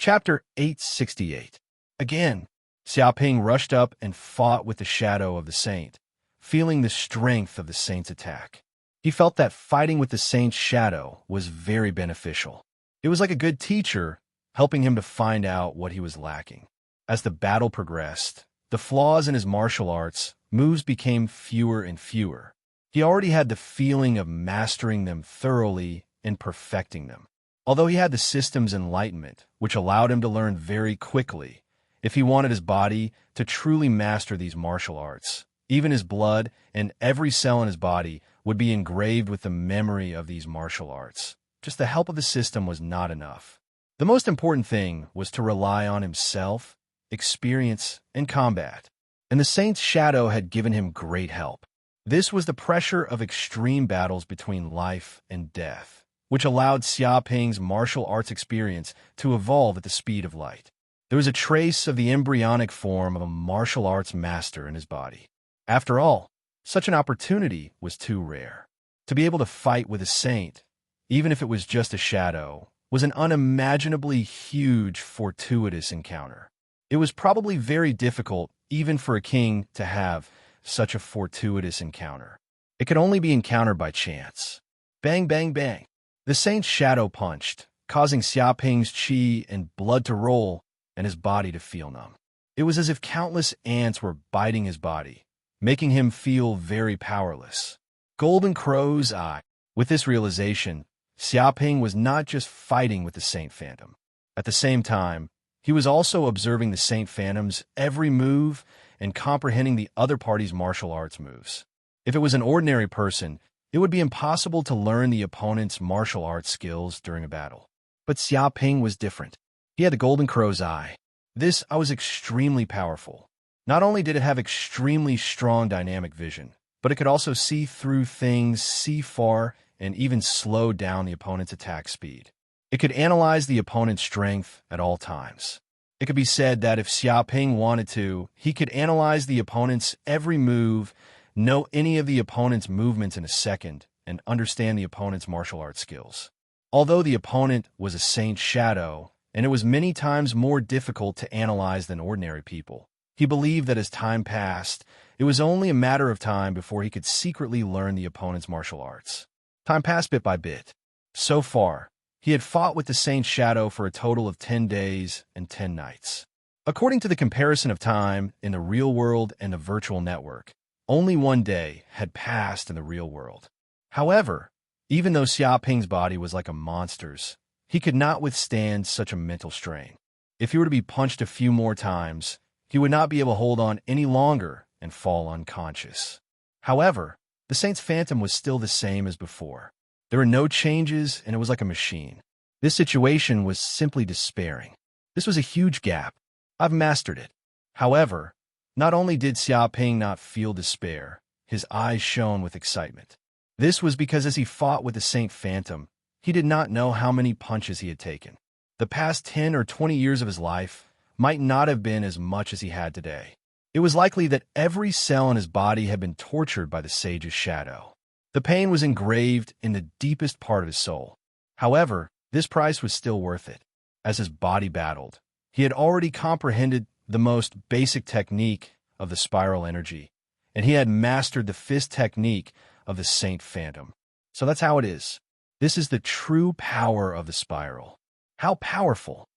Chapter 868. Again, Xiaoping rushed up and fought with the shadow of the saint, feeling the strength of the saint's attack. He felt that fighting with the saint's shadow was very beneficial. It was like a good teacher, helping him to find out what he was lacking. As the battle progressed, the flaws in his martial arts moves became fewer and fewer. He already had the feeling of mastering them thoroughly and perfecting them. Although he had the system's enlightenment, which allowed him to learn very quickly, if he wanted his body to truly master these martial arts, even his blood and every cell in his body would be engraved with the memory of these martial arts. Just the help of the system was not enough. The most important thing was to rely on himself, experience, and combat. And the saint's shadow had given him great help. This was the pressure of extreme battles between life and death, which allowed Xiaoping's martial arts experience to evolve at the speed of light. There was a trace of the embryonic form of a martial arts master in his body. After all, such an opportunity was too rare. To be able to fight with a saint, even if it was just a shadow, was an unimaginably huge, fortuitous encounter. It was probably very difficult, even for a king, to have such a fortuitous encounter. It could only be encountered by chance. Bang, bang, bang. The saint's shadow punched, causing Xiaoping's qi and blood to roll and his body to feel numb. It was as if countless ants were biting his body, making him feel very powerless. Golden Crow's eye. With this realization, Xiaoping was not just fighting with the Saint Phantom. At the same time, he was also observing the Saint Phantom's every move and comprehending the other party's martial arts moves. If it was an ordinary person, it would be impossible to learn the opponent's martial arts skills during a battle. But Xiaoping was different. He had the Golden Crow's eye. This eye was extremely powerful. Not only did it have extremely strong dynamic vision, but it could also see through things, see far, and even slow down the opponent's attack speed. It could analyze the opponent's strength at all times. It could be said that if Xiaoping wanted to, he could analyze the opponent's every move, know any of the opponent's movements in a second, and understand the opponent's martial arts skills. Although the opponent was a saint's shadow, and it was many times more difficult to analyze than ordinary people, he believed that as time passed, it was only a matter of time before he could secretly learn the opponent's martial arts. Time passed bit by bit. So far, he had fought with the saint's shadow for a total of 10 days and 10 nights. According to the comparison of time in the real world and the virtual network, only 1 day had passed in the real world. However, even though Xiaoping's body was like a monster's, he could not withstand such a mental strain. If he were to be punched a few more times, he would not be able to hold on any longer and fall unconscious. However, the saint's phantom was still the same as before. There were no changes, and it was like a machine. This situation was simply despairing. This was a huge gap. I've mastered it. However, not only did Xiaoping not feel despair, his eyes shone with excitement. This was because as he fought with the Saint Phantom, he did not know how many punches he had taken. The past 10 or 20 years of his life might not have been as much as he had today. It was likely that every cell in his body had been tortured by the sage's shadow. The pain was engraved in the deepest part of his soul. However, this price was still worth it. As his body battled, he had already comprehended the most basic technique of the spiral energy, and he had mastered the fist technique of the Saint Phantom. So that's how it is. This is the true power of the spiral. How powerful!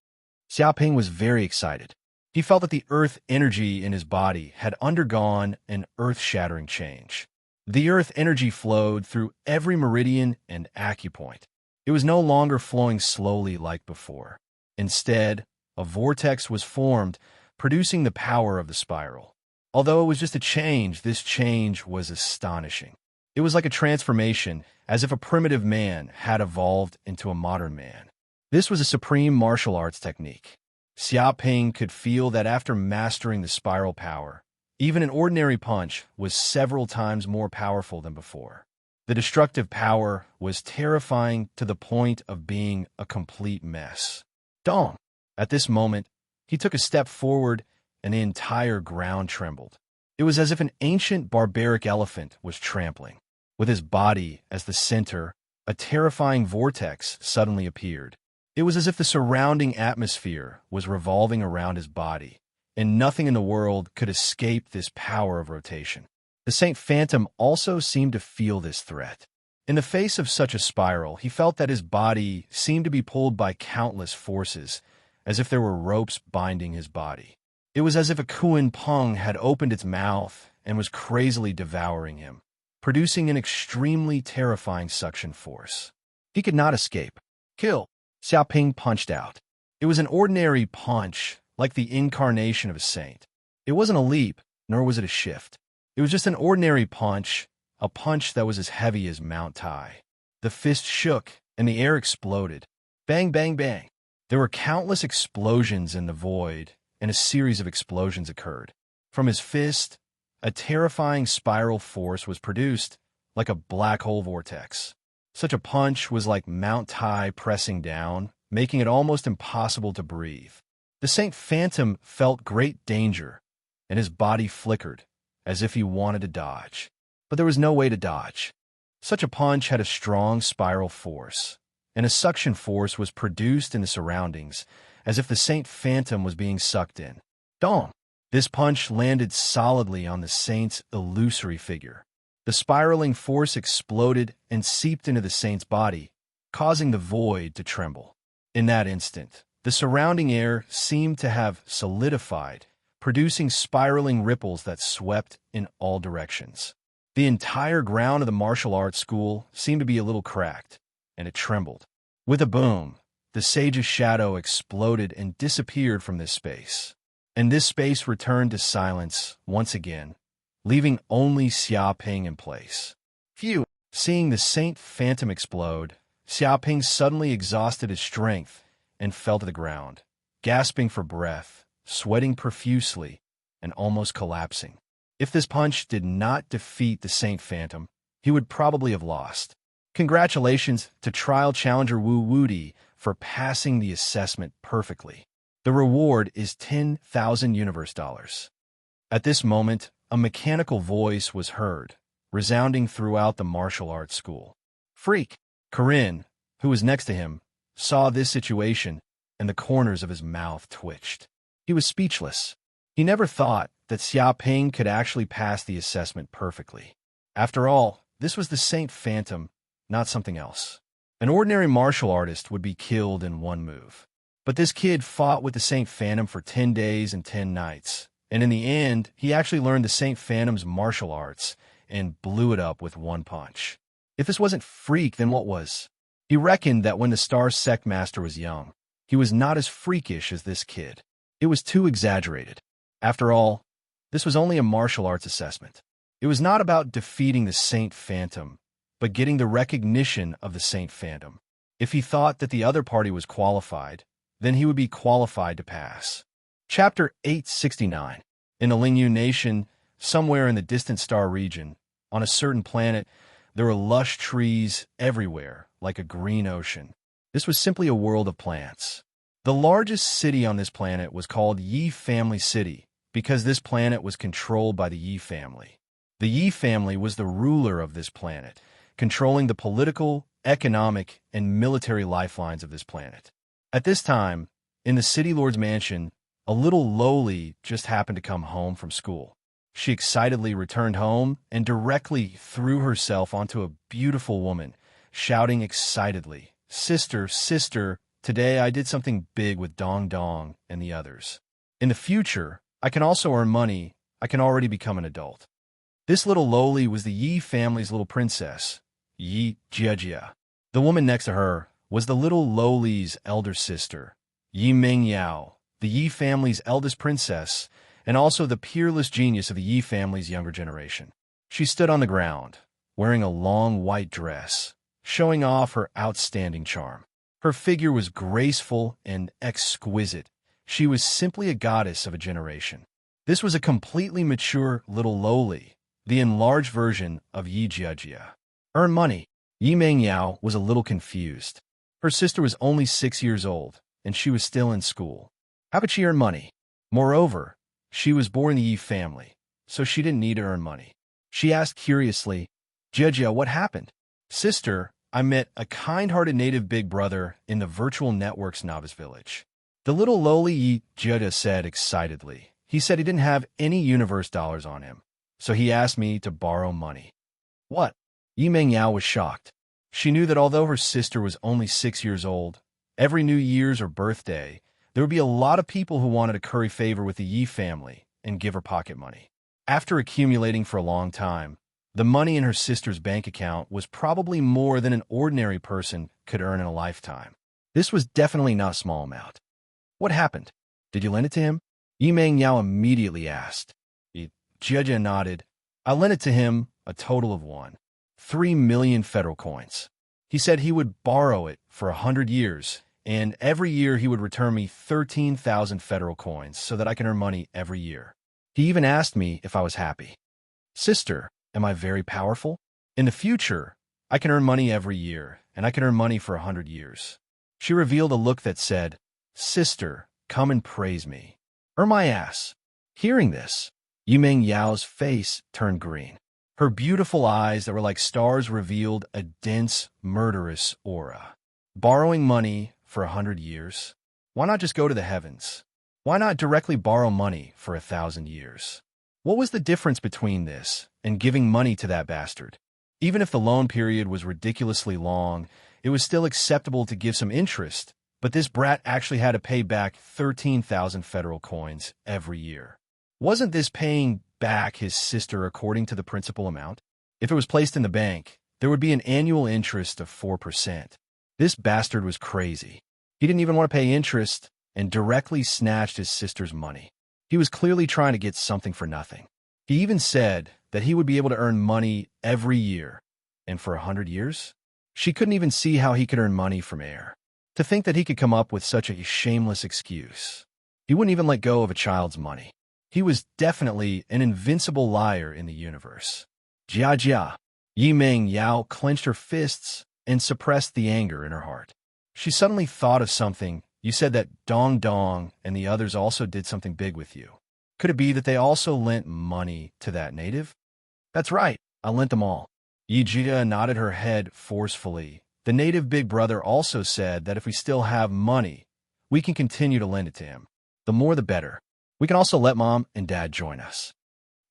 Xiaoping was very excited. He felt that the earth energy in his body had undergone an earth-shattering change. The earth energy flowed through every meridian and acupoint. It was no longer flowing slowly like before. Instead, a vortex was formed, producing the power of the spiral. Although it was just a change, this change was astonishing. It was like a transformation, as if a primitive man had evolved into a modern man. This was a supreme martial arts technique. Xiaoping could feel that after mastering the spiral power, even an ordinary punch was several times more powerful than before. The destructive power was terrifying to the point of being a complete mess. Dong! At this moment, he took a step forward and the entire ground trembled. It was as if an ancient barbaric elephant was trampling. With his body as the center, a terrifying vortex suddenly appeared. It was as if the surrounding atmosphere was revolving around his body, and nothing in the world could escape this power of rotation. The Saint Phantom also seemed to feel this threat. In the face of such a spiral, he felt that his body seemed to be pulled by countless forces, as if there were ropes binding his body. It was as if a Kuan Pung had opened its mouth and was crazily devouring him, producing an extremely terrifying suction force. He could not escape. Kill! Xiaoping punched out. It was an ordinary punch, like the incarnation of a saint. It wasn't a leap, nor was it a shift. It was just an ordinary punch, a punch that was as heavy as Mount Tai. The fist shook, and the air exploded. Bang, bang, bang. There were countless explosions in the void, and a series of explosions occurred. From his fist, a terrifying spiral force was produced, like a black hole vortex. Such a punch was like Mount Tai pressing down, making it almost impossible to breathe. The Saint Phantom felt great danger, and his body flickered, as if he wanted to dodge. But there was no way to dodge. Such a punch had a strong spiral force, and a suction force was produced in the surroundings, as if the Saint Phantom was being sucked in. Dong! This punch landed solidly on the Saint's illusory figure. The spiraling force exploded and seeped into the Saint's body, causing the void to tremble. In that instant, the surrounding air seemed to have solidified, producing spiraling ripples that swept in all directions. The entire ground of the martial arts school seemed to be a little cracked, and it trembled. With a boom, the sage's shadow exploded and disappeared from this space. And this space returned to silence once again, leaving only Xiaoping in place. Phew! Seeing the Saint Phantom explode, Xiaoping suddenly exhausted his strength and fell to the ground, gasping for breath, sweating profusely, and almost collapsing. If this punch did not defeat the Saint Phantom, he would probably have lost. Congratulations to trial challenger Wu Wudi for passing the assessment perfectly. The reward is 10,000 universe dollars. At this moment, a mechanical voice was heard, resounding throughout the martial arts school. Freak! Corinne, who was next to him, saw this situation, and the corners of his mouth twitched. He was speechless. He never thought that Xiaoping could actually pass the assessment perfectly. After all, this was the Saint Phantom, not something else. An ordinary martial artist would be killed in one move. But this kid fought with the Saint Phantom for 10 days and 10 nights. And in the end, he actually learned the Saint Phantom's martial arts and blew it up with one punch. If this wasn't freak, then what was? He reckoned that when the Star Sect Master was young, he was not as freakish as this kid. It was too exaggerated. After all, this was only a martial arts assessment. It was not about defeating the Saint Phantom, but getting the recognition of the Saint Phantom. If he thought that the other party was qualified, then he would be qualified to pass. Chapter 869. In the Lingyu Nation, somewhere in the distant star region, on a certain planet, there were lush trees everywhere, like a green ocean. This was simply a world of plants. The largest city on this planet was called Yi Family City, because this planet was controlled by the Yi family. The Yi family was the ruler of this planet, controlling the political, economic, and military lifelines of this planet. At this time, in the city lord's mansion, a little lowly just happened to come home from school. She excitedly returned home and directly threw herself onto a beautiful woman, shouting excitedly, "Sister, sister, today I did something big with Dong Dong and the others. In the future, I can also earn money. I can already become an adult." This little lowly was the Yi family's little princess, Yi Jiejia. The woman next to her was the little lowly's elder sister, Yi Mingyao, the Yi family's eldest princess, and also the peerless genius of the Yi family's younger generation. She stood on the ground, wearing a long white dress, showing off her outstanding charm. Her figure was graceful and exquisite. She was simply a goddess of a generation. This was a completely mature little lowly, the enlarged version of Yi Jiejia. Earn money. Yi Mingyao was a little confused. Her sister was only 6 years old, and she was still in school. How could she earn money? Moreover, she was born in the Yi family, so she didn't need to earn money. She asked curiously, "Jiejia, what happened?" "Sister, I met a kind-hearted native big brother in the virtual network's novice village. The little lowly Judah said excitedly. He said he didn't have any universe dollars on him, so he asked me to borrow money. What? Yi Meng Yao was shocked. She knew that although her sister was only 6 years old, every New Year's or birthday, there would be a lot of people who wanted to curry favor with the Yi family and give her pocket money. After accumulating for a long time, the money in her sister's bank account was probably more than an ordinary person could earn in a lifetime. This was definitely not a small amount. What happened? Did you lend it to him? Yi Meng Yao immediately asked. Jia nodded. I lent it to him, a total of 3 million federal coins. He said he would borrow it for 100 years, and every year he would return me 13,000 federal coins so that I can earn money every year. He even asked me if I was happy. Sister, am I very powerful? In the future, I can earn money every year, and I can earn money for 100 years. She revealed a look that said, Sister, come and praise me. Or my ass. Hearing this, Yi Meng Yao's face turned green. Her beautiful eyes that were like stars revealed a dense, murderous aura. Borrowing money for 100 years? Why not just go to the heavens? Why not directly borrow money for 1,000 years? What was the difference between this and giving money to that bastard? Even if the loan period was ridiculously long, it was still acceptable to give some interest, but this brat actually had to pay back 13,000 federal coins every year. Wasn't this paying back his sister according to the principal amount? If it was placed in the bank, there would be an annual interest of 4%. This bastard was crazy. He didn't even want to pay interest and directly snatched his sister's money. He was clearly trying to get something for nothing. He even said that he would be able to earn money every year. And for 100 years? She couldn't even see how he could earn money from air. To think that he could come up with such a shameless excuse. He wouldn't even let go of a child's money. He was definitely an invincible liar in the universe. Jia. Yi Meng Yao clenched her fists and suppressed the anger in her heart. She suddenly thought of something. You said that Dong Dong and the others also did something big with you. Could it be that they also lent money to that native? That's right, I lent them all. Yi Jia nodded her head forcefully. The native big brother also said that if we still have money, we can continue to lend it to him. The more the better. We can also let mom and dad join us.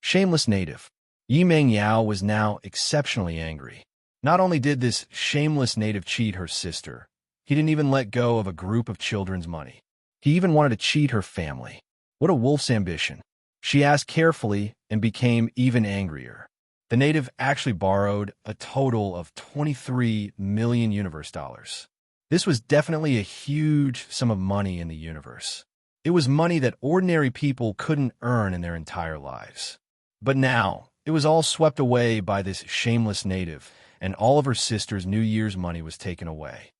Shameless native. Yi Meng Yao was now exceptionally angry. Not only did this shameless native cheat her sister, he didn't even let go of a group of children's money. He even wanted to cheat her family. What a wolf's ambition. She asked carefully and became even angrier. The native actually borrowed a total of 23 million universe dollars. This was definitely a huge sum of money in the universe. It was money that ordinary people couldn't earn in their entire lives. But now, it was all swept away by this shameless native, and all of her sister's New Year's money was taken away.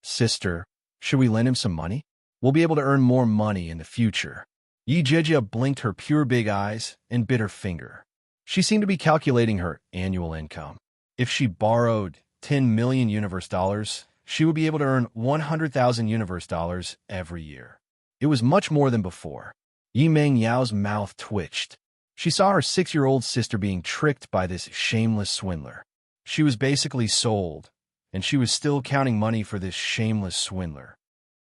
Sister, should we lend him some money? We'll be able to earn more money in the future. Yi Jia blinked her pure big eyes and bit her finger. She seemed to be calculating her annual income. If she borrowed 10 million universe dollars, she would be able to earn 100,000 universe dollars every year. It was much more than before. Yi Meng Yao's mouth twitched. She saw her 6-year-old sister being tricked by this shameless swindler. She was basically sold, and she was still counting money for this shameless swindler.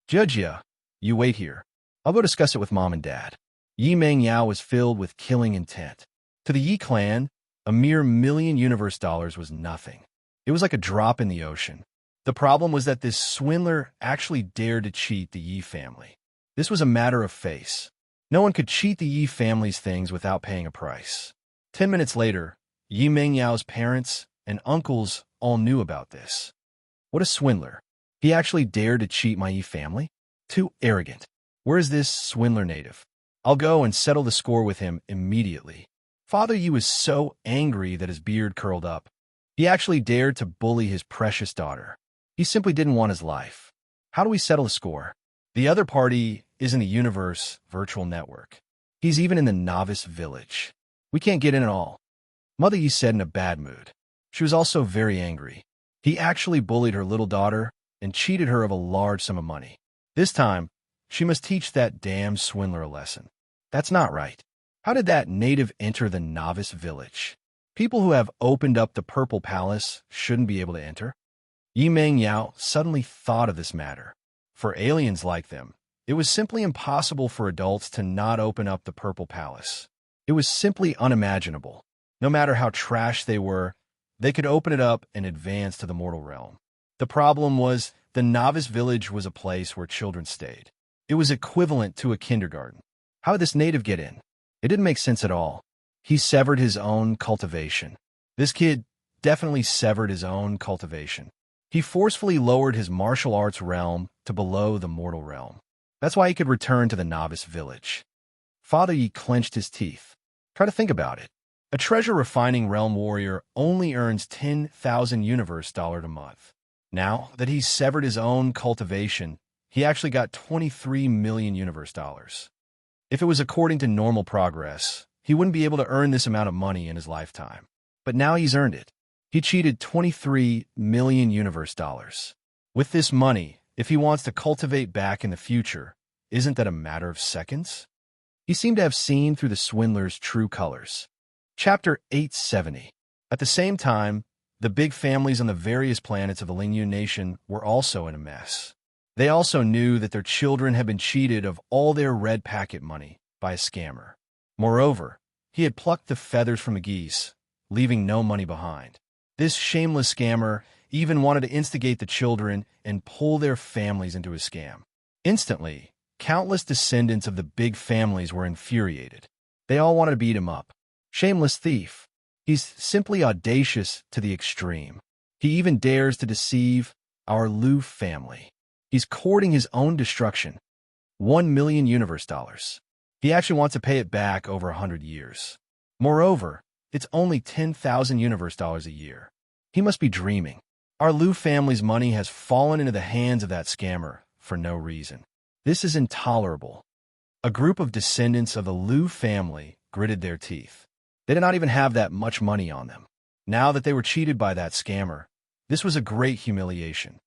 Jia, you wait here. I'll go discuss it with mom and dad. Yi Meng Yao was filled with killing intent. To the Yi clan, a mere million universe dollars was nothing. It was like a drop in the ocean. The problem was that this swindler actually dared to cheat the Yi family. This was a matter of face. No one could cheat the Yi family's things without paying a price. 10 minutes later, Yi Meng Yao's parents and uncles all knew about this. What a swindler. He actually dared to cheat my Yi family? Too arrogant. Where is this swindler native? I'll go and settle the score with him immediately. Father Yi was so angry that his beard curled up. He actually dared to bully his precious daughter. He simply didn't want his life. How do we settle the score? The other party is in the universe virtual network. He's even in the novice village. We can't get in at all. Mother Yi said in a bad mood. She was also very angry. He actually bullied her little daughter and cheated her of a large sum of money. This time, she must teach that damn swindler a lesson. That's not right. How did that native enter the novice village? People who have opened up the Purple Palace shouldn't be able to enter. Yi Meng Yao suddenly thought of this matter. For aliens like them, it was simply impossible for adults to not open up the Purple Palace. It was simply unimaginable. No matter how trash they were, they could open it up and advance to the mortal realm. The problem was, the novice village was a place where children stayed. It was equivalent to a kindergarten. How did this native get in? It didn't make sense at all. He severed his own cultivation. This kid definitely severed his own cultivation. He forcefully lowered his martial arts realm to below the mortal realm. That's why he could return to the novice village. Father Yi clenched his teeth. Try to think about it. A treasure refining realm warrior only earns 10,000 universe dollars a month. Now that he's severed his own cultivation, he actually got 23 million universe dollars. If it was according to normal progress, he wouldn't be able to earn this amount of money in his lifetime. But now he's earned it. He cheated 23 million universe dollars. With this money, if he wants to cultivate back in the future, isn't that a matter of seconds? He seemed to have seen through the swindler's true colors. Chapter 870. At the same time, the big families on the various planets of the Lingyu Nation were also in a mess. They also knew that their children had been cheated of all their red packet money by a scammer. Moreover, he had plucked the feathers from the geese, leaving no money behind. This shameless scammer even wanted to instigate the children and pull their families into his scam. Instantly, countless descendants of the big families were infuriated. They all wanted to beat him up. Shameless thief. He's simply audacious to the extreme. He even dares to deceive our Lu family. He's courting his own destruction. 1 million universe dollars. He actually wants to pay it back over 100 years. Moreover, it's only 10,000 universe dollars a year. He must be dreaming. Our Lu family's money has fallen into the hands of that scammer for no reason. This is intolerable. A group of descendants of the Lu family gritted their teeth. They did not even have that much money on them. Now that they were cheated by that scammer, this was a great humiliation.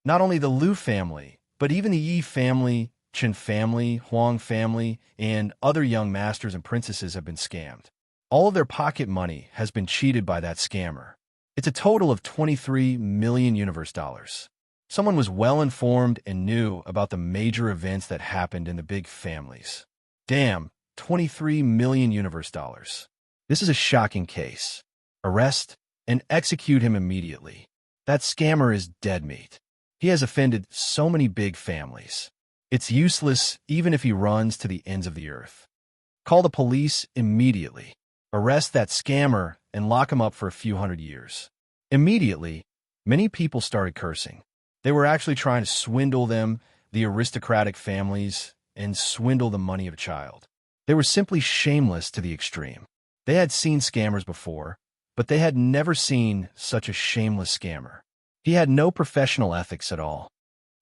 Not only the Lu family, but even the Yi family, Chen family, Huang family, and other young masters and princesses have been scammed. All of their pocket money has been cheated by that scammer. It's a total of 23 million universe dollars. Someone was well informed and knew about the major events that happened in the big families. Damn, 23 million universe dollars. This is a shocking case. Arrest and execute him immediately. That scammer is dead meat. He has offended so many big families. It's useless even if he runs to the ends of the earth. Call the police immediately. Arrest that scammer and lock him up for a few hundred years. Immediately, many people started cursing. They were actually trying to swindle them, the aristocratic families, and swindle the money of a child. They were simply shameless to the extreme. They had seen scammers before, but they had never seen such a shameless scammer. He had no professional ethics at all.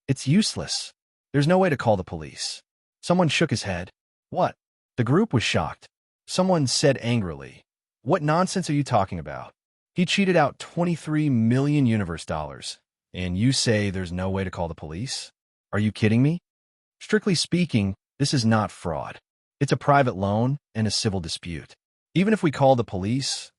It's useless. There's no way to call the police. Someone shook his head. What? The group was shocked. Someone said angrily, "What nonsense are you talking about? He cheated out 23 million universe dollars, and you say there's no way to call the police? Are you kidding me? Strictly speaking, this is not fraud. It's a private loan and a civil dispute. Even if we call the police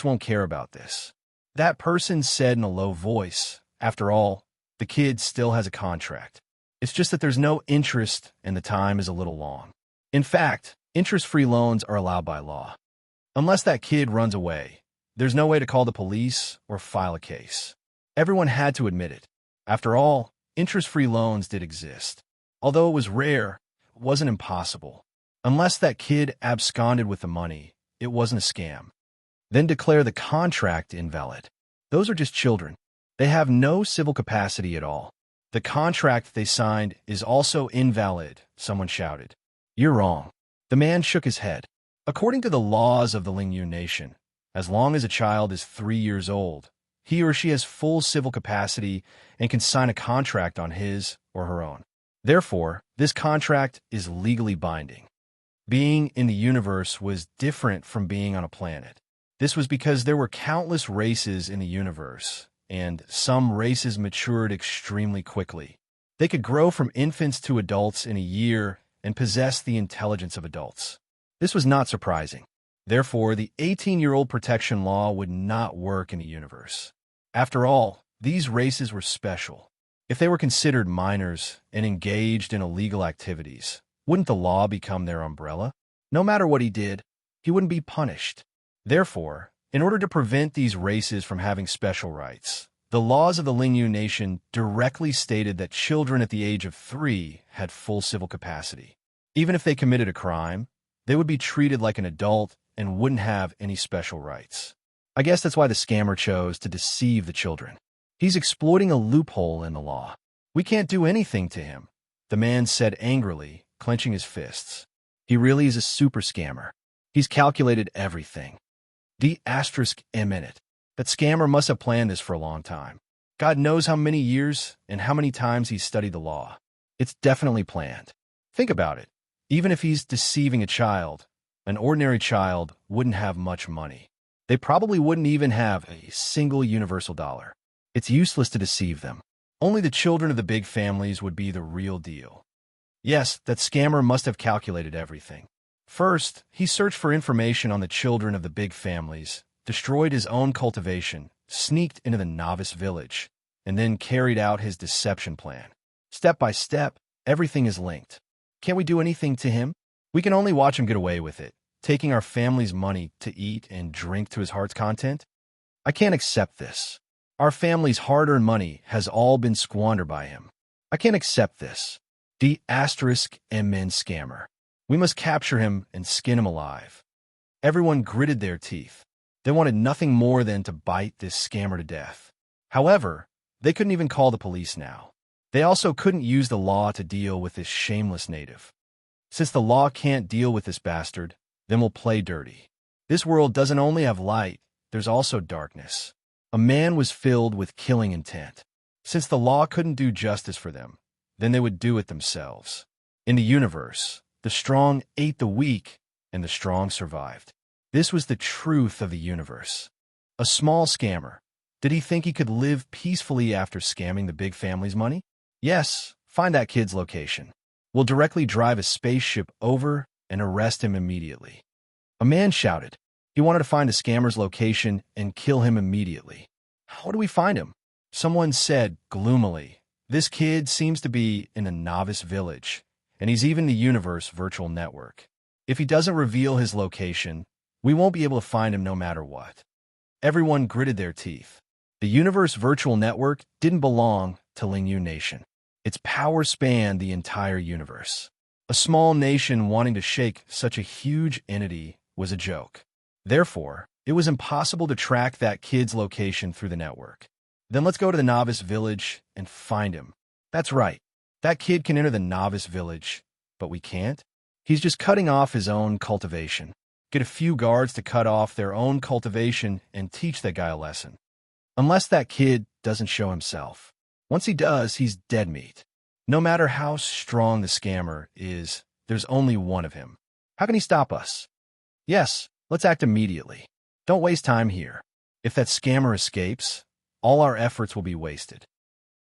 won't care about this." That person said in a low voice, "After all, the kid still has a contract. It's just that there's no interest and the time is a little long. In fact, interest-free loans are allowed by law. Unless that kid runs away, there's no way to call the police or file a case." Everyone had to admit it. After all, interest-free loans did exist. Although it was rare, it wasn't impossible. Unless that kid absconded with the money, it wasn't a scam. Then declare the contract invalid. Those are just children. They have no civil capacity at all. The contract they signed is also invalid, someone shouted. You're wrong. The man shook his head. According to the laws of the Lingyu Nation, as long as a child is 3 years old, he or she has full civil capacity and can sign a contract on his or her own. Therefore, this contract is legally binding. Being in the universe was different from being on a planet. This was because there were countless races in the universe, and some races matured extremely quickly. They could grow from infants to adults in a year and possess the intelligence of adults. This was not surprising. Therefore, the 18-year-old protection law would not work in the universe. After all, These races were special. If they were considered minors and engaged in illegal activities, wouldn't the law become their umbrella? No matter what he did, he wouldn't be punished. Therefore, in order to prevent these races from having special rights, the laws of the Lingyu nation directly stated that children at the age of 3 had full civil capacity. Even if they committed a crime, they would be treated like an adult and wouldn't have any special rights. I guess that's why the scammer chose to deceive the children. He's exploiting a loophole in the law. We can't do anything to him, the man said angrily, clenching his fists. He really is a super scammer. He's calculated everything. D*M in it. That scammer must have planned this for a long time. God knows how many years and how many times he's studied the law. It's definitely planned. Think about it. Even if he's deceiving a child, an ordinary child wouldn't have much money. They probably wouldn't even have a single universal dollar. It's useless to deceive them. Only the children of the big families would be the real deal. Yes, that scammer must have calculated everything. First, he searched for information on the children of the big families, destroyed his own cultivation, sneaked into the novice village, and then carried out his deception plan. Step by step, everything is linked. Can't we do anything to him? We can only watch him get away with it, taking our family's money to eat and drink to his heart's content. I can't accept this. Our family's hard-earned money has all been squandered by him. I can't accept this. D***M scammer. We must capture him and skin him alive. Everyone gritted their teeth. They wanted nothing more than to bite this scammer to death. However, they couldn't even call the police now. They also couldn't use the law to deal with this shameless native. Since the law can't deal with this bastard, then we'll play dirty. This world doesn't only have light, there's also darkness. A man was filled with killing intent. Since the law couldn't do justice for them, then they would do it themselves. In the universe, the strong ate the weak, and the strong survived. This was the truth of the universe. A small scammer. Did he think he could live peacefully after scamming the big family's money? Yes, find that kid's location. We'll directly drive a spaceship over and arrest him immediately. A man shouted. He wanted to find the scammer's location and kill him immediately. How do we find him? Someone said gloomily. This kid seems to be in a novice village, and he's even the universe virtual network. If he doesn't reveal his location, we won't be able to find him no matter what. Everyone gritted their teeth. The universe virtual network didn't belong to Lingyu Nation. Its power spanned the entire universe. A small nation wanting to shake such a huge entity was a joke. Therefore, it was impossible to track that kid's location through the network. Then let's go to the novice village and find him. That's right. That kid can enter the novice village, but we can't. He's just cutting off his own cultivation. Get a few guards to cut off their own cultivation and teach that guy a lesson. Unless that kid doesn't show himself. Once he does, he's dead meat. No matter how strong the scammer is, there's only one of him. How can he stop us? Yes, let's act immediately. Don't waste time here. If that scammer escapes, all our efforts will be wasted.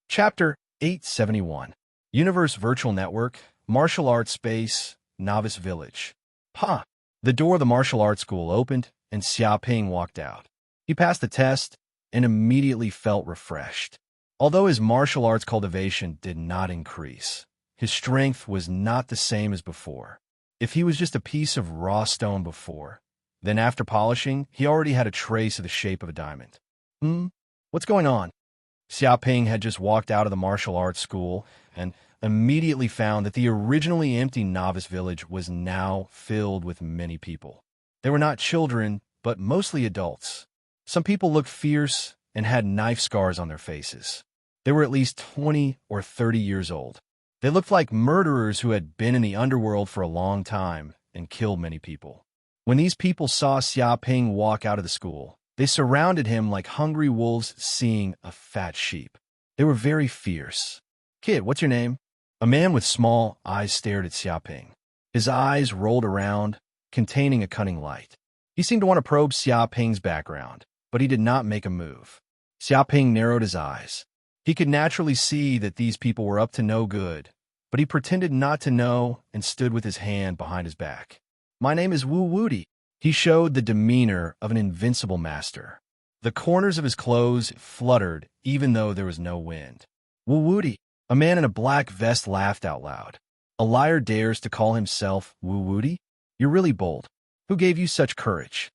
Chapter 871. Universe Virtual Network, Martial Arts Space, Novice Village. Pa! The door of the martial arts school opened, and Xiaoping walked out. He passed the test and immediately felt refreshed. Although his martial arts cultivation did not increase, his strength was not the same as before. If he was just a piece of raw stone before, then after polishing, he already had a trace of the shape of a diamond. What's going on? Xiaoping had just walked out of the martial arts school and immediately found that the originally empty novice village was now filled with many people. They were not children, but mostly adults. Some people looked fierce and had knife scars on their faces. They were at least 20 or 30 years old. They looked like murderers who had been in the underworld for a long time and killed many people. When these people saw Xiaoping walk out of the school, they surrounded him like hungry wolves seeing a fat sheep. They were very fierce. Kid, what's your name? A man with small eyes stared at Xiaoping. His eyes rolled around, containing a cunning light. He seemed to want to probe Xiaoping's background, but he did not make a move. Xiaoping narrowed his eyes. He could naturally see that these people were up to no good, but he pretended not to know and stood with his hand behind his back. My name is Wu Wudi. He showed the demeanor of an invincible master. The corners of his clothes fluttered even though there was no wind. Woo-woody! A man in a black vest laughed out loud. A liar dares to call himself Woo-woody? You're really bold. Who gave you such courage?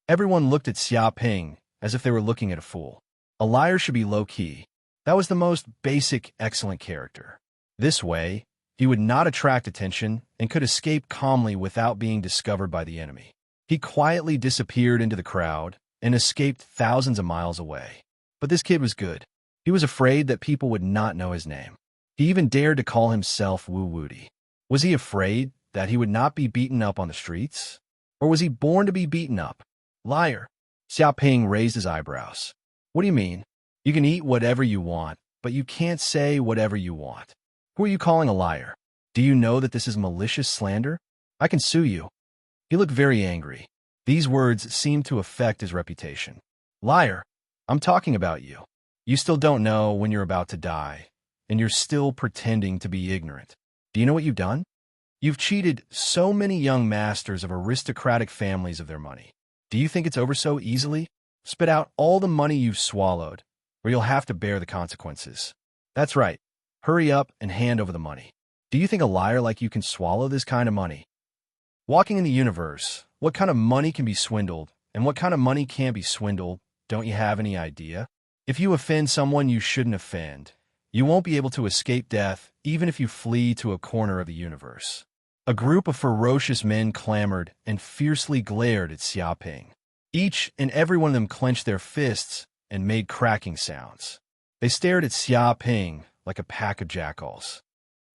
Everyone looked at Xiao Ping as if they were looking at a fool. A liar should be low-key. That was the most basic, excellent character. This way, he would not attract attention and could escape calmly without being discovered by the enemy. He quietly disappeared into the crowd and escaped thousands of miles away. But this kid was good. He was afraid that people would not know his name. He even dared to call himself Woo-woody. Was he afraid that he would not be beaten up on the streets? Or was he born to be beaten up? Liar! Xiao Ping raised his eyebrows. What do you mean? You can eat whatever you want, but you can't say whatever you want. Who are you calling a liar? Do you know that this is malicious slander? I can sue you. He looked very angry. These words seemed to affect his reputation. Liar! I'm talking about you. You still don't know when you're about to die, and you're still pretending to be ignorant. Do you know what you've done? You've cheated so many young masters of aristocratic families of their money. Do you think it's over so easily? Spit out all the money you've swallowed, or you'll have to bear the consequences. That's right. Hurry up and hand over the money. Do you think a liar like you can swallow this kind of money? Walking in the universe, what kind of money can be swindled, and what kind of money can't be swindled? Don't you have any idea? If you offend someone you shouldn't offend, you won't be able to escape death even if you flee to a corner of the universe. A group of ferocious men clamored and fiercely glared at Xiao Ping. Each and every one of them clenched their fists and made cracking sounds. They stared at Xiao Ping like a pack of jackals.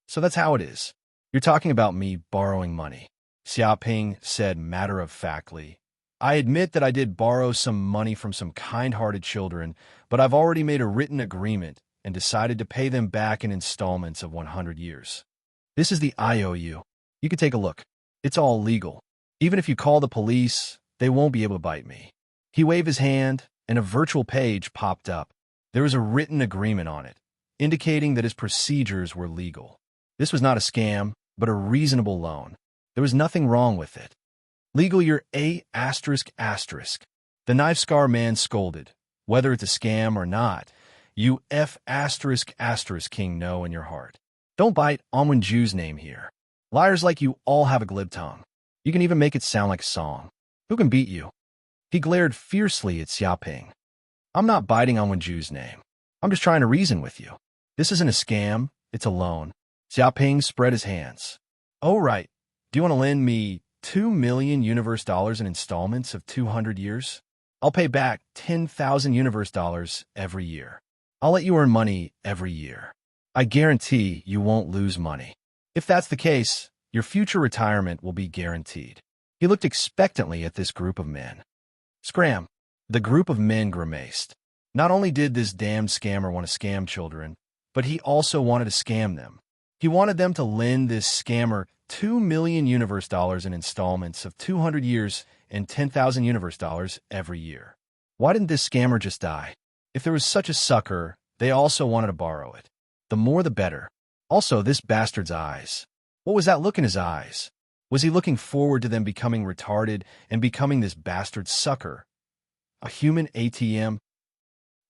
So that's how it is. You're talking about me borrowing money. Xiao Ping said matter-of-factly. I admit that I did borrow some money from some kind-hearted children, but I've already made a written agreement and decided to pay them back in installments of 100 years. This is the IOU. You can take a look. It's all legal. Even if you call the police, they won't be able to bite me. He waved his hand, and a virtual page popped up. There was a written agreement on it, indicating that his procedures were legal. This was not a scam, but a reasonable loan. There was nothing wrong with it. Legal your A****. The knife scar man scolded. Whether it's a scam or not, you F**** king know in your heart. Don't bite Onwinju's name here. Liars like you all have a glib tongue. You can even make it sound like a song. Who can beat you? He glared fiercely at Xiao Ping. I'm not biting Onwinju's name. I'm just trying to reason with you. This isn't a scam, it's a loan. Xiao Ping spread his hands. Oh, right. Do you want to lend me 2 million universe dollars in installments of 200 years? I'll pay back 10,000 universe dollars every year. I'll let you earn money every year. I guarantee you won't lose money. If that's the case, your future retirement will be guaranteed. He looked expectantly at this group of men. Scram! The group of men grimaced. Not only did this damned scammer want to scam children, but he also wanted to scam them. He wanted them to lend this scammer 2 million universe dollars in installments of 200 years and 10,000 universe dollars every year. Why didn't this scammer just die? If there was such a sucker, they also wanted to borrow it. The more the better. Also, this bastard's eyes. What was that look in his eyes? Was he looking forward to them becoming retarded and becoming this bastard sucker? A human ATM?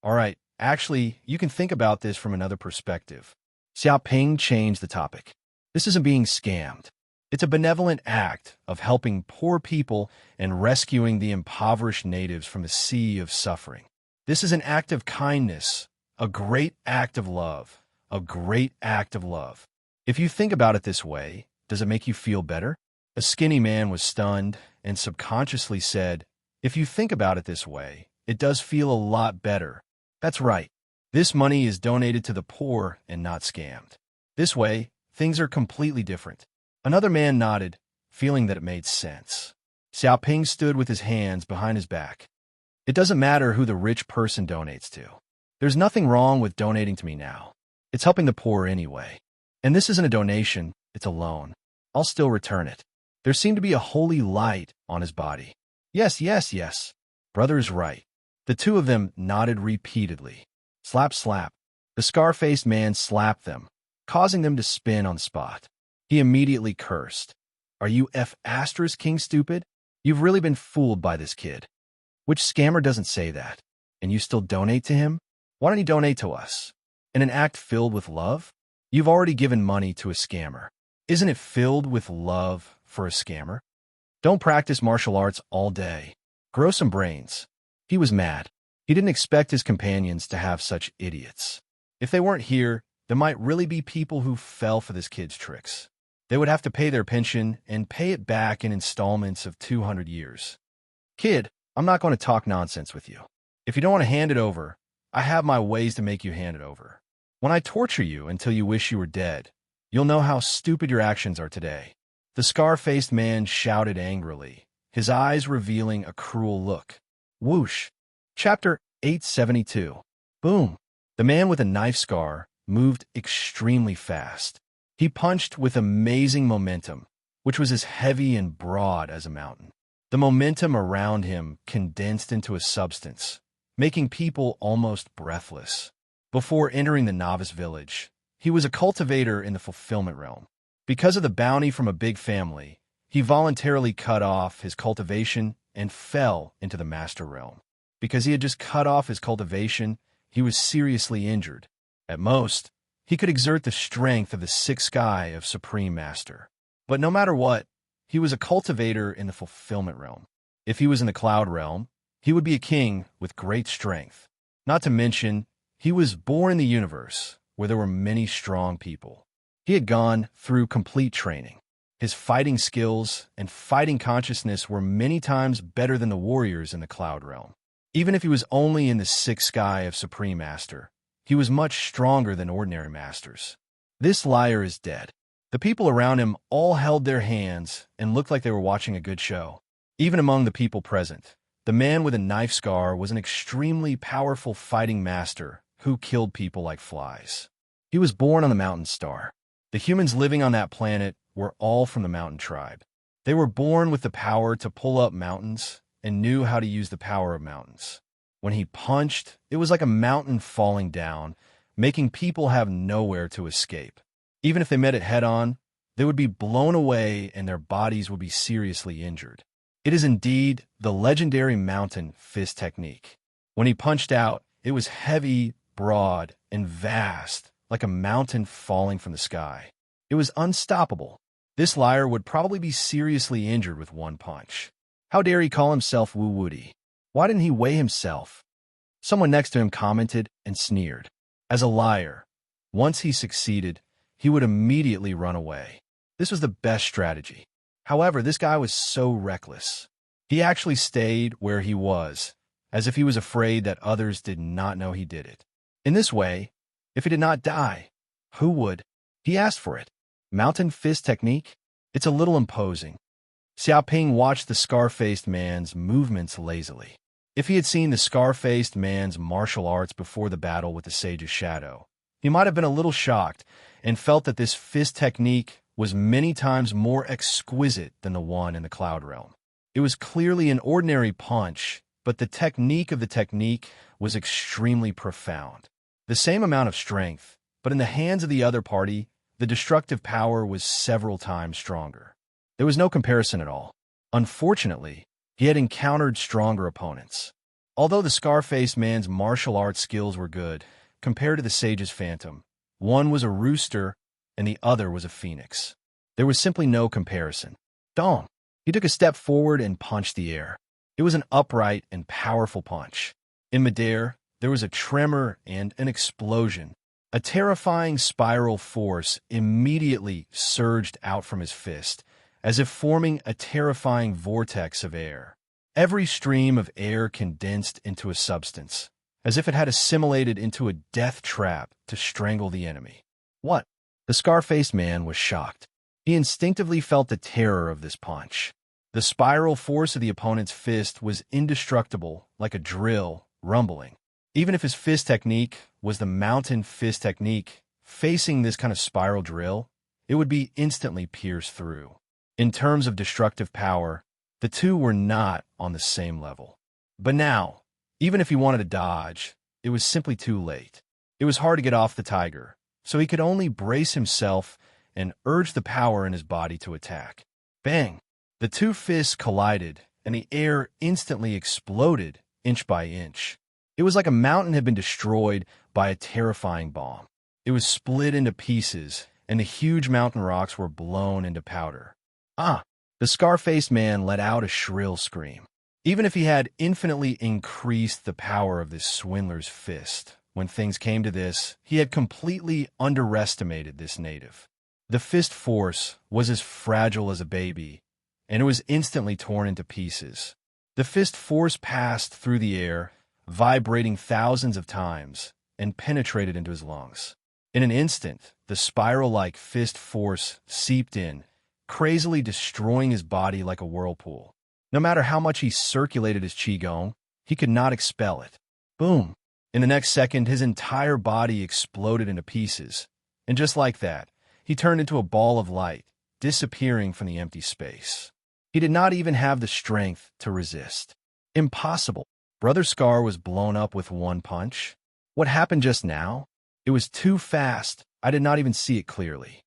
All right, actually, you can think about this from another perspective. Xiao Ping changed the topic. This isn't being scammed. It's a benevolent act of helping poor people and rescuing the impoverished natives from a sea of suffering. This is an act of kindness, a great act of love, a great act of love. If you think about it this way, does it make you feel better? A skinny man was stunned and subconsciously said, if you think about it this way, it does feel a lot better. That's right. This money is donated to the poor and not scammed. This way, things are completely different. Another man nodded, feeling that it made sense. Xiao Ping stood with his hands behind his back. It doesn't matter who the rich person donates to. There's nothing wrong with donating to me now. It's helping the poor anyway. And this isn't a donation, it's a loan. I'll still return it. There seemed to be a holy light on his body. Yes. Brother's right. The two of them nodded repeatedly. Slap, slap. The scar-faced man slapped them, causing them to spin on the spot. He immediately cursed. Are you F*** king stupid? You've really been fooled by this kid. Which scammer doesn't say that? And you still donate to him? Why don't you donate to us? In an act filled with love? You've already given money to a scammer. Isn't it filled with love for a scammer? Don't practice martial arts all day. Grow some brains. He was mad. He didn't expect his companions to have such idiots. If they weren't here, there might really be people who fell for this kid's tricks. They would have to pay their pension and pay it back in installments of 200 years. Kid, I'm not going to talk nonsense with you. If you don't want to hand it over, I have my ways to make you hand it over. When I torture you until you wish you were dead, you'll know how stupid your actions are today. The scar-faced man shouted angrily, his eyes revealing a cruel look. Whoosh. Chapter 872. Boom. The man with a knife scar moved extremely fast. He punched with amazing momentum, which was as heavy and broad as a mountain. The momentum around him condensed into a substance, making people almost breathless. Before entering the novice village, he was a cultivator in the fulfillment realm. Because of the bounty from a big family, he voluntarily cut off his cultivation and fell into the master realm. Because he had just cut off his cultivation, he was seriously injured. At most, he could exert the strength of the sixth sky of Supreme Master. But no matter what, he was a cultivator in the fulfillment realm. If he was in the cloud realm, he would be a king with great strength. Not to mention, he was born in the universe where there were many strong people. He had gone through complete training. His fighting skills and fighting consciousness were many times better than the warriors in the cloud realm. Even if he was only in the sixth sky of Supreme Master, he was much stronger than ordinary masters. This liar is dead. The people around him all held their hands and looked like they were watching a good show. Even among the people present, the man with a knife scar was an extremely powerful fighting master who killed people like flies. He was born on the mountain star. The humans living on that planet were all from the mountain tribe. They were born with the power to pull up mountains and knew how to use the power of mountains. When he punched, it was like a mountain falling down, making people have nowhere to escape. Even if they met it head-on, they would be blown away and their bodies would be seriously injured. It is indeed the legendary mountain fist technique. When he punched out, it was heavy, broad, and vast, like a mountain falling from the sky. It was unstoppable. This liar would probably be seriously injured with one punch. How dare he call himself Wu Woody? Why didn't he weigh himself? Someone next to him commented and sneered. As a liar, once he succeeded, he would immediately run away. This was the best strategy. However, this guy was so reckless. He actually stayed where he was, as if he was afraid that others did not know he did it. In this way, if he did not die, who would? He asked for it. Mountain fist technique? It's a little imposing. Xiaoping watched the scar-faced man's movements lazily. If he had seen the scar-faced man's martial arts before the battle with the Sage's Shadow, he might have been a little shocked and felt that this fist technique was many times more exquisite than the one in the cloud realm. It was clearly an ordinary punch, but the technique of the technique was extremely profound. The same amount of strength, but in the hands of the other party, the destructive power was several times stronger. There was no comparison at all. Unfortunately, he had encountered stronger opponents. Although the scar-faced man's martial arts skills were good, compared to the Sage's Phantom, one was a rooster and the other was a phoenix. There was simply no comparison. Dong! He took a step forward and punched the air. It was an upright and powerful punch. In midair, there was a tremor and an explosion. A terrifying spiral force immediately surged out from his fist, as if forming a terrifying vortex of air. Every stream of air condensed into a substance, as if it had assimilated into a death trap to strangle the enemy. What? The scar-faced man was shocked. He instinctively felt the terror of this punch. The spiral force of the opponent's fist was indestructible, like a drill, rumbling. Even if his fist technique was the mountain fist technique, facing this kind of spiral drill, it would be instantly pierced through. In terms of destructive power, the two were not on the same level. But now, even if he wanted to dodge, it was simply too late. It was hard to get off the tiger, so he could only brace himself and urge the power in his body to attack. Bang! The two fists collided, and the air instantly exploded inch by inch. It was like a mountain had been destroyed by a terrifying bomb. It was split into pieces, and the huge mountain rocks were blown into powder. Ah! The scar-faced man let out a shrill scream. Even if he had infinitely increased the power of this swindler's fist, when things came to this, he had completely underestimated this native. The fist force was as fragile as a baby, and it was instantly torn into pieces. The fist force passed through the air, vibrating thousands of times, and penetrated into his lungs. In an instant, the spiral-like fist force seeped in, crazily destroying his body like a whirlpool. No matter how much he circulated his qigong, he could not expel it. Boom! In the next second, his entire body exploded into pieces, and just like that, he turned into a ball of light, disappearing from the empty space. He did not even have the strength to resist. Impossible. Brother Scar was blown up with one punch. What happened just now? It was too fast. I did not even see it clearly.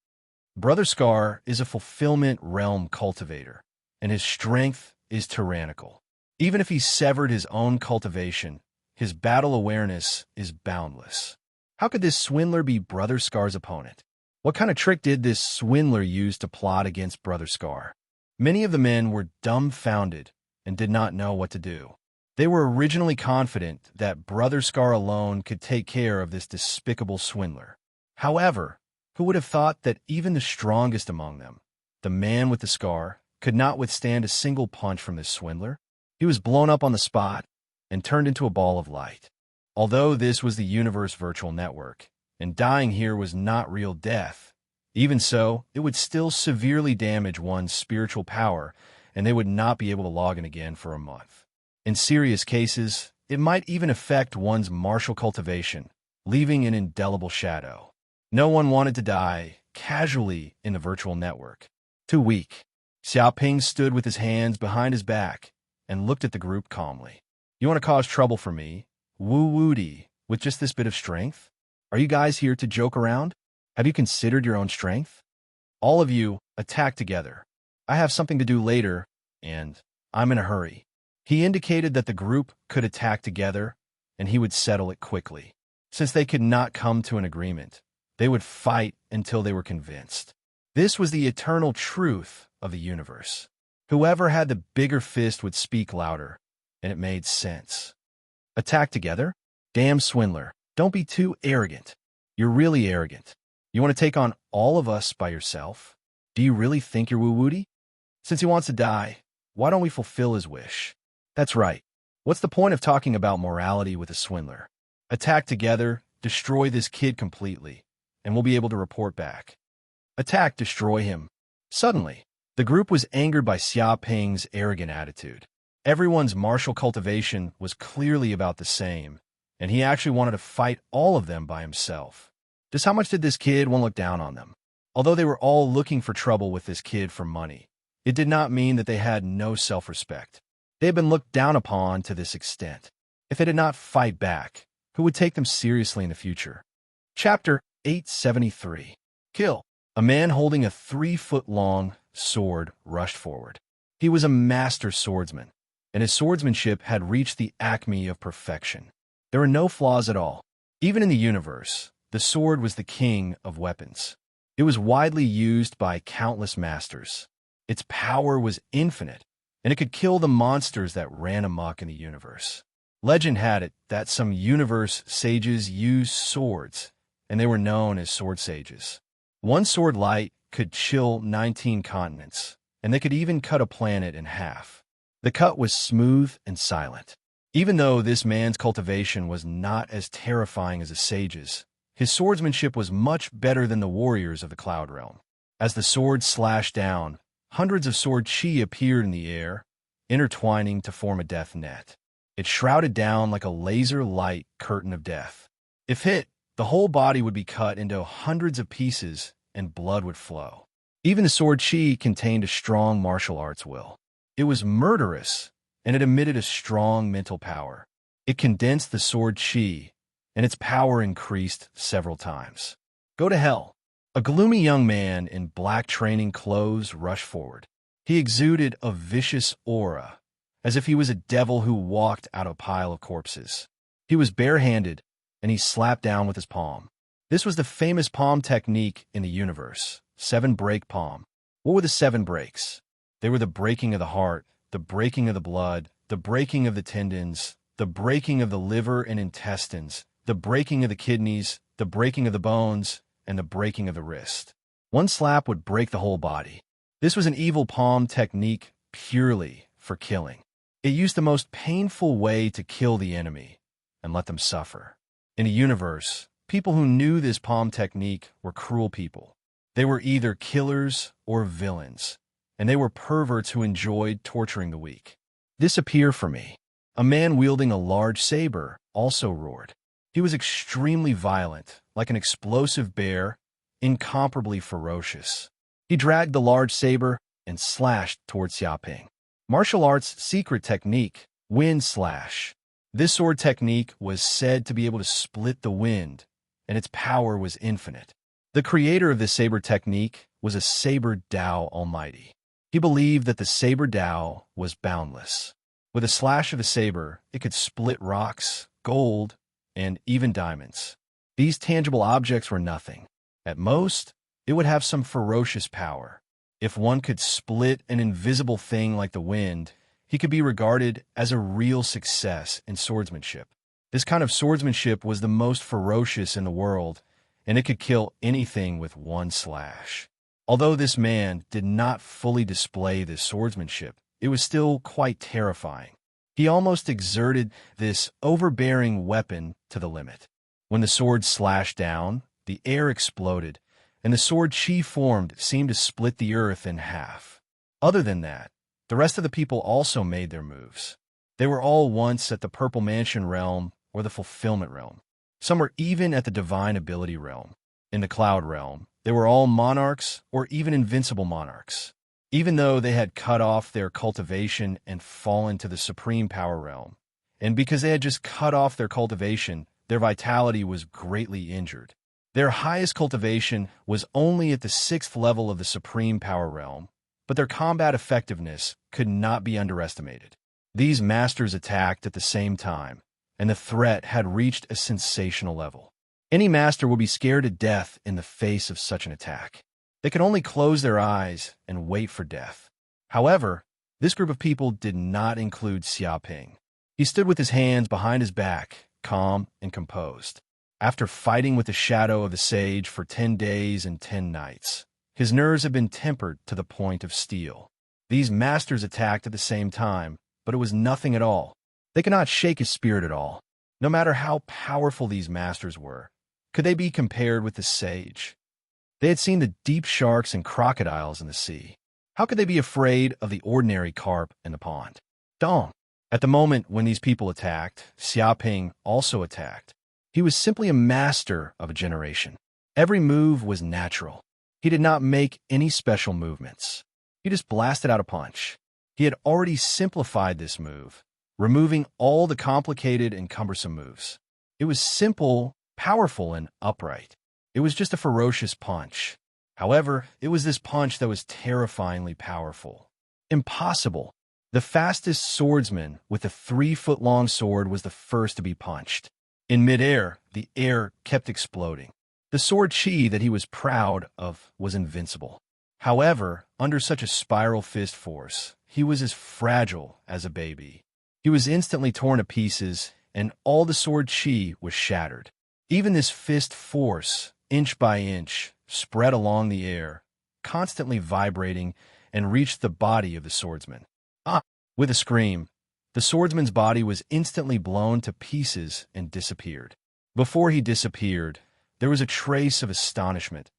Brother Scar is a fulfillment realm cultivator, and his strength is tyrannical. Even if he severed his own cultivation, his battle awareness is boundless. How could this swindler be Brother Scar's opponent? What kind of trick did this swindler use to plot against Brother Scar? Many of the men were dumbfounded and did not know what to do. They were originally confident that Brother Scar alone could take care of this despicable swindler. However, who would have thought that even the strongest among them, the man with the scar, could not withstand a single punch from this swindler? He was blown up on the spot and turned into a ball of light. Although this was the universe virtual network, and dying here was not real death, even so, it would still severely damage one's spiritual power, and they would not be able to log in again for a month. In serious cases, it might even affect one's martial cultivation, leaving an indelible shadow. No one wanted to die casually in the virtual network. Too weak. Xiaoping stood with his hands behind his back and looked at the group calmly. You want to cause trouble for me, Wu Wudi, with just this bit of strength? Are you guys here to joke around? Have you considered your own strength? All of you, attack together. I have something to do later, and I'm in a hurry. He indicated that the group could attack together, and he would settle it quickly. Since they could not come to an agreement, they would fight until they were convinced. This was the eternal truth of the universe. Whoever had the bigger fist would speak louder, and it made sense. Attack together? Damn swindler, don't be too arrogant. You're really arrogant. You want to take on all of us by yourself? Do you really think you're Wu Wudi? Since he wants to die, why don't we fulfill his wish? That's right. What's the point of talking about morality with a swindler? Attack together, destroy this kid completely, and we'll be able to report back. Attack, destroy him. Suddenly, the group was angered by Xiaoping's arrogant attitude. Everyone's martial cultivation was clearly about the same, and he actually wanted to fight all of them by himself. Just how much did this kid want to look down on them? Although they were all looking for trouble with this kid for money, it did not mean that they had no self-respect. They had been looked down upon to this extent. If they did not fight back, who would take them seriously in the future? Chapter 873. Kill. A man holding a 3-foot-long sword rushed forward. He was a master swordsman, and his swordsmanship had reached the acme of perfection. There were no flaws at all. Even in the universe, the sword was the king of weapons. It was widely used by countless masters. Its power was infinite, and it could kill the monsters that ran amok in the universe. Legend had it that some universe sages used swords, and they were known as sword sages. One sword light could chill 19 continents, and they could even cut a planet in half. The cut was smooth and silent. Even though this man's cultivation was not as terrifying as a sage's, his swordsmanship was much better than the warriors of the Cloud Realm. As the sword slashed down, hundreds of sword chi appeared in the air, intertwining to form a death net. It shrouded down like a laser-light curtain of death. If hit, the whole body would be cut into hundreds of pieces and blood would flow. Even the sword chi contained a strong martial arts will. It was murderous, and it emitted a strong mental power. It condensed the sword chi, and its power increased several times. Go to hell. A gloomy young man in black training clothes rushed forward. He exuded a vicious aura, as if he was a devil who walked out of a pile of corpses. He was barehanded, and he slapped down with his palm. This was the famous palm technique in the universe, 7-break palm. What were the 7 breaks? They were the breaking of the heart, the breaking of the blood, the breaking of the tendons, the breaking of the liver and intestines, the breaking of the kidneys, the breaking of the bones, and the breaking of the wrist. One slap would break the whole body. This was an evil palm technique purely for killing. It used the most painful way to kill the enemy and let them suffer. In the universe, people who knew this palm technique were cruel people. They were either killers or villains, and they were perverts who enjoyed torturing the weak. Disappear from me. A man wielding a large saber also roared. He was extremely violent, like an explosive bear, incomparably ferocious. He dragged the large saber and slashed toward Xiaoping. Martial arts secret technique, wind slash. This sword technique was said to be able to split the wind, and its power was infinite. The creator of this saber technique was a saber Tao almighty. He believed that the saber Tao was boundless. With a slash of the saber, it could split rocks, gold, and even diamonds. These tangible objects were nothing. At most, it would have some ferocious power. If one could split an invisible thing like the wind, he could be regarded as a real success in swordsmanship. This kind of swordsmanship was the most ferocious in the world, and it could kill anything with one slash. Although this man did not fully display this swordsmanship, it was still quite terrifying. He almost exerted this overbearing weapon to the limit. When the sword slashed down, the air exploded, and the sword chi formed seemed to split the earth in half. Other than that, the rest of the people also made their moves. They were all once at the Purple Mansion realm or the Fulfillment realm. Some were even at the Divine Ability realm. In the Cloud realm, they were all monarchs or even invincible monarchs. Even though they had cut off their cultivation and fallen to the Supreme Power realm, and because they had just cut off their cultivation, their vitality was greatly injured. Their highest cultivation was only at the 6th level of the Supreme Power realm, but their combat effectiveness could not be underestimated. These masters attacked at the same time, and the threat had reached a sensational level. Any master would be scared to death in the face of such an attack. They could only close their eyes and wait for death. However, this group of people did not include Xiaoping. He stood with his hands behind his back, calm and composed. After fighting with the shadow of the sage for 10 days and 10 nights, his nerves had been tempered to the point of steel. These masters attacked at the same time, but it was nothing at all. They could not shake his spirit at all. No matter how powerful these masters were, could they be compared with the sage? They had seen the deep sharks and crocodiles in the sea. How could they be afraid of the ordinary carp in the pond? Dong. At the moment when these people attacked, Xiaoping also attacked. He was simply a master of a generation. Every move was natural. He did not make any special movements. He just blasted out a punch. He had already simplified this move, removing all the complicated and cumbersome moves. It was simple, powerful, and upright. It was just a ferocious punch. However, it was this punch that was terrifyingly powerful. Impossible. The fastest swordsman with a 3-foot-long sword was the first to be punched. In midair, the air kept exploding. The sword chi that he was proud of was invincible. However, under such a spiral fist force, he was as fragile as a baby. He was instantly torn to pieces, and all the sword chi was shattered. Even this fist force, inch by inch, spread along the air, constantly vibrating, and reached the body of the swordsman. With a scream, the swordsman's body was instantly blown to pieces and disappeared. Before he disappeared, there was a trace of astonishment,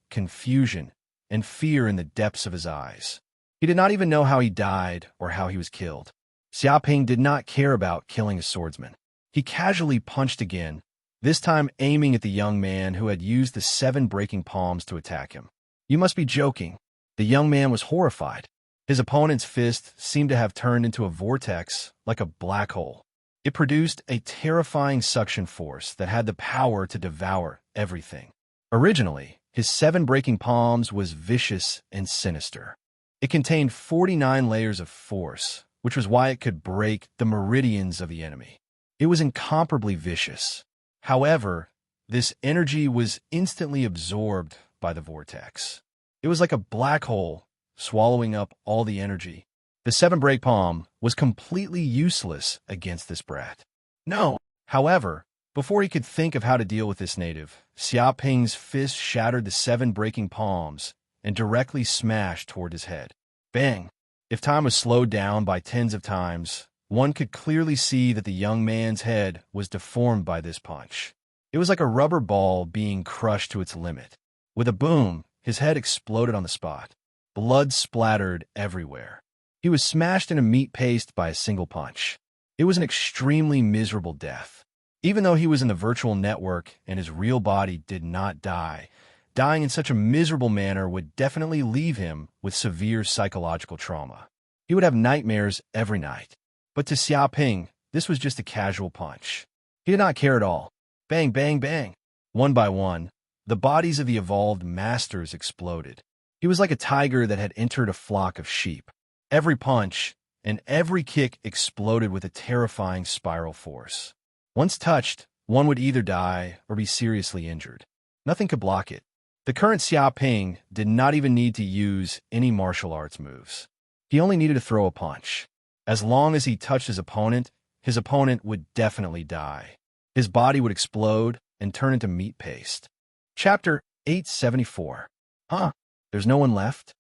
confusion, and fear in the depths of his eyes. He did not even know how he died or how he was killed. Xiaoping did not care about killing a swordsman. He casually punched again, this time aiming at the young man who had used the 7 breaking palms to attack him. You must be joking. The young man was horrified. His opponent's fist seemed to have turned into a vortex, like a black hole. It produced a terrifying suction force that had the power to devour everything. Originally, his 7 breaking palms was vicious and sinister. It contained 49 layers of force, which was why it could break the meridians of the enemy. It was incomparably vicious. However, this energy was instantly absorbed by the vortex. It was like a black hole, swallowing up all the energy. The seven-break palm was completely useless against this brat. No! However, before he could think of how to deal with this native, Xiaoping's fist shattered the seven breaking palms and directly smashed toward his head. Bang! If time was slowed down by tens of times, one could clearly see that the young man's head was deformed by this punch. It was like a rubber ball being crushed to its limit. With a boom, his head exploded on the spot. Blood splattered everywhere. He was smashed into meat paste by a single punch. It was an extremely miserable death. Even though he was in the virtual network and his real body did not die, dying in such a miserable manner would definitely leave him with severe psychological trauma. He would have nightmares every night. But to Xiaoping, this was just a casual punch. He did not care at all. Bang, bang, bang. One by one, the bodies of the evolved masters exploded. He was like a tiger that had entered a flock of sheep. Every punch and every kick exploded with a terrifying spiral force. Once touched, one would either die or be seriously injured. Nothing could block it. The current Xiaoping did not even need to use any martial arts moves. He only needed to throw a punch. As long as he touched his opponent would definitely die. His body would explode and turn into meat paste. Chapter 874. Huh? There's no one left?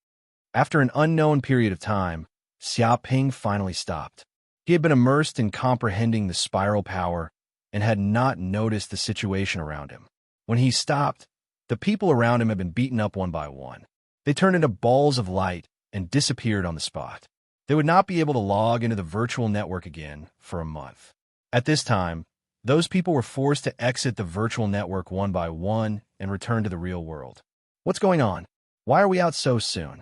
After an unknown period of time, Xiaoping finally stopped. He had been immersed in comprehending the spiral power and had not noticed the situation around him. When he stopped, the people around him had been beaten up one by one. They turned into balls of light and disappeared on the spot. They would not be able to log into the virtual network again for a month. At this time, those people were forced to exit the virtual network one by one and return to the real world. What's going on? Why are we out so soon?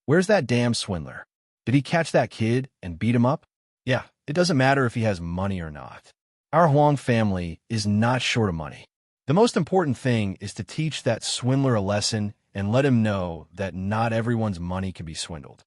Where's that damn swindler? Did he catch that kid and beat him up? Yeah, it doesn't matter if he has money or not. Our Huang family is not short of money. The most important thing is to teach that swindler a lesson and let him know that not everyone's money can be swindled.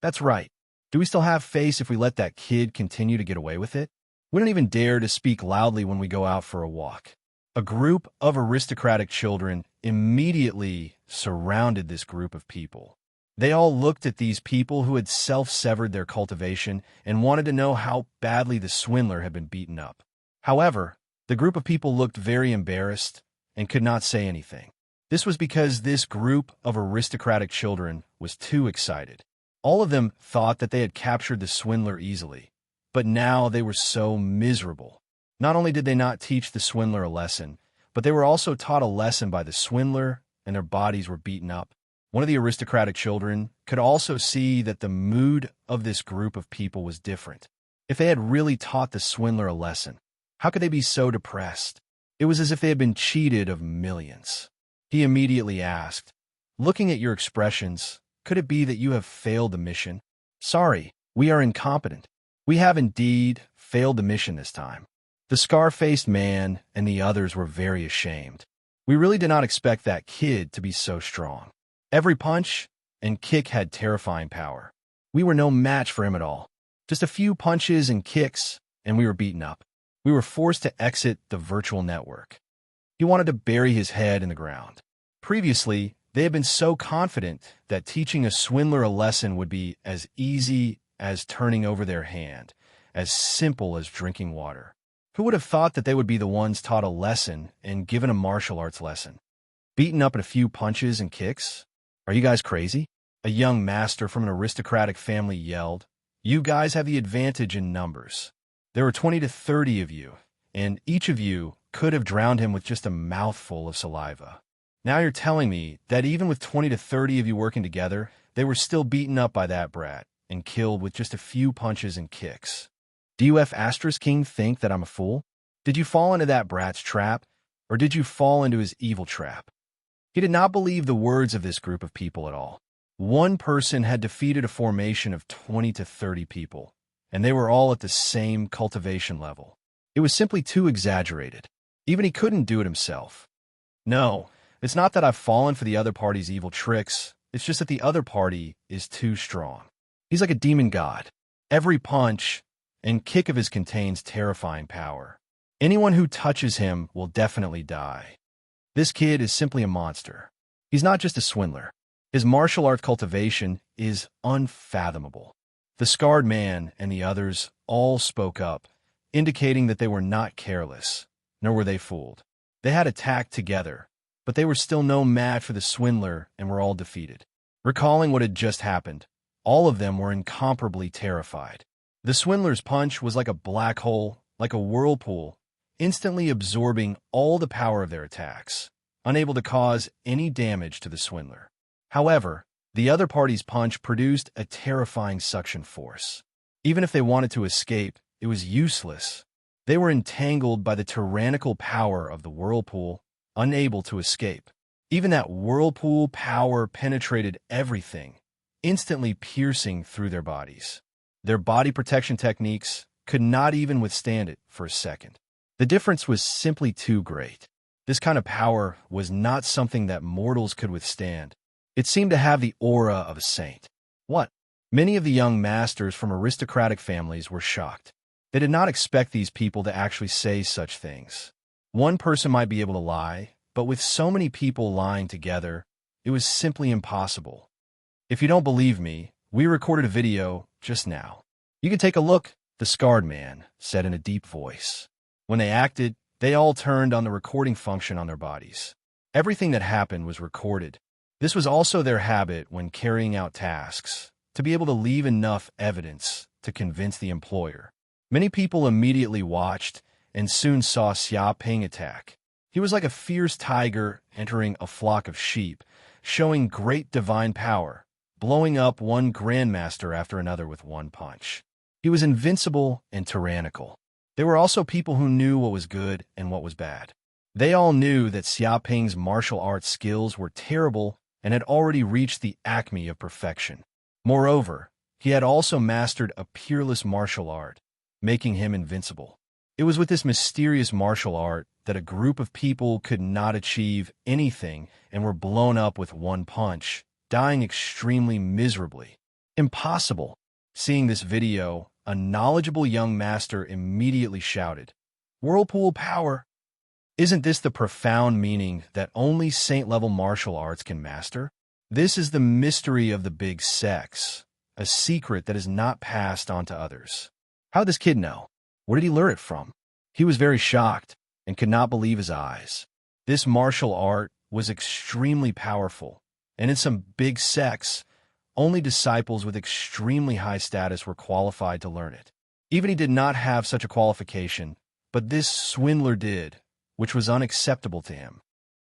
That's right. Do we still have face if we let that kid continue to get away with it? We don't even dare to speak loudly when we go out for a walk. A group of aristocratic children immediately surrounded this group of people. They all looked at these people who had self-severed their cultivation and wanted to know how badly the swindler had been beaten up. However, the group of people looked very embarrassed and could not say anything. This was because this group of aristocratic children was too excited. All of them thought that they had captured the swindler easily, but now they were so miserable. Not only did they not teach the swindler a lesson, but they were also taught a lesson by the swindler, and their bodies were beaten up. One of the aristocratic children could also see that the mood of this group of people was different. If they had really taught the swindler a lesson, how could they be so depressed? It was as if they had been cheated of millions. He immediately asked, "Looking at your expressions, could it be that you have failed the mission?" "Sorry, we are incompetent. We have indeed failed the mission this time." The scar-faced man and the others were very ashamed. We really did not expect that kid to be so strong. Every punch and kick had terrifying power. We were no match for him at all. Just a few punches and kicks, and we were beaten up. We were forced to exit the virtual network. He wanted to bury his head in the ground. Previously, they had been so confident that teaching a swindler a lesson would be as easy as turning over their hand, as simple as drinking water. Who would have thought that they would be the ones taught a lesson and given a martial arts lesson? Beaten up in a few punches and kicks? Are you guys crazy? A young master from an aristocratic family yelled. You guys have the advantage in numbers. There were 20 to 30 of you, and each of you could have drowned him with just a mouthful of saliva. Now you're telling me that even with 20 to 30 of you working together, they were still beaten up by that brat and killed with just a few punches and kicks. Do you King think that I'm a fool? Did you fall into that brat's trap, or did you fall into his evil trap? He did not believe the words of this group of people at all. One person had defeated a formation of 20 to 30 people, and they were all at the same cultivation level. It was simply too exaggerated. Even he couldn't do it himself. No, it's not that I've fallen for the other party's evil tricks. It's just that the other party is too strong. He's like a demon god. Every punch and kick of his contains terrifying power. Anyone who touches him will definitely die. This kid is simply a monster. He's not just a swindler. His martial arts cultivation is unfathomable. The scarred man and the others all spoke up, indicating that they were not careless, nor were they fooled. They had attacked together, but they were still no match for the swindler and were all defeated. Recalling what had just happened, all of them were incomparably terrified. The swindler's punch was like a black hole, like a whirlpool, instantly absorbing all the power of their attacks, unable to cause any damage to the swindler. However, the other party's punch produced a terrifying suction force. Even if they wanted to escape, it was useless. They were entangled by the tyrannical power of the whirlpool, unable to escape. Even that whirlpool power penetrated everything, instantly piercing through their bodies. Their body protection techniques could not even withstand it for a second. The difference was simply too great. This kind of power was not something that mortals could withstand. It seemed to have the aura of a saint. What? Many of the young masters from aristocratic families were shocked. They did not expect these people to actually say such things. One person might be able to lie, but with so many people lying together, it was simply impossible. If you don't believe me, we recorded a video just now. You can take a look, the scarred man said in a deep voice. When they acted, they all turned on the recording function on their bodies. Everything that happened was recorded. This was also their habit when carrying out tasks, to be able to leave enough evidence to convince the employer. Many people immediately watched and soon saw Xia Ping attack. He was like a fierce tiger entering a flock of sheep, showing great divine power, blowing up one grandmaster after another with one punch. He was invincible and tyrannical. There were also people who knew what was good and what was bad. They all knew that Xia Ping's martial arts skills were terrible and had already reached the acme of perfection. Moreover, he had also mastered a peerless martial art, making him invincible. It was with this mysterious martial art that a group of people could not achieve anything and were blown up with one punch, dying extremely miserably. Impossible. Seeing this video, a knowledgeable young master immediately shouted, "Whirlpool power! Isn't this the profound meaning that only saint-level martial arts can master? This is the mystery of the big sex, a secret that is not passed on to others." How did this kid know? Where did he learn it from? He was very shocked and could not believe his eyes. This martial art was extremely powerful, and in some big sects, only disciples with extremely high status were qualified to learn it. Even he did not have such a qualification, but this swindler did, which was unacceptable to him.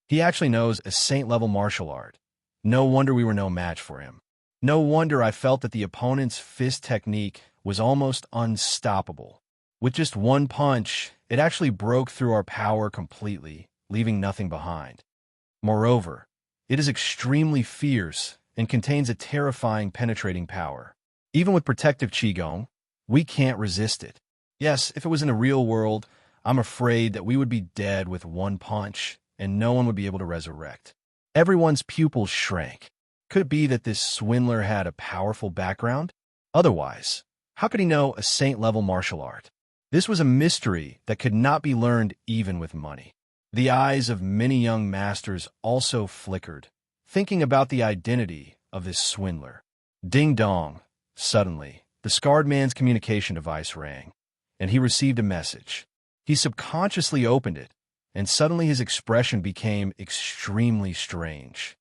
He actually knows a saint-level martial art. No wonder we were no match for him. No wonder I felt that the opponent's fist technique was almost unstoppable. With just one punch, it actually broke through our power completely, leaving nothing behind. Moreover, it is extremely fierce and contains a terrifying penetrating power. Even with protective Qigong, we can't resist it. Yes, if it was in the real world, I'm afraid that we would be dead with one punch and no one would be able to resurrect. Everyone's pupils shrank. Could it be that this swindler had a powerful background? Otherwise, how could he know a saint-level martial art? This was a mystery that could not be learned even with money. The eyes of many young masters also flickered, thinking about the identity of this swindler. Ding dong. Suddenly, the scarred man's communication device rang, and he received a message. He subconsciously opened it, and suddenly his expression became extremely strange.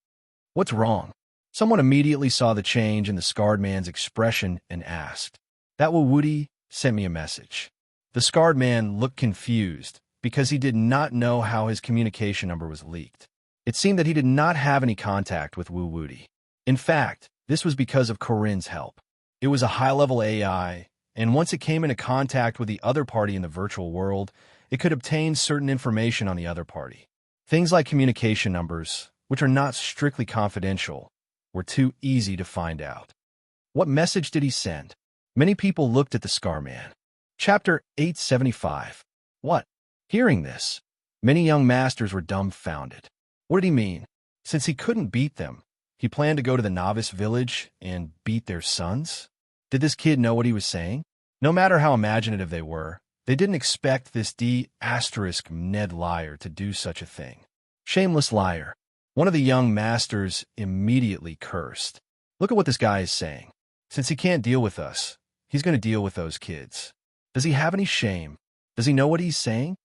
What's wrong? Someone immediately saw the change in the scarred man's expression and asked. That Woody sent me a message. The scarred man looked confused because he did not know how his communication number was leaked. It seemed that he did not have any contact with Wu Woody. In fact, this was because of Corinne's help. It was a high-level AI, and once it came into contact with the other party in the virtual world, it could obtain certain information on the other party. Things like communication numbers, which are not strictly confidential, were too easy to find out. What message did he send? Many people looked at the Scar Man. Chapter 875. What? Hearing this, many young masters were dumbfounded. What did he mean? Since he couldn't beat them, he planned to go to the novice village and beat their sons? Did this kid know what he was saying? No matter how imaginative they didn't expect this Ned liar to do such a thing. Shameless liar. One of the young masters immediately cursed. Look at what this guy is saying. Since he can't deal with us, he's going to deal with those kids. Does he have any shame? Does he know what he's saying?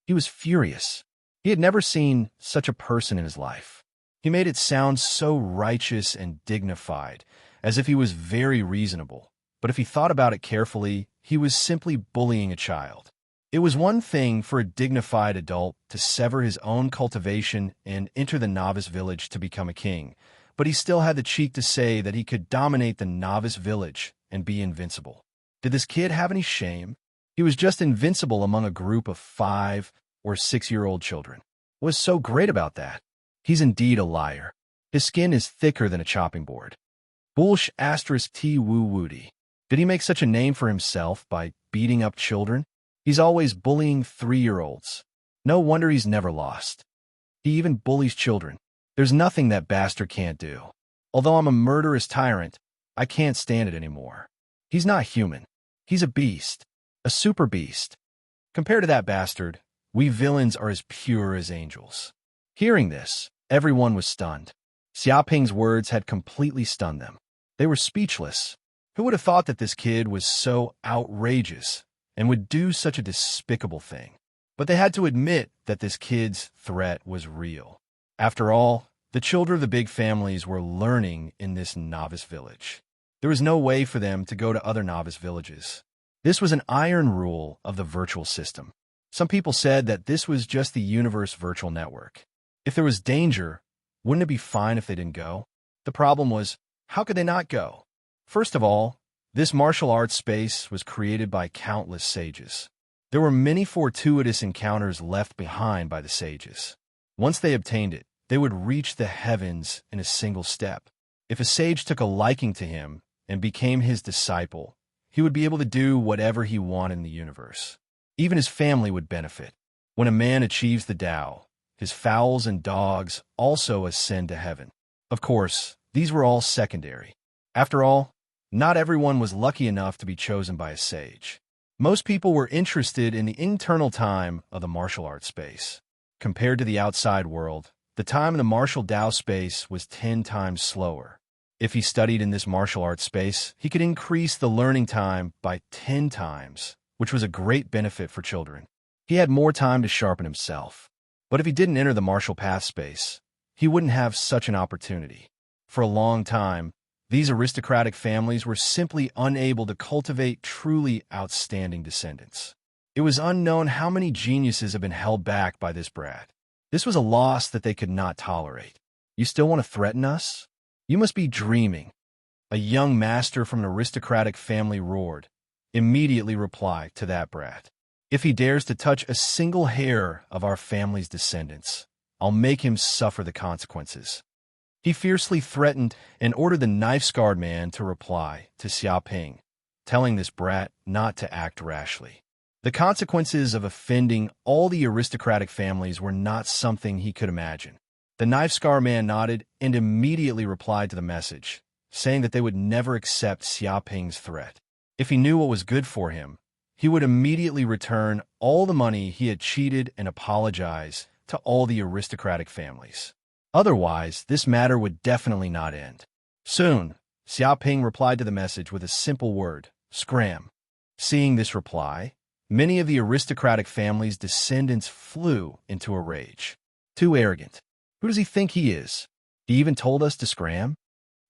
He was furious. He had never seen such a person in his life. He made it sound so righteous and dignified, as if he was very reasonable. But if he thought about it carefully, he was simply bullying a child. It was one thing for a dignified adult to sever his own cultivation and enter the novice village to become a king, but he still had the cheek to say that he could dominate the novice village and be invincible. Did this kid have any shame? He was just invincible among a group of 5 or 6-year-old children. What's so great about that? He's indeed a liar. His skin is thicker than a chopping board. Bullsh asterisk T woo woody. Did he make such a name for himself by beating up children? He's always bullying 3-year-olds. No wonder he's never lost. He even bullies children. There's nothing that bastard can't do. Although I'm a murderous tyrant, I can't stand it anymore. He's not human. He's a beast. A super beast. Compared to that bastard, we villains are as pure as angels. Hearing this, everyone was stunned. Xiaoping's words had completely stunned them. They were speechless. Who would have thought that this kid was so outrageous and would do such a despicable thing? But they had to admit that this kid's threat was real. After all, the children of the big families were learning in this novice village. There was no way for them to go to other novice villages. This was an iron rule of the virtual system. Some people said that this was just the universe virtual network. If there was danger, wouldn't it be fine if they didn't go? The problem was, how could they not go? First of all, this martial arts space was created by countless sages. There were many fortuitous encounters left behind by the sages. Once they obtained it, they would reach the heavens in a single step. If a sage took a liking to him and became his disciple, he would be able to do whatever he wanted in the universe. Even his family would benefit. When a man achieves the Tao, his fowls and dogs also ascend to heaven. Of course, these were all secondary. After all, not everyone was lucky enough to be chosen by a sage. Most people were interested in the internal time of the martial arts space. Compared to the outside world, the time in the martial Tao space was 10 times slower. If he studied in this martial arts space, he could increase the learning time by 10 times, which was a great benefit for children. He had more time to sharpen himself. But if he didn't enter the martial path space, he wouldn't have such an opportunity. For a long time, these aristocratic families were simply unable to cultivate truly outstanding descendants. It was unknown how many geniuses have been held back by this brat. This was a loss that they could not tolerate. You still want to threaten us? You must be dreaming. A young master from an aristocratic family roared, immediately replied to that brat. If he dares to touch a single hair of our family's descendants, I'll make him suffer the consequences. He fiercely threatened and ordered the knife-scarred man to reply to Xiaoping, telling this brat not to act rashly. The consequences of offending all the aristocratic families were not something he could imagine. The knife-scar man nodded and immediately replied to the message, saying that they would never accept Xiaoping's threat. If he knew what was good for him, he would immediately return all the money he had cheated and apologize to all the aristocratic families. Otherwise, this matter would definitely not end. Soon, Xiaoping replied to the message with a simple word, scram. Seeing this reply, many of the aristocratic family's descendants flew into a rage. Too arrogant. Who does he think he is? He even told us to scram?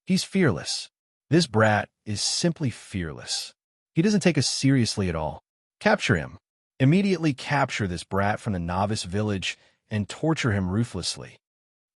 He's fearless. This brat is simply fearless. He doesn't take us seriously at all. Capture him. Immediately capture this brat from the novice village and torture him ruthlessly.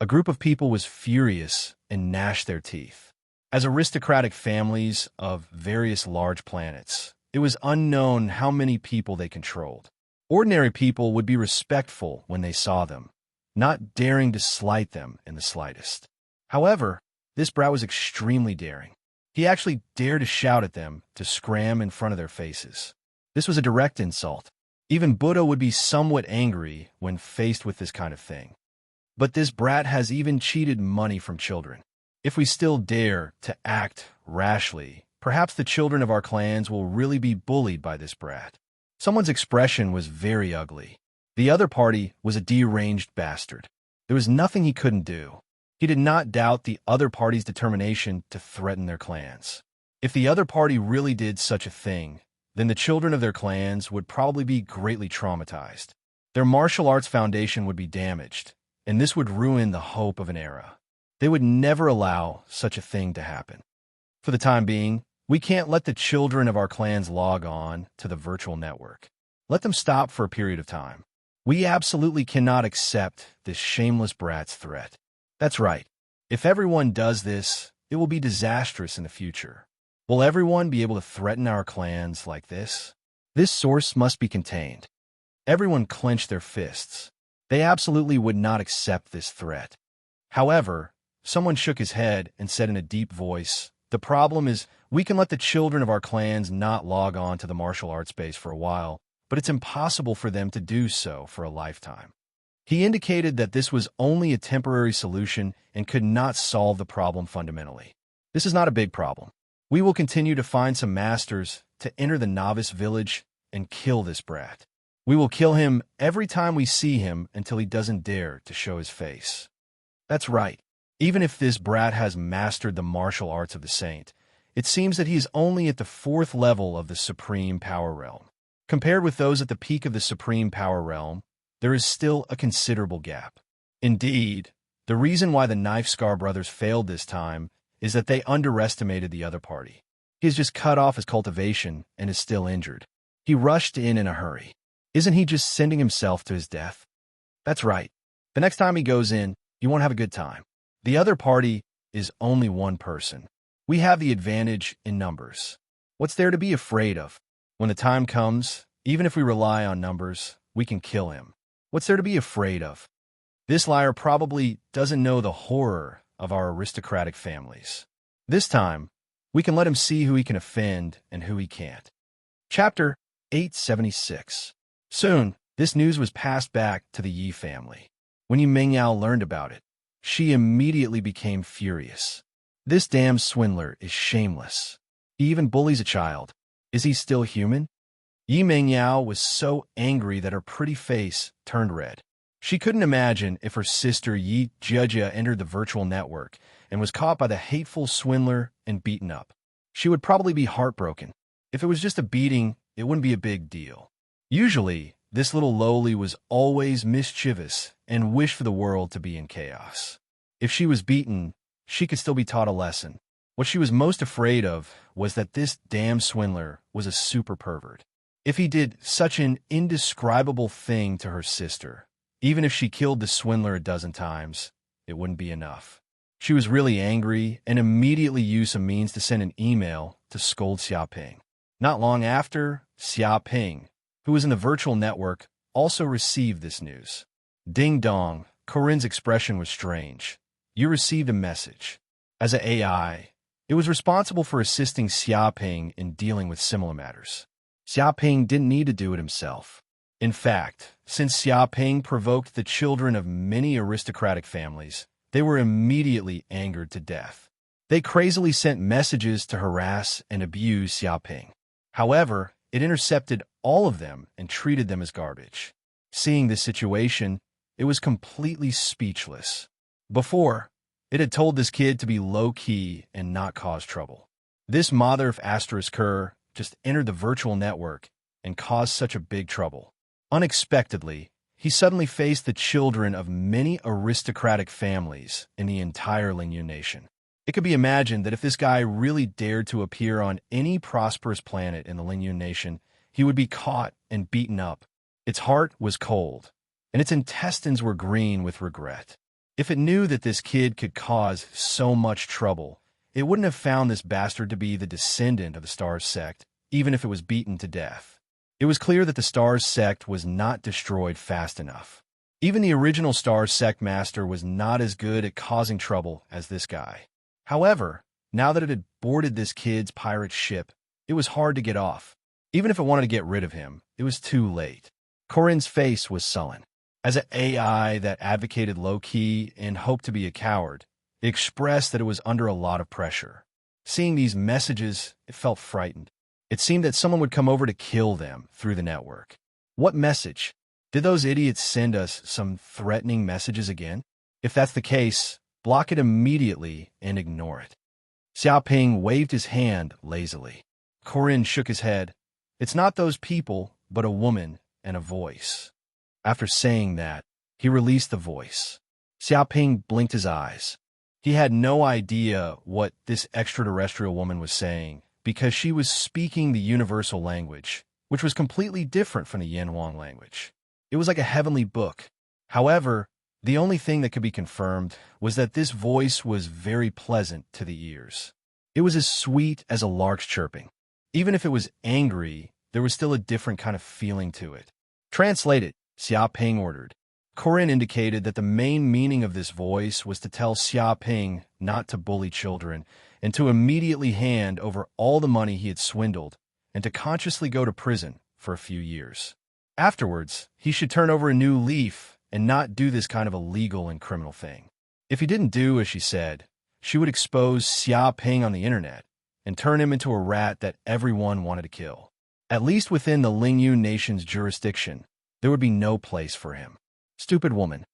A group of people was furious and gnashed their teeth. As aristocratic families of various large planets, it was unknown how many people they controlled. Ordinary people would be respectful when they saw them, not daring to slight them in the slightest. However, this brat was extremely daring. He actually dared to shout at them to scram in front of their faces. This was a direct insult. Even Buddha would be somewhat angry when faced with this kind of thing. But this brat has even cheated money from children. If we still dare to act rashly, Perhaps the children of our clans will really be bullied by this brat. Someone's expression was very ugly. The other party was a deranged bastard. There was nothing he couldn't do. He did not doubt the other party's determination to threaten their clans. If the other party really did such a thing, then the children of their clans would probably be greatly traumatized. Their martial arts foundation would be damaged, and this would ruin the hope of an era. They would never allow such a thing to happen. For the time being, we can't let the children of our clans log on to the virtual network. Let them stop for a period of time. We absolutely cannot accept this shameless brat's threat. That's right. If everyone does this, it will be disastrous in the future. Will everyone be able to threaten our clans like this? This source must be contained. Everyone clenched their fists. They absolutely would not accept this threat. However, someone shook his head and said in a deep voice, "The problem is, we can let the children of our clans not log on to the martial arts base for a while, but it's impossible for them to do so for a lifetime." He indicated that this was only a temporary solution and could not solve the problem fundamentally. This is not a big problem. We will continue to find some masters to enter the novice village and kill this brat. We will kill him every time we see him until he doesn't dare to show his face. That's right. Even if this brat has mastered the martial arts of the saint, it seems that he is only at the 4th level of the supreme power realm. Compared with those at the peak of the supreme power realm, there is still a considerable gap. Indeed, the reason why the Knife Scar brothers failed this time is that they underestimated the other party. He has just cut off his cultivation and is still injured. He rushed in a hurry. Isn't he just sending himself to his death? That's right. The next time he goes in, you won't have a good time. The other party is only one person. We have the advantage in numbers. What's there to be afraid of? When the time comes, even if we rely on numbers, we can kill him. What's there to be afraid of? This liar probably doesn't know the horror of our aristocratic families. This time, we can let him see who he can offend and who he can't. Chapter 876. Soon, this news was passed back to the Yi family. When Yi Mengyao learned about it, she immediately became furious. This damn swindler is shameless. He even bullies a child. Is he still human? Yi Mengyao was so angry that her pretty face turned red. She couldn't imagine if her sister Yi Jia entered the virtual network and was caught by the hateful swindler and beaten up. She would probably be heartbroken. If it was just a beating, it wouldn't be a big deal. Usually, this little lowly was always mischievous and wished for the world to be in chaos. If she was beaten, she could still be taught a lesson. What she was most afraid of was that this damn swindler was a super pervert. If he did such an indescribable thing to her sister, even if she killed the swindler a dozen times, it wouldn't be enough. She was really angry and immediately used some means to send an email to scold Xiaoping. Not long after, Xiaoping, who was in the virtual network, also received this news. Ding dong, Corinne's expression was strange. You received a message. As an AI, it was responsible for assisting Xiaoping in dealing with similar matters. Xiaoping didn't need to do it himself. In fact, since Xiaoping provoked the children of many aristocratic families, they were immediately angered to death. They crazily sent messages to harass and abuse Xiaoping. However, it intercepted all of them and treated them as garbage. Seeing this situation, it was completely speechless. Before, it had told this kid to be low-key and not cause trouble. This mother of *Cur just entered the virtual network and caused such a big trouble. Unexpectedly, he suddenly faced the children of many aristocratic families in the entire Lingyu nation. It could be imagined that if this guy really dared to appear on any prosperous planet in the Lingyu nation, he would be caught and beaten up. Its heart was cold, and its intestines were green with regret. If it knew that this kid could cause so much trouble, it wouldn't have found this bastard to be the descendant of the Stars sect, even if it was beaten to death. It was clear that the Stars sect was not destroyed fast enough. Even the original Stars sect master was not as good at causing trouble as this guy. However, now that it had boarded this kid's pirate ship, it was hard to get off. Even if it wanted to get rid of him, it was too late. Corinne's face was sullen. As an AI that advocated low-key and hoped to be a coward, it expressed that it was under a lot of pressure. Seeing these messages, it felt frightened. It seemed that someone would come over to kill them through the network. What message? Did those idiots send us some threatening messages again? If that's the case, block it immediately and ignore it. Xiaoping waved his hand lazily. Corinne shook his head. It's not those people, but a woman and a voice. After saying that, he released the voice. Xiaoping blinked his eyes. He had no idea what this extraterrestrial woman was saying because she was speaking the universal language, which was completely different from the Yanhuang language. It was like a heavenly book. However, the only thing that could be confirmed was that this voice was very pleasant to the ears. It was as sweet as a lark's chirping. Even if it was angry, there was still a different kind of feeling to it. Translate it, Xiaoping ordered. Corinne indicated that the main meaning of this voice was to tell Xiaoping not to bully children and to immediately hand over all the money he had swindled and to consciously go to prison for a few years. Afterwards, he should turn over a new leaf and not do this kind of illegal and criminal thing. If he didn't do as she said, she would expose Xiaoping on the internet and turn him into a rat that everyone wanted to kill. At least within the Lingyu nation's jurisdiction, there would be no place for him. Stupid woman.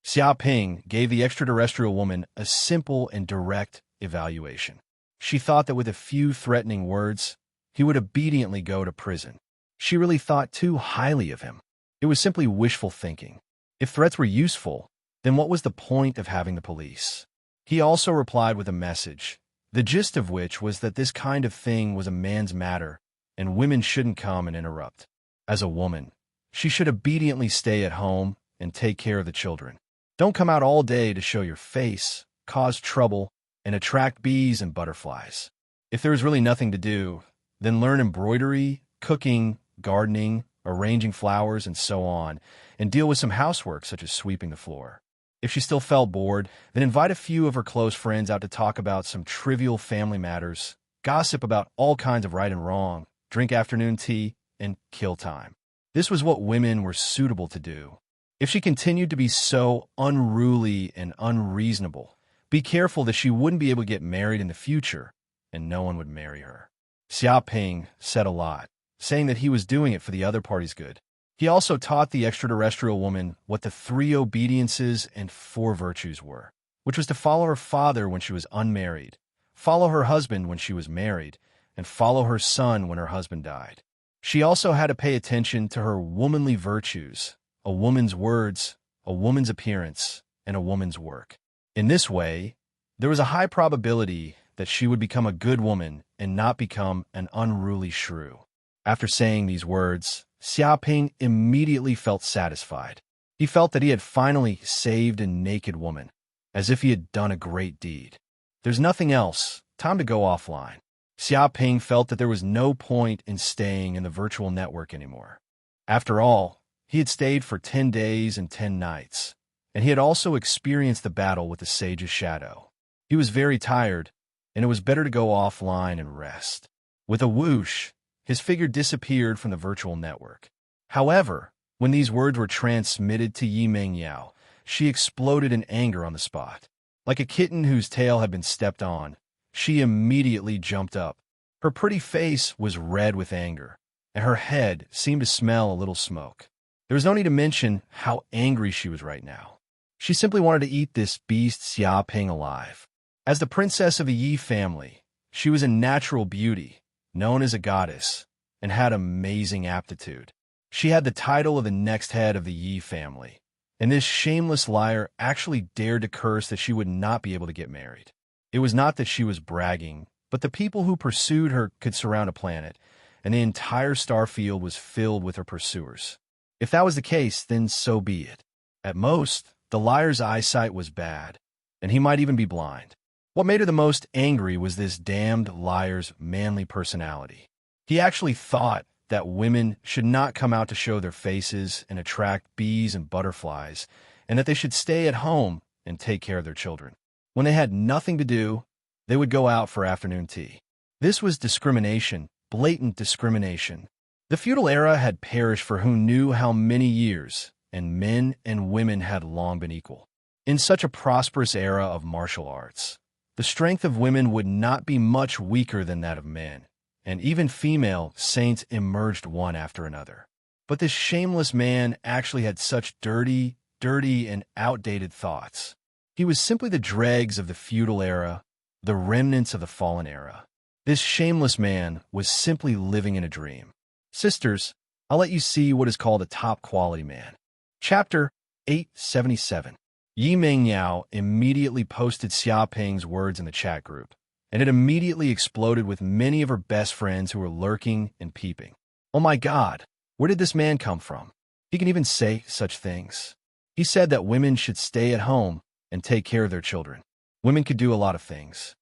Xiaoping gave the extraterrestrial woman a simple and direct evaluation. She thought that with a few threatening words, he would obediently go to prison. She really thought too highly of him. It was simply wishful thinking. If threats were useful, then what was the point of having the police? He also replied with a message, the gist of which was that this kind of thing was a man's matter, and women shouldn't come and interrupt. As a woman, she should obediently stay at home and take care of the children. Don't come out all day to show your face, cause trouble, and attract bees and butterflies. If there is really nothing to do, then learn embroidery, cooking, gardening, arranging flowers, and so on, and deal with some housework such as sweeping the floor. If she still felt bored, then invite a few of her close friends out to talk about some trivial family matters, gossip about all kinds of right and wrong, drink afternoon tea, and kill time. This was what women were suitable to do. If she continued to be so unruly and unreasonable, be careful that she wouldn't be able to get married in the future, and no one would marry her. Xiaoping said a lot, saying that he was doing it for the other party's good. He also taught the extraterrestrial woman what the 3 obediences and 4 virtues were, which was to follow her father when she was unmarried, follow her husband when she was married, and follow her son when her husband died. She also had to pay attention to her womanly virtues, a woman's words, a woman's appearance, and a woman's work. In this way, there was a high probability that she would become a good woman and not become an unruly shrew. After saying these words, Xiaoping immediately felt satisfied. He felt that he had finally saved a naked woman, as if he had done a great deed. There's nothing else. Time to go offline. Xiaoping felt that there was no point in staying in the virtual network anymore. After all, he had stayed for 10 days and 10 nights, and he had also experienced the battle with the Sage's shadow. He was very tired, and it was better to go offline and rest. With a whoosh, his figure disappeared from the virtual network. However, when these words were transmitted to Yi Mengyao, she exploded in anger on the spot. Like a kitten whose tail had been stepped on, she immediately jumped up. Her pretty face was red with anger, and her head seemed to smell a little smoke. There was no need to mention how angry she was right now. She simply wanted to eat this beast Xiaoping alive. As the princess of the Yi family, she was a natural beauty, known as a goddess, and had amazing aptitude. She had the title of the next head of the Yi family, and this shameless liar actually dared to curse that she would not be able to get married. It was not that she was bragging, but the people who pursued her could surround a planet, and the entire star field was filled with her pursuers. If that was the case, then so be it. At most, the liar's eyesight was bad, and he might even be blind. What made her the most angry was this damned liar's manly personality. He actually thought that women should not come out to show their faces and attract bees and butterflies, and that they should stay at home and take care of their children. When they had nothing to do, they would go out for afternoon tea. This was discrimination, blatant discrimination. The feudal era had perished for who knew how many years, and men and women had long been equal. In such a prosperous era of martial arts, The strength of women would not be much weaker than that of men, and even female saints emerged one after another. But this shameless man actually had such dirty, and outdated thoughts. He was simply the dregs of the feudal era, the remnants of the fallen era. This shameless man was simply living in a dream. Sisters, I'll let you see what is called a top-quality man. Chapter 877. Yi Mengyao immediately posted Xiaoping's words in the chat group, and it immediately exploded with many of her best friends who were lurking and peeping. Oh my God, where did this man come from? He can even say such things. He said that women should stay at home and take care of their children. Women could do a lot of things.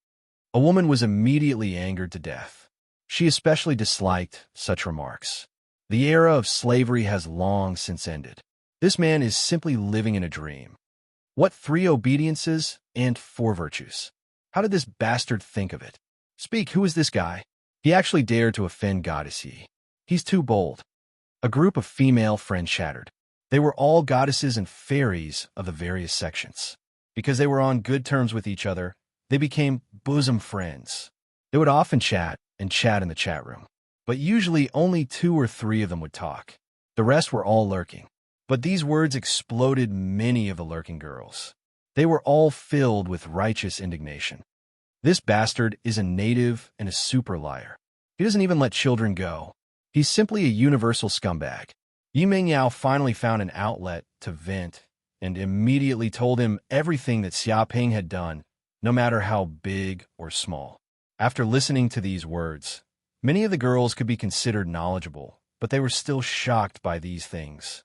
A woman was immediately angered to death. She especially disliked such remarks. The era of slavery has long since ended. This man is simply living in a dream. What 3 obediences and 4 virtues? How did this bastard think of it? Speak, who is this guy? He actually dared to offend Goddess Yi. He's too bold. A group of female friends chattered. They were all goddesses and fairies of the various sections. Because they were on good terms with each other, they became bosom friends. They would often chat in the chat room. But usually only 2 or 3 of them would talk. The rest were all lurking. But these words exploded many of the lurking girls. They were all filled with righteous indignation. This bastard is a native and a super liar. He doesn't even let children go. He's simply a universal scumbag. Yi Mengyao finally found an outlet to vent and immediately told him everything that Xiaoping had done, no matter how big or small. After listening to these words, many of the girls could be considered knowledgeable, but they were still shocked by these things.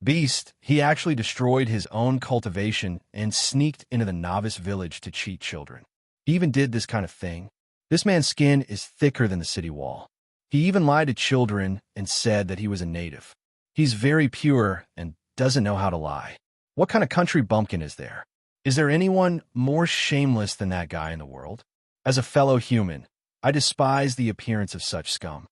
Beast, he actually destroyed his own cultivation and sneaked into the novice village to cheat children. He even did this kind of thing. This man's skin is thicker than the city wall. He even lied to children and said that he was a native. He's very pure and doesn't know how to lie. What kind of country bumpkin is there? Is there anyone more shameless than that guy in the world? As a fellow human, I despise the appearance of such scum.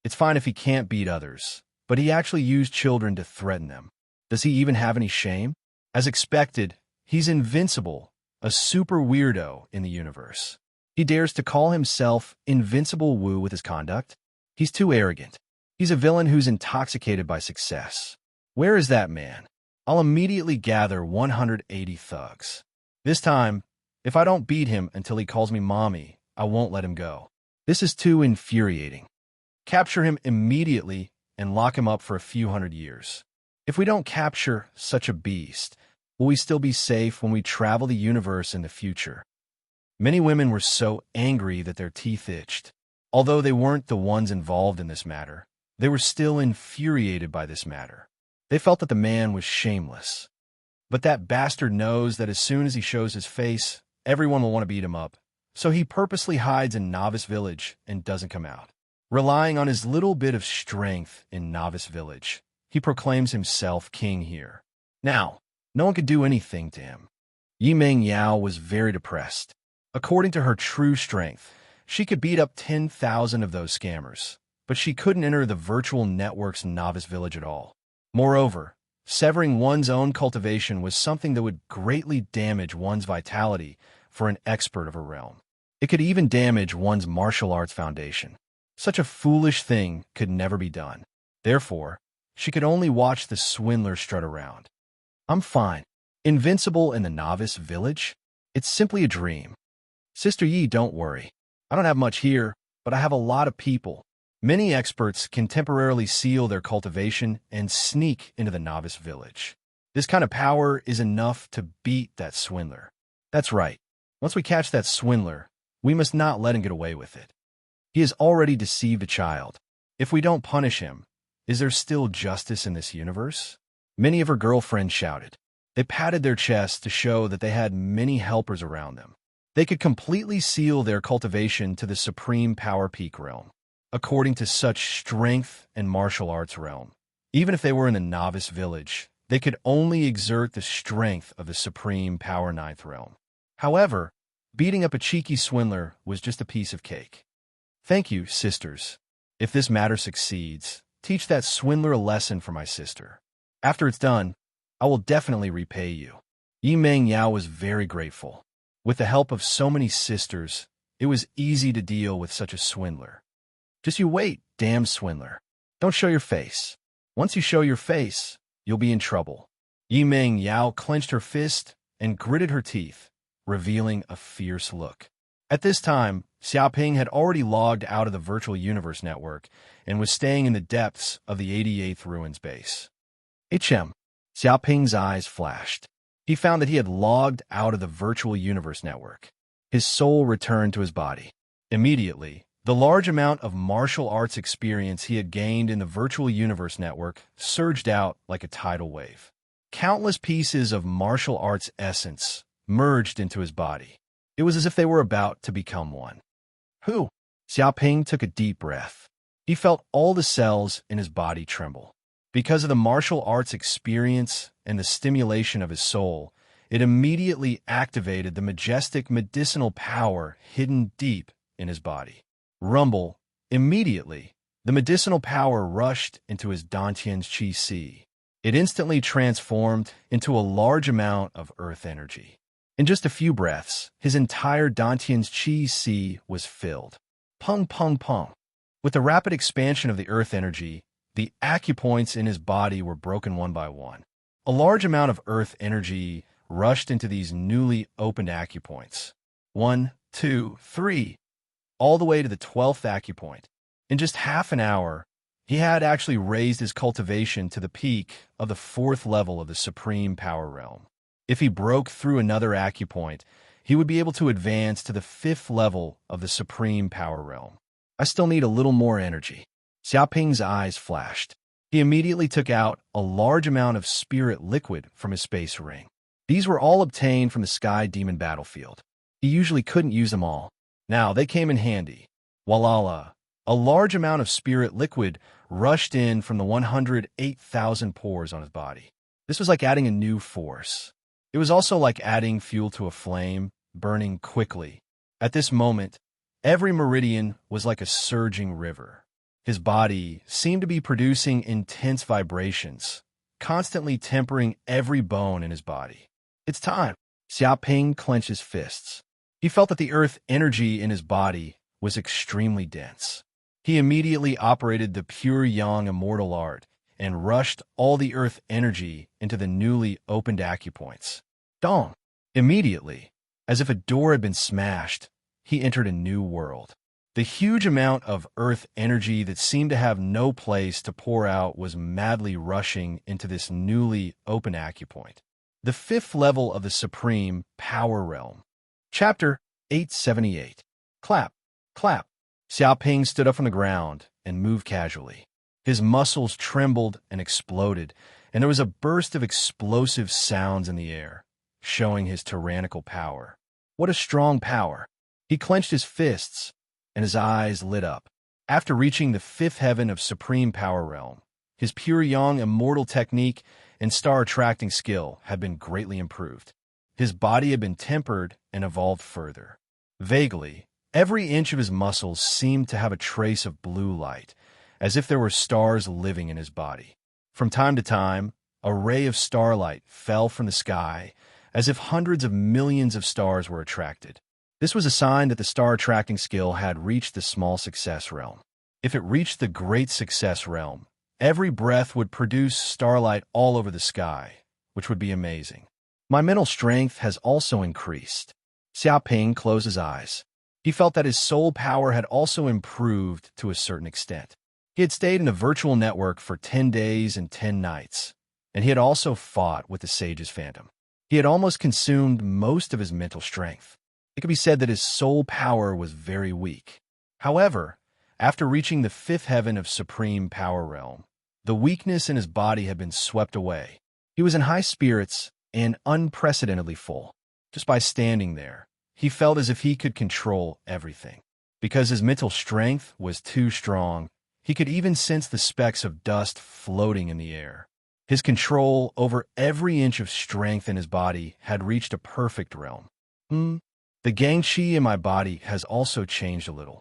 It's fine if he can't beat others, but he actually used children to threaten them. Does he even have any shame? As expected, he's invincible, a super weirdo in the universe. He dares to call himself Invincible Wu with his conduct. He's too arrogant. He's a villain who's intoxicated by success. Where is that man? I'll immediately gather 180 thugs. This time, if I don't beat him until he calls me mommy, I won't let him go. This is too infuriating. Capture him immediately and lock him up for a few hundred years. If we don't capture such a beast, will we still be safe when we travel the universe in the future? Many women were so angry that their teeth itched. Although they weren't the ones involved in this matter, they were still infuriated by this matter. They felt that the man was shameless. But that bastard knows that as soon as he shows his face, everyone will want to beat him up, so he purposely hides in Novice Village and doesn't come out. Relying on his little bit of strength in Novice Village, he proclaims himself king here. Now, no one could do anything to him. Yi Mengyao was very depressed. According to her true strength, she could beat up 10,000 of those scammers, but she couldn't enter the virtual network's Novice Village at all. Moreover, severing one's own cultivation was something that would greatly damage one's vitality for an expert of a realm. It could even damage one's martial arts foundation. Such a foolish thing could never be done. Therefore, she could only watch the swindler strut around. I'm fine. Invincible in the Novice Village? It's simply a dream. Sister Yi, don't worry. I don't have much here, but I have a lot of people. Many experts can temporarily seal their cultivation and sneak into the Novice Village. This kind of power is enough to beat that swindler. That's right. Once we catch that swindler, we must not let him get away with it. He has already deceived a child. If we don't punish him, is there still justice in this universe? Many of her girlfriends shouted. They patted their chests to show that they had many helpers around them. They could completely seal their cultivation to the supreme power peak realm. According to such strength and martial arts realm, even if they were in the Novice Village, they could only exert the strength of the supreme power ninth realm. However, beating up a cheeky swindler was just a piece of cake. Thank you, sisters. If this matter succeeds, teach that swindler a lesson for my sister. After it's done, I will definitely repay you. Yi Mengyao was very grateful. With the help of so many sisters, it was easy to deal with such a swindler. Just you wait, damn swindler. Don't show your face. Once you show your face, you'll be in trouble. Yimeng Yao clenched her fist and gritted her teeth, revealing a fierce look. At this time, Xiaoping had already logged out of the virtual universe network and was staying in the depths of the 88th Ruins base. Xiaoping's eyes flashed. He found that he had logged out of the virtual universe network. His soul returned to his body. Immediately, the large amount of martial arts experience he had gained in the virtual universe network surged out like a tidal wave. Countless pieces of martial arts essence merged into his body. It was as if they were about to become one. Xiaoping took a deep breath. He felt all the cells in his body tremble. Because of the martial arts experience and the stimulation of his soul, it immediately activated the majestic medicinal power hidden deep in his body. Rumble. Immediately, the medicinal power rushed into his Dantian's Qi Si. It instantly transformed into a large amount of earth energy. In just a few breaths, his entire Dantian's Qi Si was filled. Pung, pung, pung. With the rapid expansion of the earth energy, the acupoints in his body were broken one by one. A large amount of earth energy rushed into these newly opened acupoints. 1, 2, 3, all the way to the 12th acupoint. In just half an hour, he had actually raised his cultivation to the peak of the 4th level of the supreme power realm. If he broke through another acupoint, he would be able to advance to the 5th level of the supreme power realm. I still need a little more energy. Xiaoping's eyes flashed. He immediately took out a large amount of spirit liquid from his space ring. These were all obtained from the Sky Demon battlefield. He usually couldn't use them all. Now they came in handy. Walala. A large amount of spirit liquid rushed in from the 108,000 pores on his body. This was like adding a new force. It was also like adding fuel to a flame, burning quickly. At this moment, every meridian was like a surging river. His body seemed to be producing intense vibrations, constantly tempering every bone in his body. It's time. Xiaoping clenched his fists. He felt that the earth energy in his body was extremely dense. He immediately operated the pure yang immortal art and rushed all the earth energy into the newly opened acupoints. Dong! Immediately, as if a door had been smashed, he entered a new world. The huge amount of earth energy that seemed to have no place to pour out was madly rushing into this newly open acupoint. The 5th level of the Supreme Power Realm. Chapter 878. Clap, clap. Xiaoping stood up from the ground and moved casually. His muscles trembled and exploded, and there was a burst of explosive sounds in the air, showing his tyrannical power. What a strong power! He clenched his fists, and his eyes lit up. After reaching the 5th heaven of Supreme Power Realm, his pure yang immortal technique and star-attracting skill had been greatly improved. His body had been tempered and evolved further. Vaguely, every inch of his muscles seemed to have a trace of blue light, as if there were stars living in his body. From time to time, a ray of starlight fell from the sky, as if hundreds of millions of stars were attracted. This was a sign that the star-attracting skill had reached the small success realm. If it reached the great success realm, every breath would produce starlight all over the sky, which would be amazing. My mental strength has also increased. Xiaoping closed his eyes. He felt that his soul power had also improved to a certain extent. He had stayed in the virtual network for 10 days and 10 nights, and he had also fought with the Sage's Phantom. He had almost consumed most of his mental strength. It could be said that his soul power was very weak. However, after reaching the 5th heaven of Supreme Power Realm, the weakness in his body had been swept away. He was in high spirits and unprecedentedly full. Just by standing there, he felt as if he could control everything. Because his mental strength was too strong, he could even sense the specks of dust floating in the air. His control over every inch of strength in his body had reached a perfect realm. The gang qi in my body has also changed a little.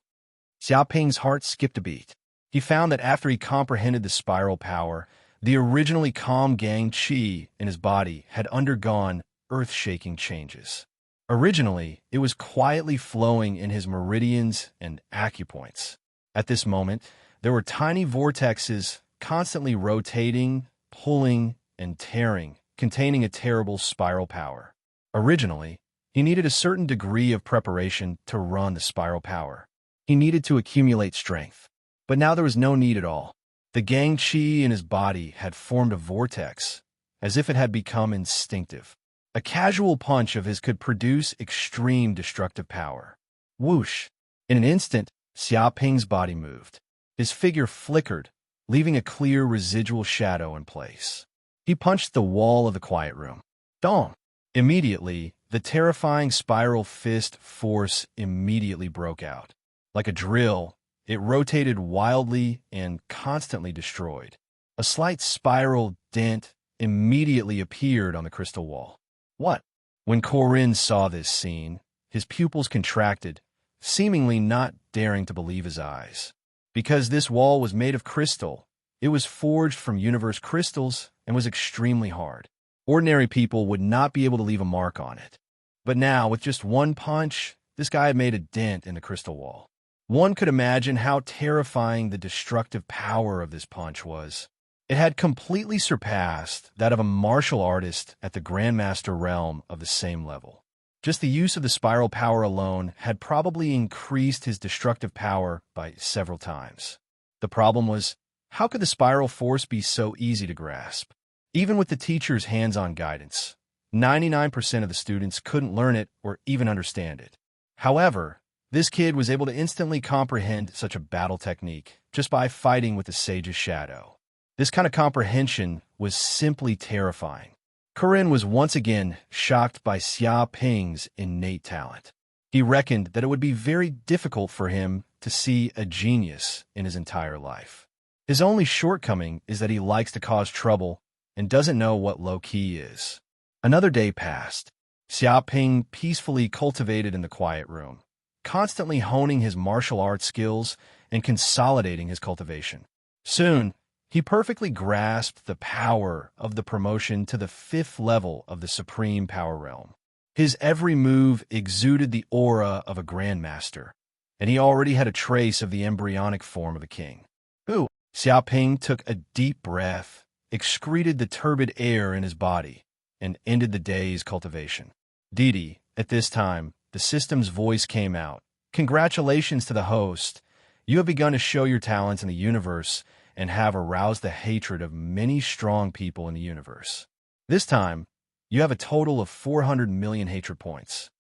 Xiaoping's heart skipped a beat. He found that after he comprehended the spiral power, the originally calm gang qi in his body had undergone earth-shaking changes. Originally, it was quietly flowing in his meridians and acupoints. At this moment, there were tiny vortexes constantly rotating, pulling, and tearing, containing a terrible spiral power. Originally, he needed a certain degree of preparation to run the spiral power. He needed to accumulate strength. But now there was no need at all. The gang chi in his body had formed a vortex, as if it had become instinctive. A casual punch of his could produce extreme destructive power. Whoosh! In an instant, Xiaoping's body moved. His figure flickered, leaving a clear residual shadow in place. He punched the wall of the quiet room. Dong! Immediately, the terrifying spiral fist force immediately broke out. Like a drill, it rotated wildly and constantly destroyed. A slight spiral dent immediately appeared on the crystal wall. What? When Corinne saw this scene, his pupils contracted, seemingly not daring to believe his eyes. Because this wall was made of crystal, it was forged from universe crystals and was extremely hard. Ordinary people would not be able to leave a mark on it. But now, with just one punch, this guy had made a dent in the crystal wall. One could imagine how terrifying the destructive power of this punch was. It had completely surpassed that of a martial artist at the Grandmaster realm of the same level. Just the use of the spiral power alone had probably increased his destructive power by several times. The problem was, how could the spiral force be so easy to grasp? Even with the teacher's hands-on guidance, 99% of the students couldn't learn it or even understand it. However, this kid was able to instantly comprehend such a battle technique just by fighting with the sage's shadow. This kind of comprehension was simply terrifying. Corinne was once again shocked by Xiaoping's innate talent. He reckoned that it would be very difficult for him to see a genius in his entire life. His only shortcoming is that he likes to cause trouble and doesn't know what low-key is. Another day passed. Xiaoping peacefully cultivated in the quiet room, constantly honing his martial arts skills and consolidating his cultivation. Soon, he perfectly grasped the power of the promotion to the 5th level of the Supreme Power Realm. His every move exuded the aura of a Grandmaster, and he already had a trace of the embryonic form of a king. Ooh! Xiaoping took a deep breath, excreted the turbid air in his body, and ended the day's cultivation. Didi, at this time, the system's voice came out. Congratulations to the host. You have begun to show your talents in the universe and have aroused the hatred of many strong people in the universe. This time, you have a total of 400 million hatred points.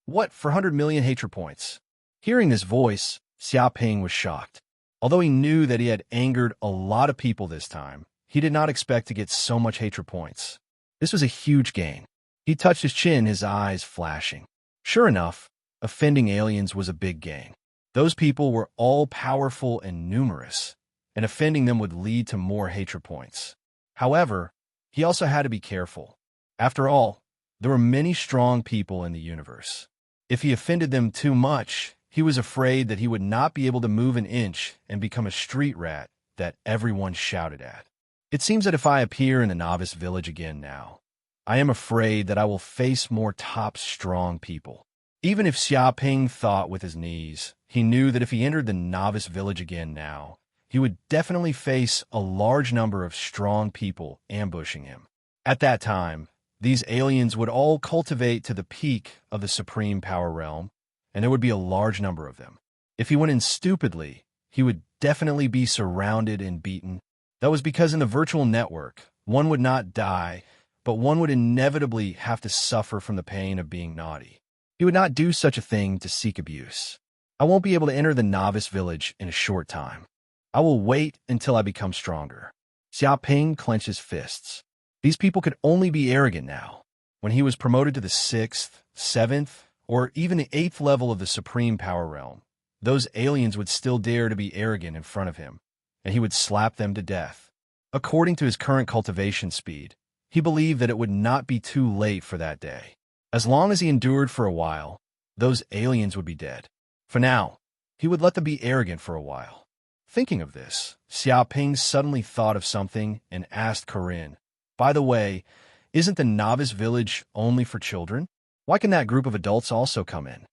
What, 400 million hatred points? Hearing this voice, Xiaoping was shocked. Although he knew that he had angered a lot of people this time, he did not expect to get so much hatred points. This was a huge gain. He touched his chin, his eyes flashing. Sure enough, offending aliens was a big gain. Those people were all powerful and numerous, and offending them would lead to more hatred points. However, he also had to be careful. After all, there were many strong people in the universe. If he offended them too much, he was afraid that he would not be able to move an inch and become a street rat that everyone shouted at. It seems that if I appear in the novice village again now, I am afraid that I will face more top strong people. Even if Xiaoping thought with his knees, he knew that if he entered the novice village again now, he would definitely face a large number of strong people ambushing him. At that time, these aliens would all cultivate to the peak of the Supreme Power Realm, and there would be a large number of them. If he went in stupidly, he would definitely be surrounded and beaten. That was because in the virtual network, one would not die, but one would inevitably have to suffer from the pain of being naughty. He would not do such a thing to seek abuse. I won't be able to enter the novice village in a short time. I will wait until I become stronger. Xiaoping clenched his fists. These people could only be arrogant now. When he was promoted to the 6th, 7th, or even the 8th level of the Supreme Power Realm, those aliens would still dare to be arrogant in front of him, and he would slap them to death. According to his current cultivation speed, he believed that it would not be too late for that day. As long as he endured for a while, those aliens would be dead. For now, he would let them be arrogant for a while. Thinking of this, Xiaoping suddenly thought of something and asked Corinne, "By the way, isn't the novice village only for children?" Why can that group of adults also come in?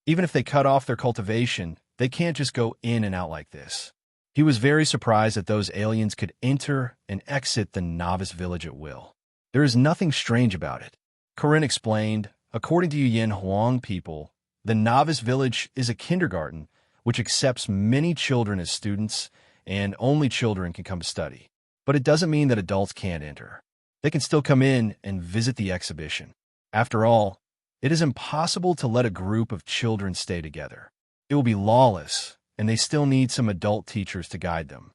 Even if they cut off their cultivation, they can't just go in and out like this. He was very surprised that those aliens could enter and exit the novice village at will. There is nothing strange about it. Corinne explained, according to Yin Huang people, the novice village is a kindergarten which accepts many children as students, and only children can come to study. But it doesn't mean that adults can't enter. They can still come in and visit the exhibition. After all, it is impossible to let a group of children stay together. It will be lawless, and they still need some adult teachers to guide them.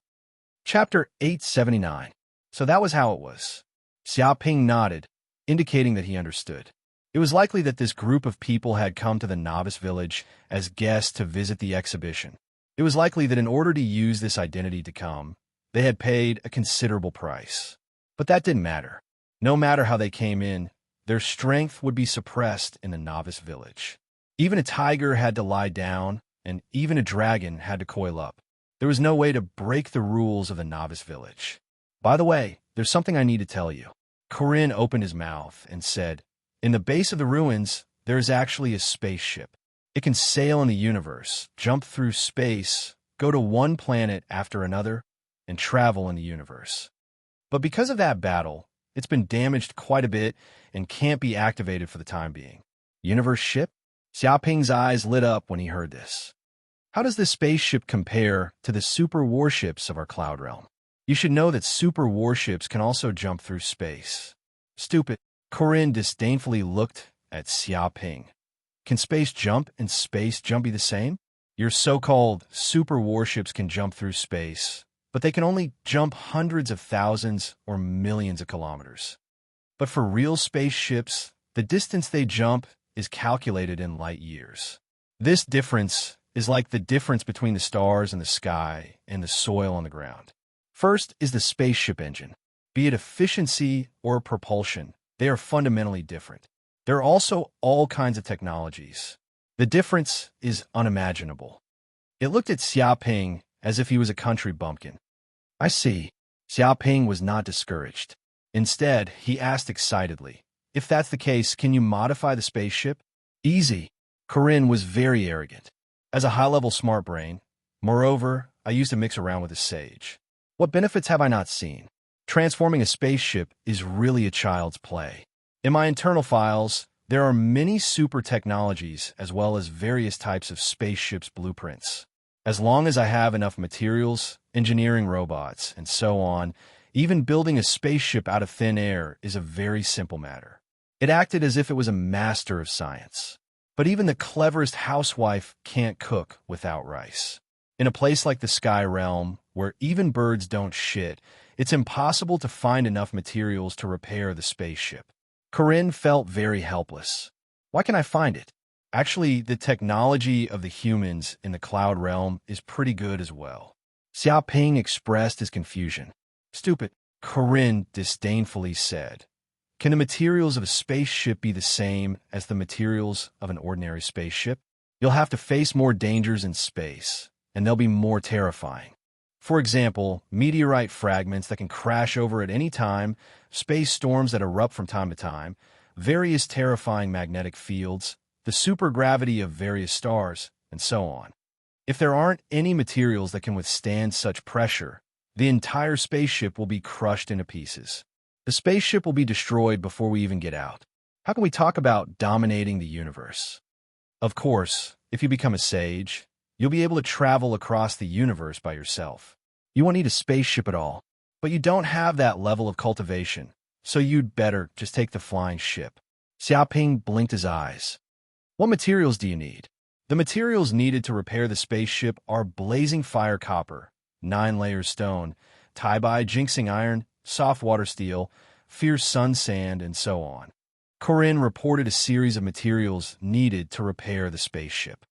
Chapter 879. So that was how it was. Xiaoping nodded, indicating that he understood. It was likely that this group of people had come to the novice village as guests to visit the exhibition. It was likely that in order to use this identity to come, they had paid a considerable price. But that didn't matter. No matter how they came in, their strength would be suppressed in the novice village. Even a tiger had to lie down, and even a dragon had to coil up. There was no way to break the rules of the novice village. By the way, there's something I need to tell you. Corinne opened his mouth and said, in the base of the ruins, there is actually a spaceship. It can sail in the universe, jump through space, go to one planet after another, and travel in the universe. But because of that battle, it's been damaged quite a bit and can't be activated for the time being. Universe ship? Xiaoping's eyes lit up when he heard this. How does this spaceship compare to the super warships of our cloud realm? You should know that super warships can also jump through space. Stupid. Corinne disdainfully looked at Xiaoping. Can space jump and space jump be the same? Your so-called super warships can jump through space, but they can only jump hundreds of thousands or millions of kilometers. But for real spaceships, the distance they jump is calculated in light years. This difference is like the difference between the stars in the sky and the soil on the ground. First is the spaceship engine. Be it efficiency or propulsion, they are fundamentally different. There are also all kinds of technologies. The difference is unimaginable. It looked at Xiaoping as if he was a country bumpkin. I see. Xiaoping was not discouraged. Instead, he asked excitedly, if that's the case, can you modify the spaceship? Easy. Corinne was very arrogant. As a high-level smart brain, moreover, I used to mix around with a sage. What benefits have I not seen? Transforming a spaceship is really a child's play. In my internal files, there are many super technologies as well as various types of spaceships blueprints. As long as I have enough materials, engineering robots, and so on, even building a spaceship out of thin air is a very simple matter. It acted as if it was a master of science. But even the cleverest housewife can't cook without rice. In a place like the Sky Realm, where even birds don't shit, it's impossible to find enough materials to repair the spaceship. Corinne felt very helpless. Why can't I find it? Actually, the technology of the humans in the cloud realm is pretty good as well. Xiaoping expressed his confusion. Stupid, Corinne disdainfully said. Can the materials of a spaceship be the same as the materials of an ordinary spaceship? You'll have to face more dangers in space, and they'll be more terrifying. For example, meteorite fragments that can crash over at any time, space storms that erupt from time to time, various terrifying magnetic fields, the supergravity of various stars, and so on. If there aren't any materials that can withstand such pressure, the entire spaceship will be crushed into pieces. The spaceship will be destroyed before we even get out. How can we talk about dominating the universe? Of course, if you become a sage, you'll be able to travel across the universe by yourself. You won't need a spaceship at all, but you don't have that level of cultivation, so you'd better just take the flying ship. Xiaoping blinked his eyes. What materials do you need? The materials needed to repair the spaceship are blazing fire copper, 9-layer stone, tie-by jinxing iron, soft water steel, fierce sun sand, and so on. Corinne reported a series of materials needed to repair the spaceship.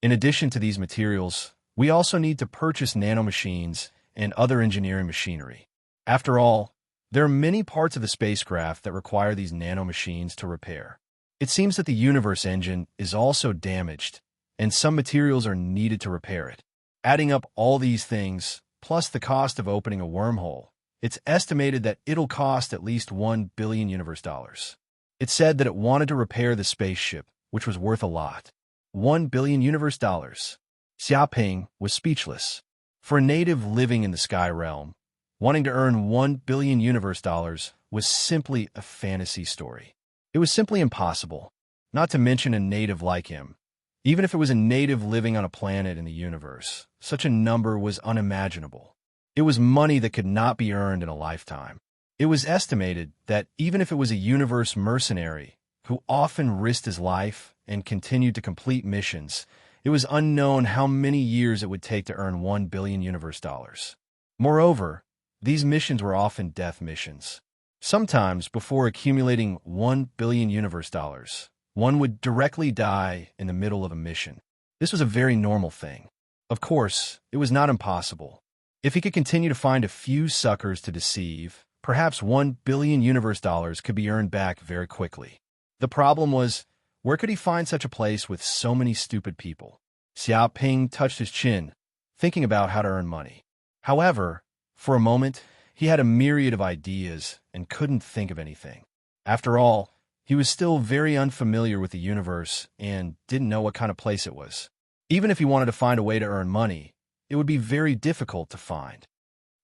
In addition to these materials, we also need to purchase nanomachines and other engineering machinery. After all, there are many parts of the spacecraft that require these nanomachines to repair. It seems that the universe engine is also damaged, and some materials are needed to repair it. Adding up all these things, plus the cost of opening a wormhole, it's estimated that it'll cost at least $1 billion universe dollars. It said that it wanted to repair the spaceship, which was worth a lot. 1 billion universe dollars. Xiaoping was speechless. For a native living in the sky realm, wanting to earn 1 billion universe dollars was simply a fantasy story. It was simply impossible, not to mention a native like him. Even if it was a native living on a planet in the universe, such a number was unimaginable. It was money that could not be earned in a lifetime. It was estimated that even if it was a universe mercenary who often risked his life and continued to complete missions, it was unknown how many years it would take to earn 1 billion universe dollars. Moreover, these missions were often death missions. Sometimes, before accumulating 1 billion universe dollars, one would directly die in the middle of a mission. This was a very normal thing. Of course, it was not impossible. If he could continue to find a few suckers to deceive, perhaps 1 billion universe dollars could be earned back very quickly. The problem was, where could he find such a place with so many stupid people? Xiaoping touched his chin, thinking about how to earn money. However, for a moment, he had a myriad of ideas and couldn't think of anything. After all, he was still very unfamiliar with the universe and didn't know what kind of place it was. Even if he wanted to find a way to earn money, it would be very difficult to find.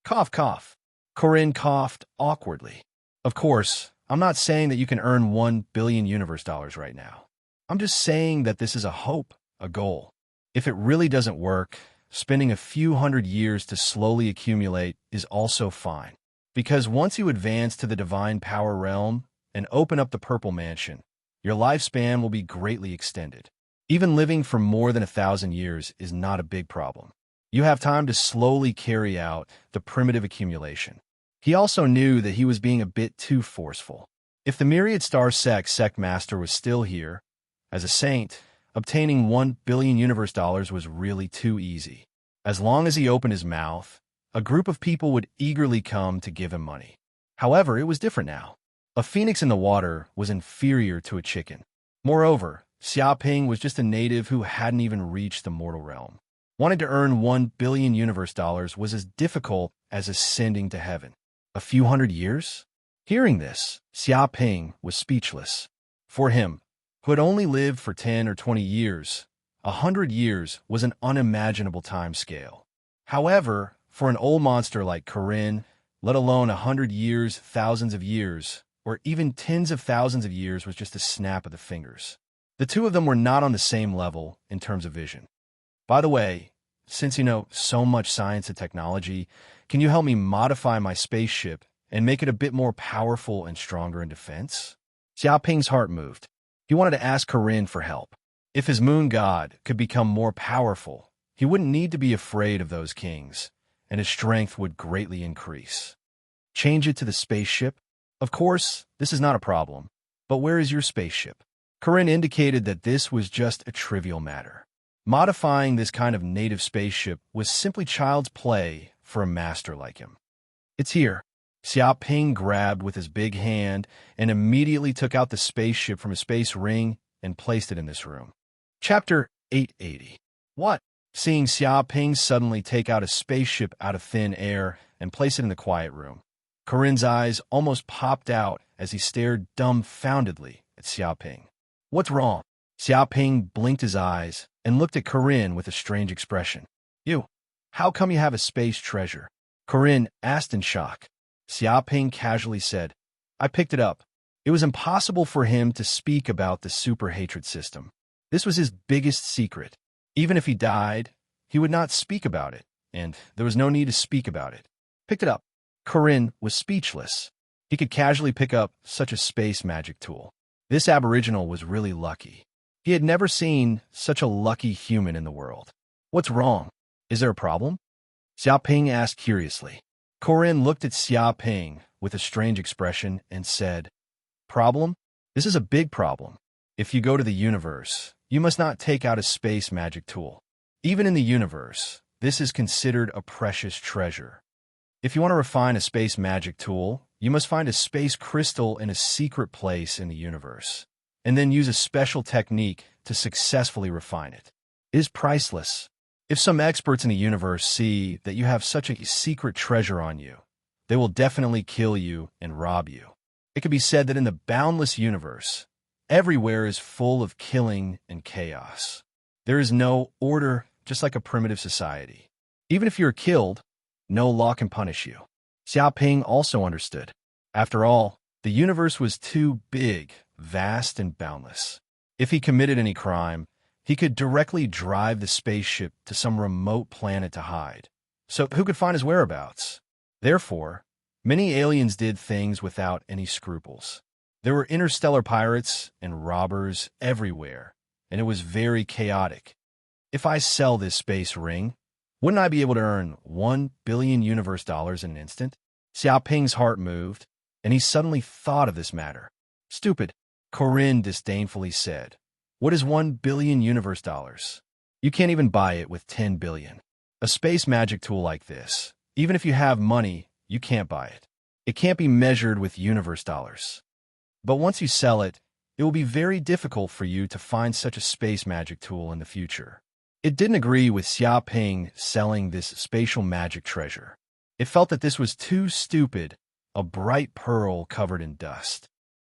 Cough, cough. Corinne coughed awkwardly. Of course, I'm not saying that you can earn 1 billion universe dollars right now. I'm just saying that this is a hope, a goal. If it really doesn't work, spending a few hundred years to slowly accumulate is also fine. Because once you advance to the divine power realm and open up the purple mansion, your lifespan will be greatly extended. Even living for more than 1,000 years is not a big problem. You have time to slowly carry out the primitive accumulation. He also knew that he was being a bit too forceful. If the Myriad Star sect master was still here, as a saint, obtaining 1 billion universe dollars was really too easy. As long as he opened his mouth, a group of people would eagerly come to give him money. However, it was different now. A phoenix in the water was inferior to a chicken. Moreover, Xiaoping was just a native who hadn't even reached the mortal realm. Wanting to earn 1 billion universe dollars was as difficult as ascending to heaven. A few hundred years? Hearing this, Xiaoping was speechless. For him, who had only lived for 10 or 20 years, 100 years was an unimaginable time scale. However, for an old monster like Corinne, let alone 100 years, thousands of years, or even tens of thousands of years was just a snap of the fingers. The two of them were not on the same level in terms of vision. By the way, since you know so much science and technology, can you help me modify my spaceship and make it a bit more powerful and stronger in defense? Xiaoping's heart moved. He wanted to ask Corinne for help. If his moon god could become more powerful, he wouldn't need to be afraid of those kings, and his strength would greatly increase. Change it to the spaceship? Of course, this is not a problem. But where is your spaceship? Corinne indicated that this was just a trivial matter. Modifying this kind of native spaceship was simply child's play for a master like him. It's here. Xiaoping grabbed with his big hand and immediately took out the spaceship from a space ring and placed it in this room. Chapter 880. What? Seeing Xiaoping suddenly take out a spaceship out of thin air and place it in the quiet room, Corinne's eyes almost popped out as he stared dumbfoundedly at Xiaoping. What's wrong? Xiaoping blinked his eyes and looked at Corinne with a strange expression. You, how come you have a space treasure? Corinne asked in shock. Xiaoping casually said, I picked it up. It was impossible for him to speak about the super hatred system. This was his biggest secret. Even if he died, he would not speak about it, and there was no need to speak about it. Picked it up. Corinne was speechless. He could casually pick up such a space magic tool. This aboriginal was really lucky. He had never seen such a lucky human in the world. What's wrong? Is there a problem? Xiaoping asked curiously. Corinne looked at Xiaoping with a strange expression and said, Problem? This is a big problem. If you go to the universe, you must not take out a space magic tool. Even in the universe, this is considered a precious treasure. If you want to refine a space magic tool, you must find a space crystal in a secret place in the universe, and then use a special technique to successfully refine it. It is priceless. If some experts in the universe see that you have such a secret treasure on you, they will definitely kill you and rob you. It could be said that in the boundless universe, everywhere is full of killing and chaos. There is no order, just like a primitive society. Even if you're killed, no law can punish you. Xiaoping also understood. After all, the universe was too big, vast, and boundless. If he committed any crime, he could directly drive the spaceship to some remote planet to hide. So who could find his whereabouts? Therefore, many aliens did things without any scruples. There were interstellar pirates and robbers everywhere, and it was very chaotic. If I sell this space ring, wouldn't I be able to earn 1 billion universe dollars in an instant? Xiaoping's heart moved, and he suddenly thought of this matter. Stupid, Corinne disdainfully said. What is 1 billion universe dollars? You can't even buy it with 10 billion. A space magic tool like this, even if you have money, you can't buy it. It can't be measured with universe dollars. But once you sell it, it will be very difficult for you to find such a space magic tool in the future. It didn't agree with Xiaoping selling this spatial magic treasure. It felt that this was too stupid, a bright pearl covered in dust.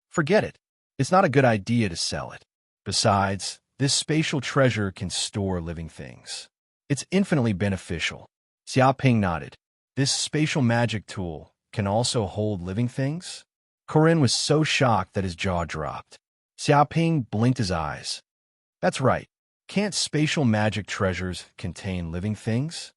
Forget it. It's not a good idea to sell it. Besides, this spatial treasure can store living things. It's infinitely beneficial. Xiaoping nodded. This spatial magic tool can also hold living things? Corinne was so shocked that his jaw dropped. Xiaoping blinked his eyes. That's right. Can't spatial magic treasures contain living things?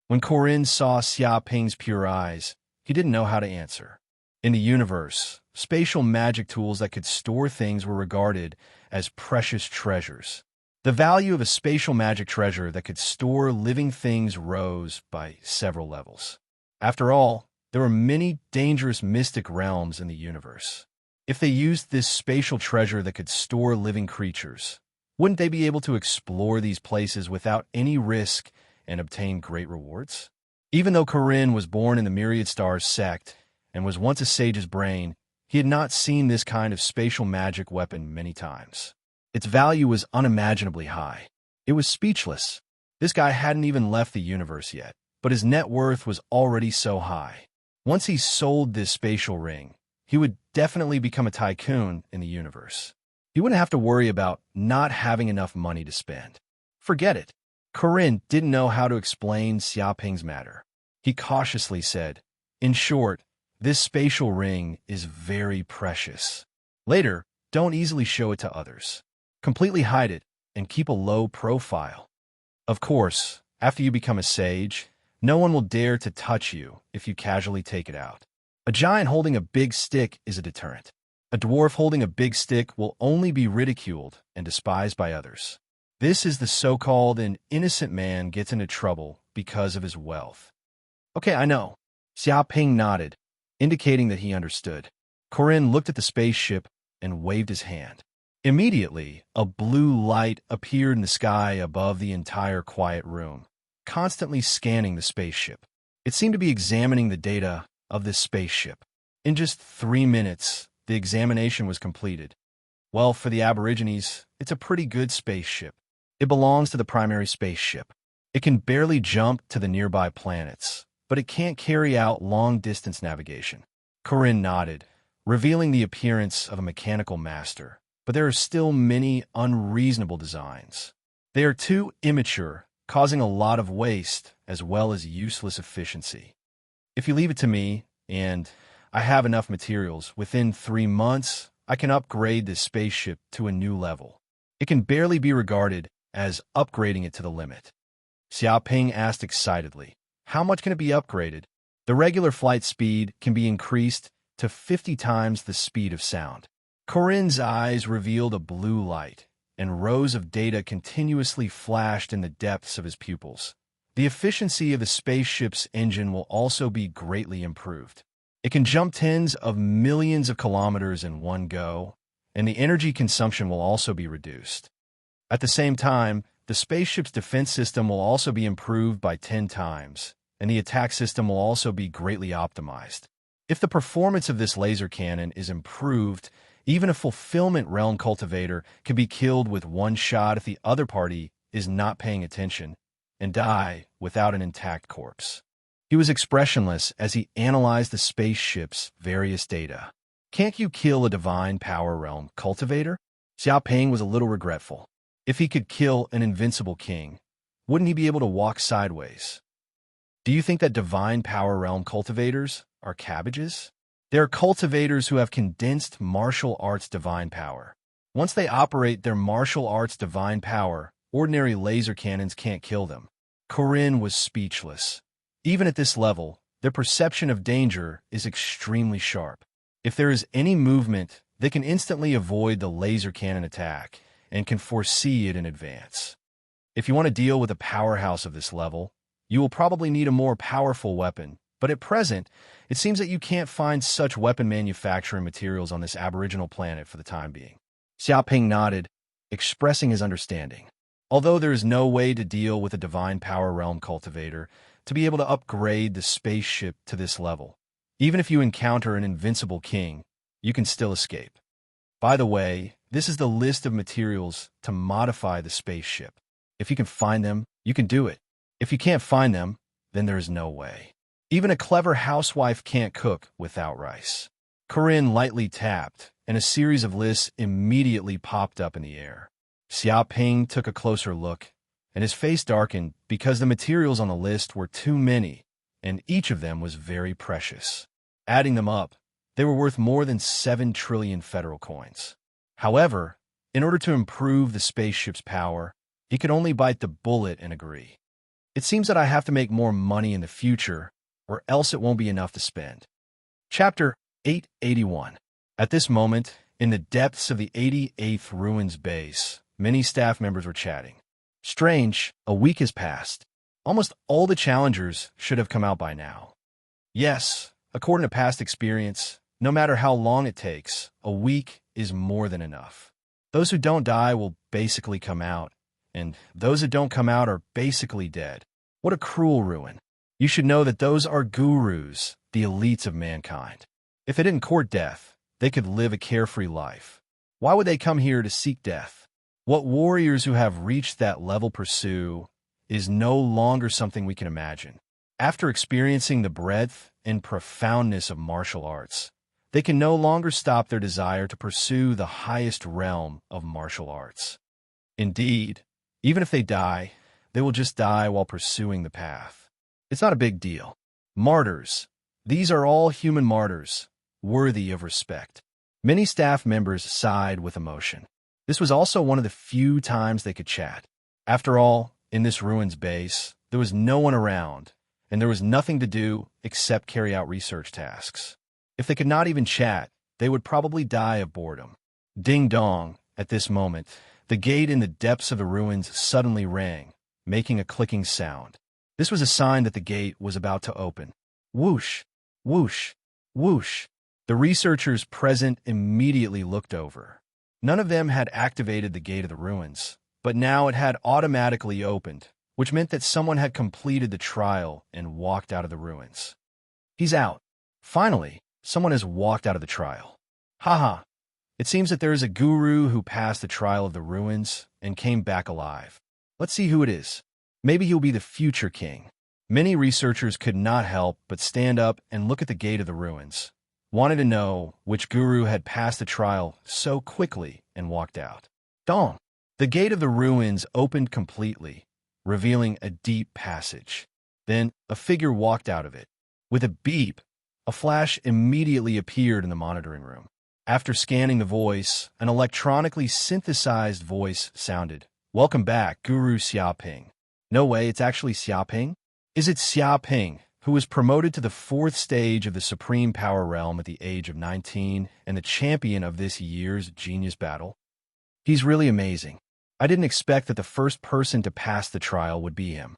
When Corinne saw Xiaoping's pure eyes, he didn't know how to answer. In the universe, spatial magic tools that could store things were regarded as precious treasures. The value of a spatial magic treasure that could store living things rose by several levels. After all, there were many dangerous mystic realms in the universe. If they used this spatial treasure that could store living creatures, wouldn't they be able to explore these places without any risk and obtain great rewards? Even though Corinne was born in the Myriad Stars sect and was once a sage's brain, he had not seen this kind of spatial magic weapon many times. Its value was unimaginably high. It was speechless. This guy hadn't even left the universe yet, but his net worth was already so high. Once he sold this spatial ring, he would definitely become a tycoon in the universe. He wouldn't have to worry about not having enough money to spend. Forget it. Corinne didn't know how to explain Xiaoping's matter. He cautiously said, in short, this spatial ring is very precious. Later, don't easily show it to others. Completely hide it and keep a low profile. Of course, after you become a sage, no one will dare to touch you if you casually take it out. A giant holding a big stick is a deterrent. A dwarf holding a big stick will only be ridiculed and despised by others. This is the so-called an innocent man gets into trouble because of his wealth. Okay, I know. Xiaoping nodded, indicating that he understood. Corinne looked at the spaceship and waved his hand. Immediately, a blue light appeared in the sky above the entire quiet room, constantly scanning the spaceship. It seemed to be examining the data of this spaceship. In just 3 minutes, the examination was completed. Well, for the Aborigines, it's a pretty good spaceship. It belongs to the primary spaceship. It can barely jump to the nearby planets, but it can't carry out long-distance navigation. Corinne nodded, revealing the appearance of a mechanical master, but there are still many unreasonable designs. They are too immature, causing a lot of waste as well as useless efficiency. If you leave it to me, and I have enough materials, within 3 months, I can upgrade this spaceship to a new level. It can barely be regarded as upgrading it to the limit. Xiaoping asked excitedly, how much can it be upgraded? The regular flight speed can be increased to 50 times the speed of sound. Corinne's eyes revealed a blue light, and rows of data continuously flashed in the depths of his pupils. The efficiency of the spaceship's engine will also be greatly improved. It can jump tens of millions of kilometers in one go, and the energy consumption will also be reduced. At the same time, the spaceship's defense system will also be improved by 10 times, and the attack system will also be greatly optimized. If the performance of this laser cannon is improved, even a fulfillment realm cultivator can be killed with one shot if the other party is not paying attention, and die without an intact corpse. He was expressionless as he analyzed the spaceship's various data. Can't you kill a divine power realm cultivator? Xiaoping was a little regretful. If he could kill an invincible king, wouldn't he be able to walk sideways? Do you think that divine power realm cultivators are cabbages? They are cultivators who have condensed martial arts divine power. Once they operate their martial arts divine power, ordinary laser cannons can't kill them. Corinne was speechless. Even at this level, their perception of danger is extremely sharp. If there is any movement, they can instantly avoid the laser cannon attack and can foresee it in advance. If you want to deal with a powerhouse of this level, you will probably need a more powerful weapon, but at present, it seems that you can't find such weapon manufacturing materials on this aboriginal planet for the time being. Xiaoping nodded, expressing his understanding. Although there is no way to deal with a divine power realm cultivator to be able to upgrade the spaceship to this level, even if you encounter an invincible king, you can still escape. By the way, this is the list of materials to modify the spaceship. If you can find them, you can do it. If you can't find them, then there is no way. Even a clever housewife can't cook without rice. Corinne lightly tapped, and a series of lists immediately popped up in the air. Xiaoping took a closer look, and his face darkened because the materials on the list were too many, and each of them was very precious. Adding them up, they were worth more than 7 trillion federal coins. However, in order to improve the spaceship's power, he could only bite the bullet and agree. It seems that I have to make more money in the future, or else it won't be enough to spend. Chapter 881. At this moment, in the depths of the 88th Ruins base, many staff members were chatting. Strange, a week has passed. Almost all the challengers should have come out by now. Yes, according to past experience, no matter how long it takes, a week is more than enough. Those who don't die will basically come out, and those that don't come out are basically dead. What a cruel ruin. You should know that those are gurus, the elites of mankind. If they didn't court death, they could live a carefree life. Why would they come here to seek death? What warriors who have reached that level pursue is no longer something we can imagine. After experiencing the breadth and profoundness of martial arts, they can no longer stop their desire to pursue the highest realm of martial arts. Indeed, even if they die, they will just die while pursuing the path. It's not a big deal. Martyrs. These are all human martyrs, worthy of respect. Many staff members sighed with emotion. This was also one of the few times they could chat. After all, in this ruins base, there was no one around, and there was nothing to do except carry out research tasks. If they could not even chat, they would probably die of boredom. Ding dong, at this moment, the gate in the depths of the ruins suddenly rang, making a clicking sound. This was a sign that the gate was about to open. Whoosh, whoosh, whoosh. The researchers present immediately looked over. None of them had activated the gate of the ruins, but now it had automatically opened, which meant that someone had completed the trial and walked out of the ruins. He's out. Finally, someone has walked out of the trial. Haha. It seems that there is a guru who passed the trial of the ruins and came back alive. Let's see who it is. Maybe he'll be the future king. Many researchers could not help but stand up and look at the gate of the ruins, wanted to know which guru had passed the trial so quickly and walked out. Dong! The gate of the ruins opened completely, revealing a deep passage. Then a figure walked out of it. With a beep, a flash immediately appeared in the monitoring room. After scanning the voice, an electronically synthesized voice sounded. Welcome back, Guru Xiaoping. No way, it's actually Xiaoping? Is it Xiaoping, who was promoted to the 4th stage of the Supreme Power Realm at the age of 19 and the champion of this year's Genius Battle? He's really amazing. I didn't expect that the first person to pass the trial would be him.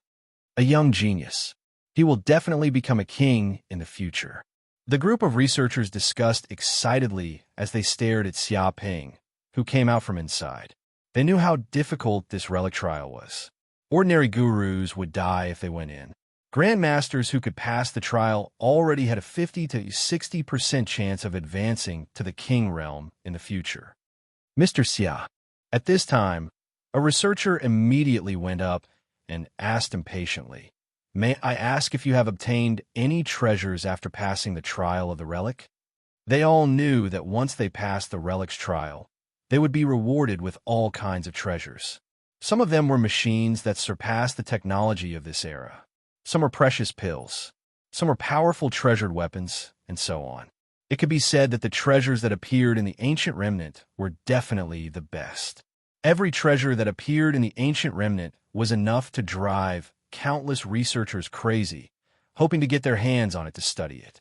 A young genius. He will definitely become a king in the future. The group of researchers discussed excitedly as they stared at Xiaoping, who came out from inside. They knew how difficult this relic trial was. Ordinary gurus would die if they went in. Grandmasters who could pass the trial already had a 50 to 60% chance of advancing to the king realm in the future. Mr. Xia. At this time, a researcher immediately went up and asked impatiently, May I ask if you have obtained any treasures after passing the trial of the relic? They all knew that once they passed the relic's trial, they would be rewarded with all kinds of treasures. Some of them were machines that surpassed the technology of this era. Some were precious pills. Some were powerful treasured weapons, and so on. It could be said that the treasures that appeared in the ancient remnant were definitely the best. Every treasure that appeared in the ancient remnant was enough to drive countless researchers crazy, hoping to get their hands on it to study it.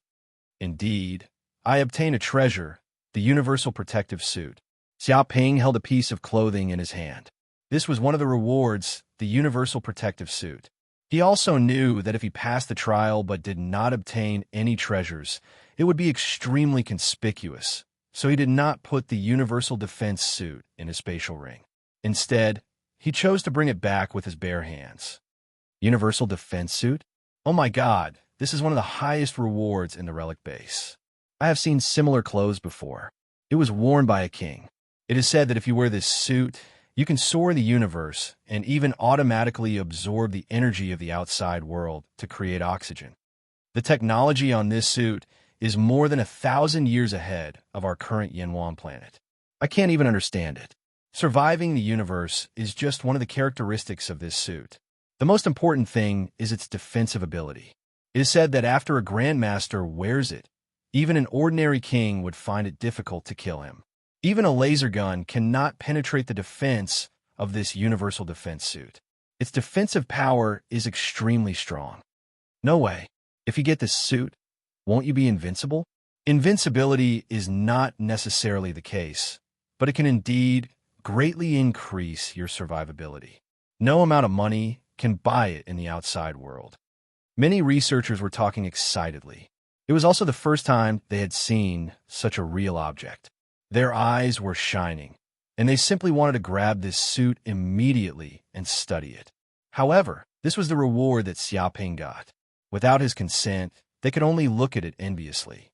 Indeed, I obtained a treasure, the universal protective suit. Xiao Ping held a piece of clothing in his hand. This was one of the rewards, the universal protective suit. He also knew that if he passed the trial but did not obtain any treasures, it would be extremely conspicuous, so he did not put the universal defense suit in his spatial ring. Instead, he chose to bring it back with his bare hands. Universal defense suit? Oh my god, this is one of the highest rewards in the relic base. I have seen similar clothes before. It was worn by a king. It is said that if you wear this suit, you can soar the universe and even automatically absorb the energy of the outside world to create oxygen. The technology on this suit is more than 1,000 years ahead of our current Yanwan planet. I can't even understand it. Surviving the universe is just one of the characteristics of this suit. The most important thing is its defensive ability. It is said that after a grandmaster wears it, even an ordinary king would find it difficult to kill him. Even a laser gun cannot penetrate the defense of this universal defense suit. Its defensive power is extremely strong. No way. If you get this suit, won't you be invincible? Invincibility is not necessarily the case, but it can indeed greatly increase your survivability. No amount of money can buy it in the outside world. Many researchers were talking excitedly. It was also the first time they had seen such a real object. Their eyes were shining, and they simply wanted to grab this suit immediately and study it. However, this was the reward that Xiaoping got. Without his consent, they could only look at it enviously.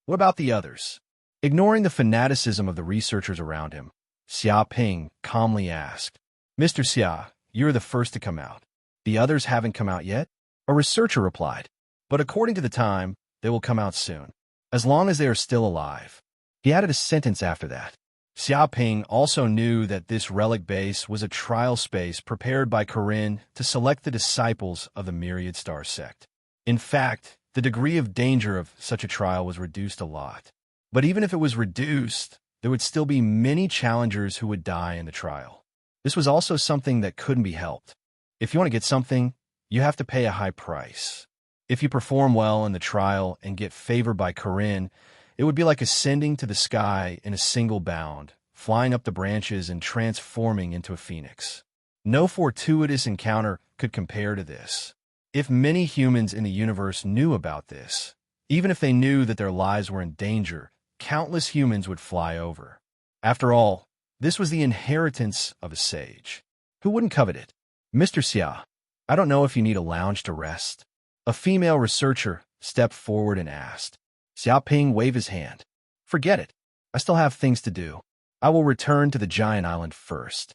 What about the others? Ignoring the fanaticism of the researchers around him, Xiaoping calmly asked, "Mr. Xia, you're the first to come out. The others haven't come out yet?" A researcher replied, "But according to the time, they will come out soon, as long as they are still alive." He added a sentence after that. Xiaoping also knew that this relic base was a trial space prepared by Corinne to select the disciples of the Myriad Star sect. In fact, the degree of danger of such a trial was reduced a lot. But even if it was reduced, there would still be many challengers who would die in the trial. This was also something that couldn't be helped. If you want to get something, you have to pay a high price. If you perform well in the trial and get favored by Corinne, it would be like ascending to the sky in a single bound, flying up the branches and transforming into a phoenix. No fortuitous encounter could compare to this. If many humans in the universe knew about this, even if they knew that their lives were in danger, countless humans would fly over. After all, this was the inheritance of a sage. Who wouldn't covet it? "Mr. Xia, I don't know if you need a lounge to rest." A female researcher stepped forward and asked. Xiaoping waved his hand. "Forget it. I still have things to do. I will return to the giant island first."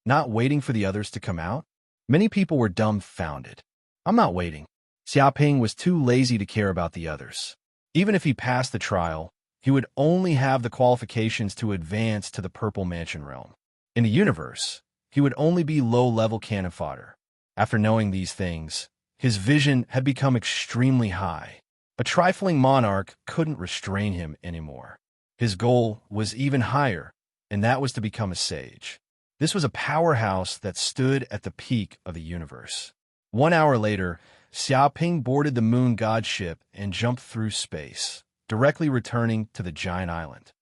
Not waiting for the others to come out? Many people were dumbfounded. "I'm not waiting." Xiaoping was too lazy to care about the others. Even if he passed the trial, he would only have the qualifications to advance to the Purple Mansion realm. In the universe, he would only be low-level cannon fodder. After knowing these things, his vision had become extremely high. A trifling monarch couldn't restrain him anymore. His goal was even higher, and that was to become a sage. This was a powerhouse that stood at the peak of the universe. 1 hour later, Xiaoping boarded the moon god ship and jumped through space, directly returning to the giant island.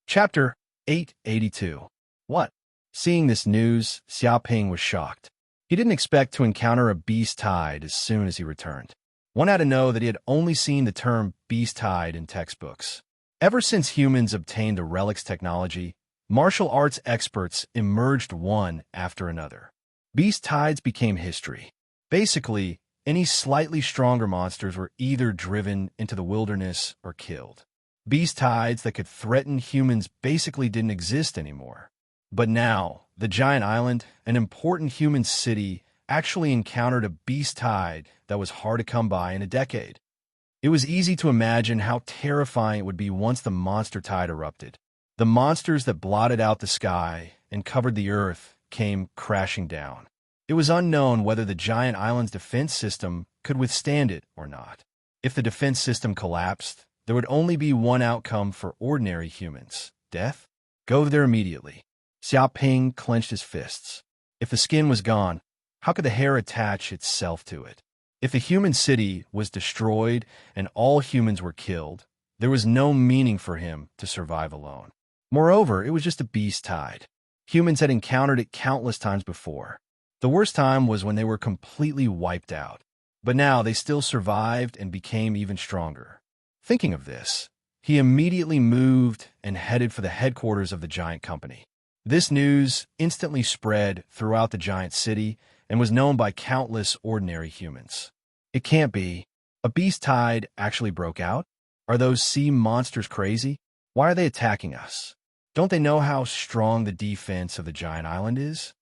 Chapter 882. What? Seeing this news, Xiaoping was shocked. He didn't expect to encounter a beast tide as soon as he returned. One had to know that he had only seen the term beast tide in textbooks. Ever since humans obtained the relics technology, martial arts experts emerged one after another. Beast tides became history. Basically, any slightly stronger monsters were either driven into the wilderness or killed. Beast tides that could threaten humans basically didn't exist anymore. But now, the giant island, an important human city, actually encountered a beast tide that was hard to come by in a decade. It was easy to imagine how terrifying it would be once the monster tide erupted. The monsters that blotted out the sky and covered the earth came crashing down. It was unknown whether the giant island's defense system could withstand it or not. If the defense system collapsed, there would only be one outcome for ordinary humans: death. Go there immediately. Xiaoping clenched his fists. If the skin was gone, how could the hair attach itself to it? If the human city was destroyed and all humans were killed, there was no meaning for him to survive alone. Moreover, it was just a beast tide. Humans had encountered it countless times before. The worst time was when they were completely wiped out. But now they still survived and became even stronger. Thinking of this, he immediately moved and headed for the headquarters of the giant company. This news instantly spread throughout the giant city and was known by countless ordinary humans. It can't be. A beast tide actually broke out? Are those sea monsters crazy? Why are they attacking us? Don't they know how strong the defense of the giant island is?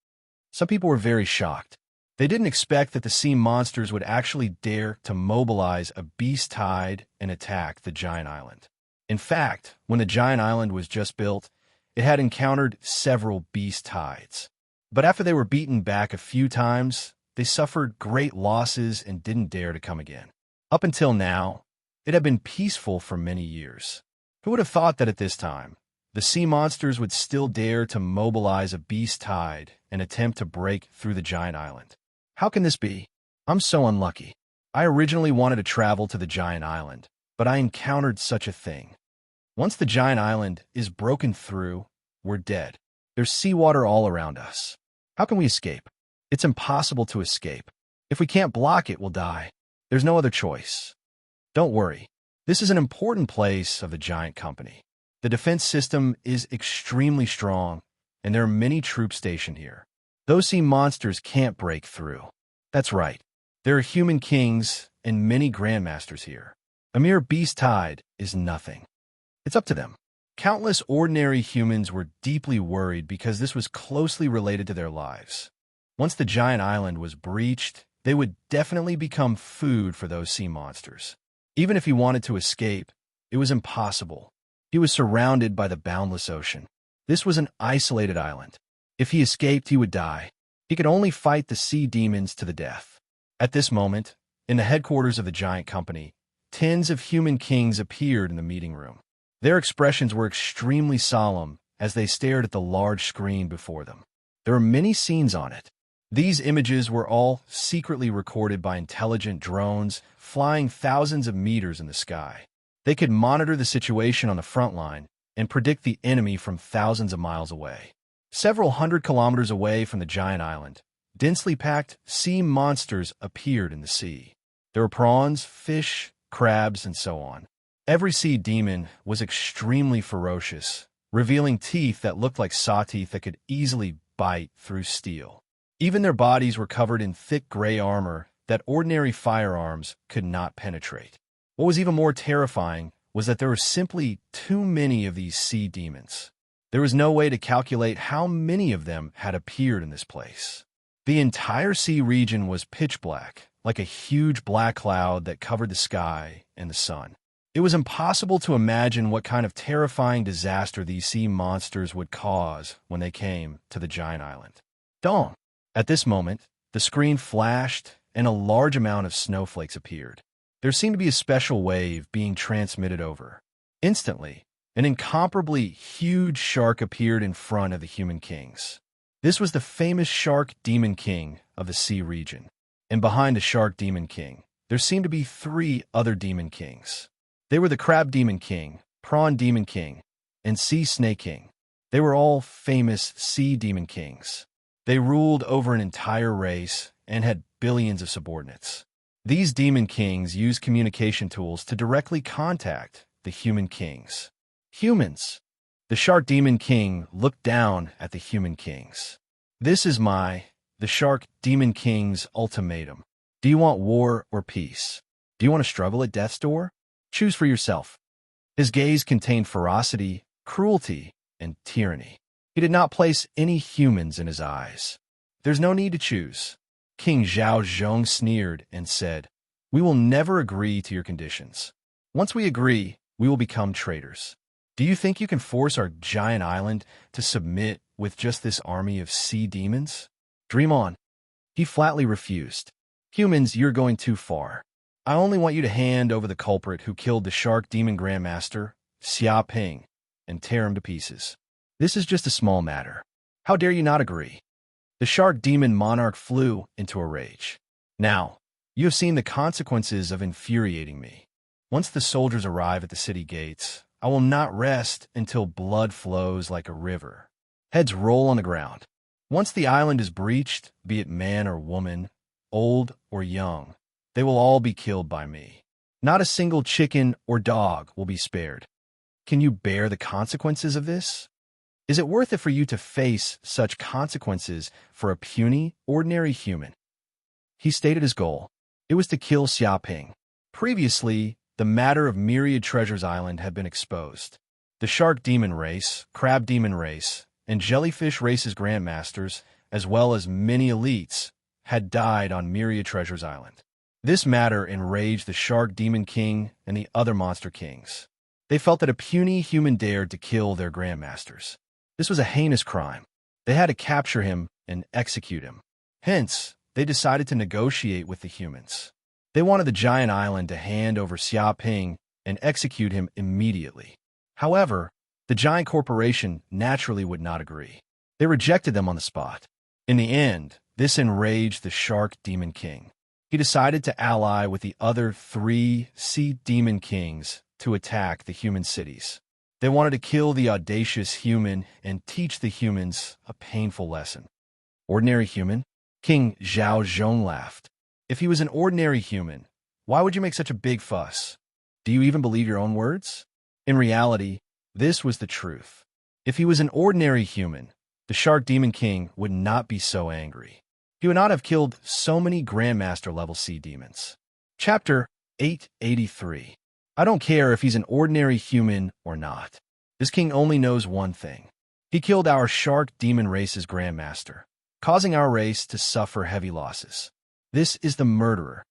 Some people were very shocked. They didn't expect that the sea monsters would actually dare to mobilize a beast tide and attack the giant island. In fact, when the giant island was just built, it had encountered several beast tides. But after they were beaten back a few times, they suffered great losses and didn't dare to come again. Up until now, it had been peaceful for many years. Who would have thought that at this time, the sea monsters would still dare to mobilize a beast tide and attempt to break through the giant island? How can this be? I'm so unlucky. I originally wanted to travel to the giant island, but I encountered such a thing. Once the giant island is broken through, we're dead. There's seawater all around us. How can we escape? It's impossible to escape. If we can't block it, we'll die. There's no other choice. Don't worry. This is an important place of the giant company. The defense system is extremely strong, and there are many troops stationed here. Those sea monsters can't break through. That's right. There are human kings and many grandmasters here. A mere beast tide is nothing. It's up to them. Countless ordinary humans were deeply worried because this was closely related to their lives. Once the giant island was breached, they would definitely become food for those sea monsters. Even if he wanted to escape, it was impossible. He was surrounded by the boundless ocean. This was an isolated island. If he escaped, he would die. He could only fight the sea demons to the death. At this moment, in the headquarters of the giant company, tens of human kings appeared in the meeting room. Their expressions were extremely solemn as they stared at the large screen before them. There were many scenes on it. These images were all secretly recorded by intelligent drones flying thousands of meters in the sky. They could monitor the situation on the front line and predict the enemy from thousands of miles away. Several hundred kilometers away from the giant island, densely packed sea monsters appeared in the sea. There were prawns, fish, crabs, and so on. Every sea demon was extremely ferocious, revealing teeth that looked like saw teeth that could easily bite through steel. Even their bodies were covered in thick gray armor that ordinary firearms could not penetrate. What was even more terrifying was that there were simply too many of these sea demons. There was no way to calculate how many of them had appeared in this place. The entire sea region was pitch black, like a huge black cloud that covered the sky and the sun. It was impossible to imagine what kind of terrifying disaster these sea monsters would cause when they came to the giant island. Dong! At this moment, the screen flashed and a large amount of snowflakes appeared. There seemed to be a special wave being transmitted over. Instantly, an incomparably huge shark appeared in front of the human kings. This was the famous shark demon king of the sea region. And behind the shark demon king, there seemed to be 3 other demon kings. They were the crab demon king, prawn demon king, and sea snake king. They were all famous sea demon kings. They ruled over an entire race and had billions of subordinates. These demon kings used communication tools to directly contact the human kings. Humans. The shark demon king looked down at the human kings. This is the shark demon king's ultimatum. Do you want war or peace? Do you want to struggle at death's door? Choose for yourself. His gaze contained ferocity, cruelty, and tyranny. He did not place any humans in his eyes. There's no need to choose. King Zhao Zhong sneered and said, We will never agree to your conditions. Once we agree, we will become traitors. Do you think you can force our giant island to submit with just this army of sea demons? Dream on. He flatly refused. Humans, you're going too far. I only want you to hand over the culprit who killed the shark demon grandmaster, Xia Ping, and tear him to pieces. This is just a small matter. How dare you not agree? The shark demon monarch flew into a rage. Now, you have seen the consequences of infuriating me. Once the soldiers arrive at the city gates, I will not rest until blood flows like a river. Heads roll on the ground. Once the island is breached, be it man or woman, old or young, they will all be killed by me. Not a single chicken or dog will be spared. Can you bear the consequences of this? Is it worth it for you to face such consequences for a puny, ordinary human? He stated his goal. It was to kill Xia Ping. Previously, the matter of Myriad Treasures Island had been exposed. The shark demon race, crab demon race, and jellyfish race's grandmasters, as well as many elites, had died on Myriad Treasures Island. This matter enraged the shark demon king and the other monster kings. They felt that a puny human dared to kill their grandmasters. This was a heinous crime. They had to capture him and execute him. Hence, they decided to negotiate with the humans. They wanted the giant island to hand over Xia Ping and execute him immediately. However, the giant corporation naturally would not agree. They rejected them on the spot. In the end, this enraged the shark demon king. He decided to ally with the other 3 sea demon kings to attack the human cities. They wanted to kill the audacious human and teach the humans a painful lesson. Ordinary human? King Zhao Zhong laughed. If he was an ordinary human, why would you make such a big fuss? Do you even believe your own words? In reality, this was the truth. If he was an ordinary human, the Shark Demon King would not be so angry. He would not have killed so many Grandmaster-level sea demons. Chapter 883. I don't care if he's an ordinary human or not. This king only knows one thing. He killed our Shark Demon race's Grandmaster, causing our race to suffer heavy losses. This is the murderer.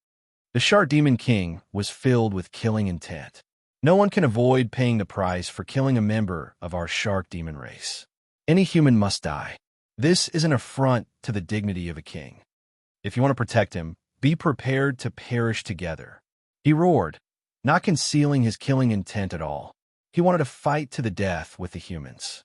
The Shark Demon King was filled with killing intent. No one can avoid paying the price for killing a member of our Shark Demon race. Any human must die. This is an affront to the dignity of a king. If you want to protect him, be prepared to perish together. He roared, not concealing his killing intent at all. He wanted to fight to the death with the humans.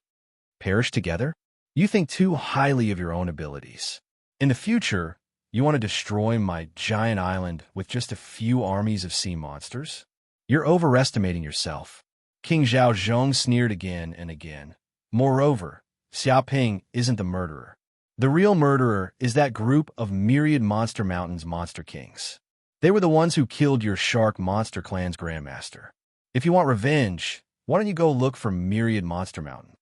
Perish together? You think too highly of your own abilities. In the future, you want to destroy my giant island with just a few armies of sea monsters? You're overestimating yourself. King Zhao Zhong sneered again and again. Moreover, Xia Ping isn't the murderer. The real murderer is that group of Myriad Monster Mountain's monster kings. They were the ones who killed your Shark Monster Clan's Grandmaster. If you want revenge, why don't you go look for Myriad Monster Mountain?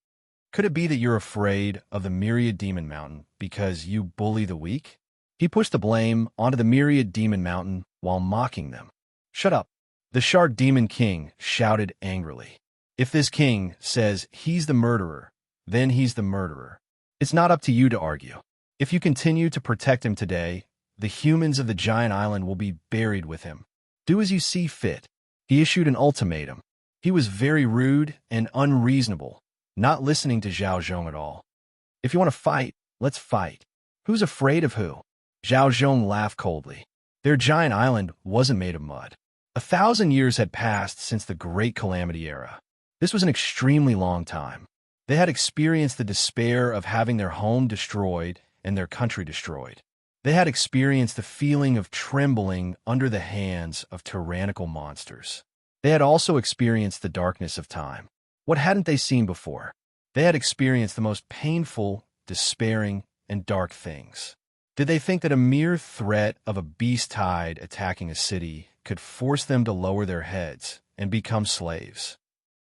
Could it be that you're afraid of the Myriad Demon Mountain because you bully the weak? He pushed the blame onto the Myriad Demon Mountain while mocking them. Shut up. The Shark Demon King shouted angrily. If this king says he's the murderer, then he's the murderer. It's not up to you to argue. If you continue to protect him today, the humans of the giant island will be buried with him. Do as you see fit. He issued an ultimatum. He was very rude and unreasonable, not listening to Zhao Zhong at all. If you want to fight, let's fight. Who's afraid of who? Zhao Zhong laughed coldly. Their giant island wasn't made of mud. 1,000 years had passed since the Great Calamity era. This was an extremely long time. They had experienced the despair of having their home destroyed and their country destroyed. They had experienced the feeling of trembling under the hands of tyrannical monsters. They had also experienced the darkness of time. What hadn't they seen before? They had experienced the most painful, despairing, and dark things. Did they think that a mere threat of a beast tide attacking a city could force them to lower their heads and become slaves?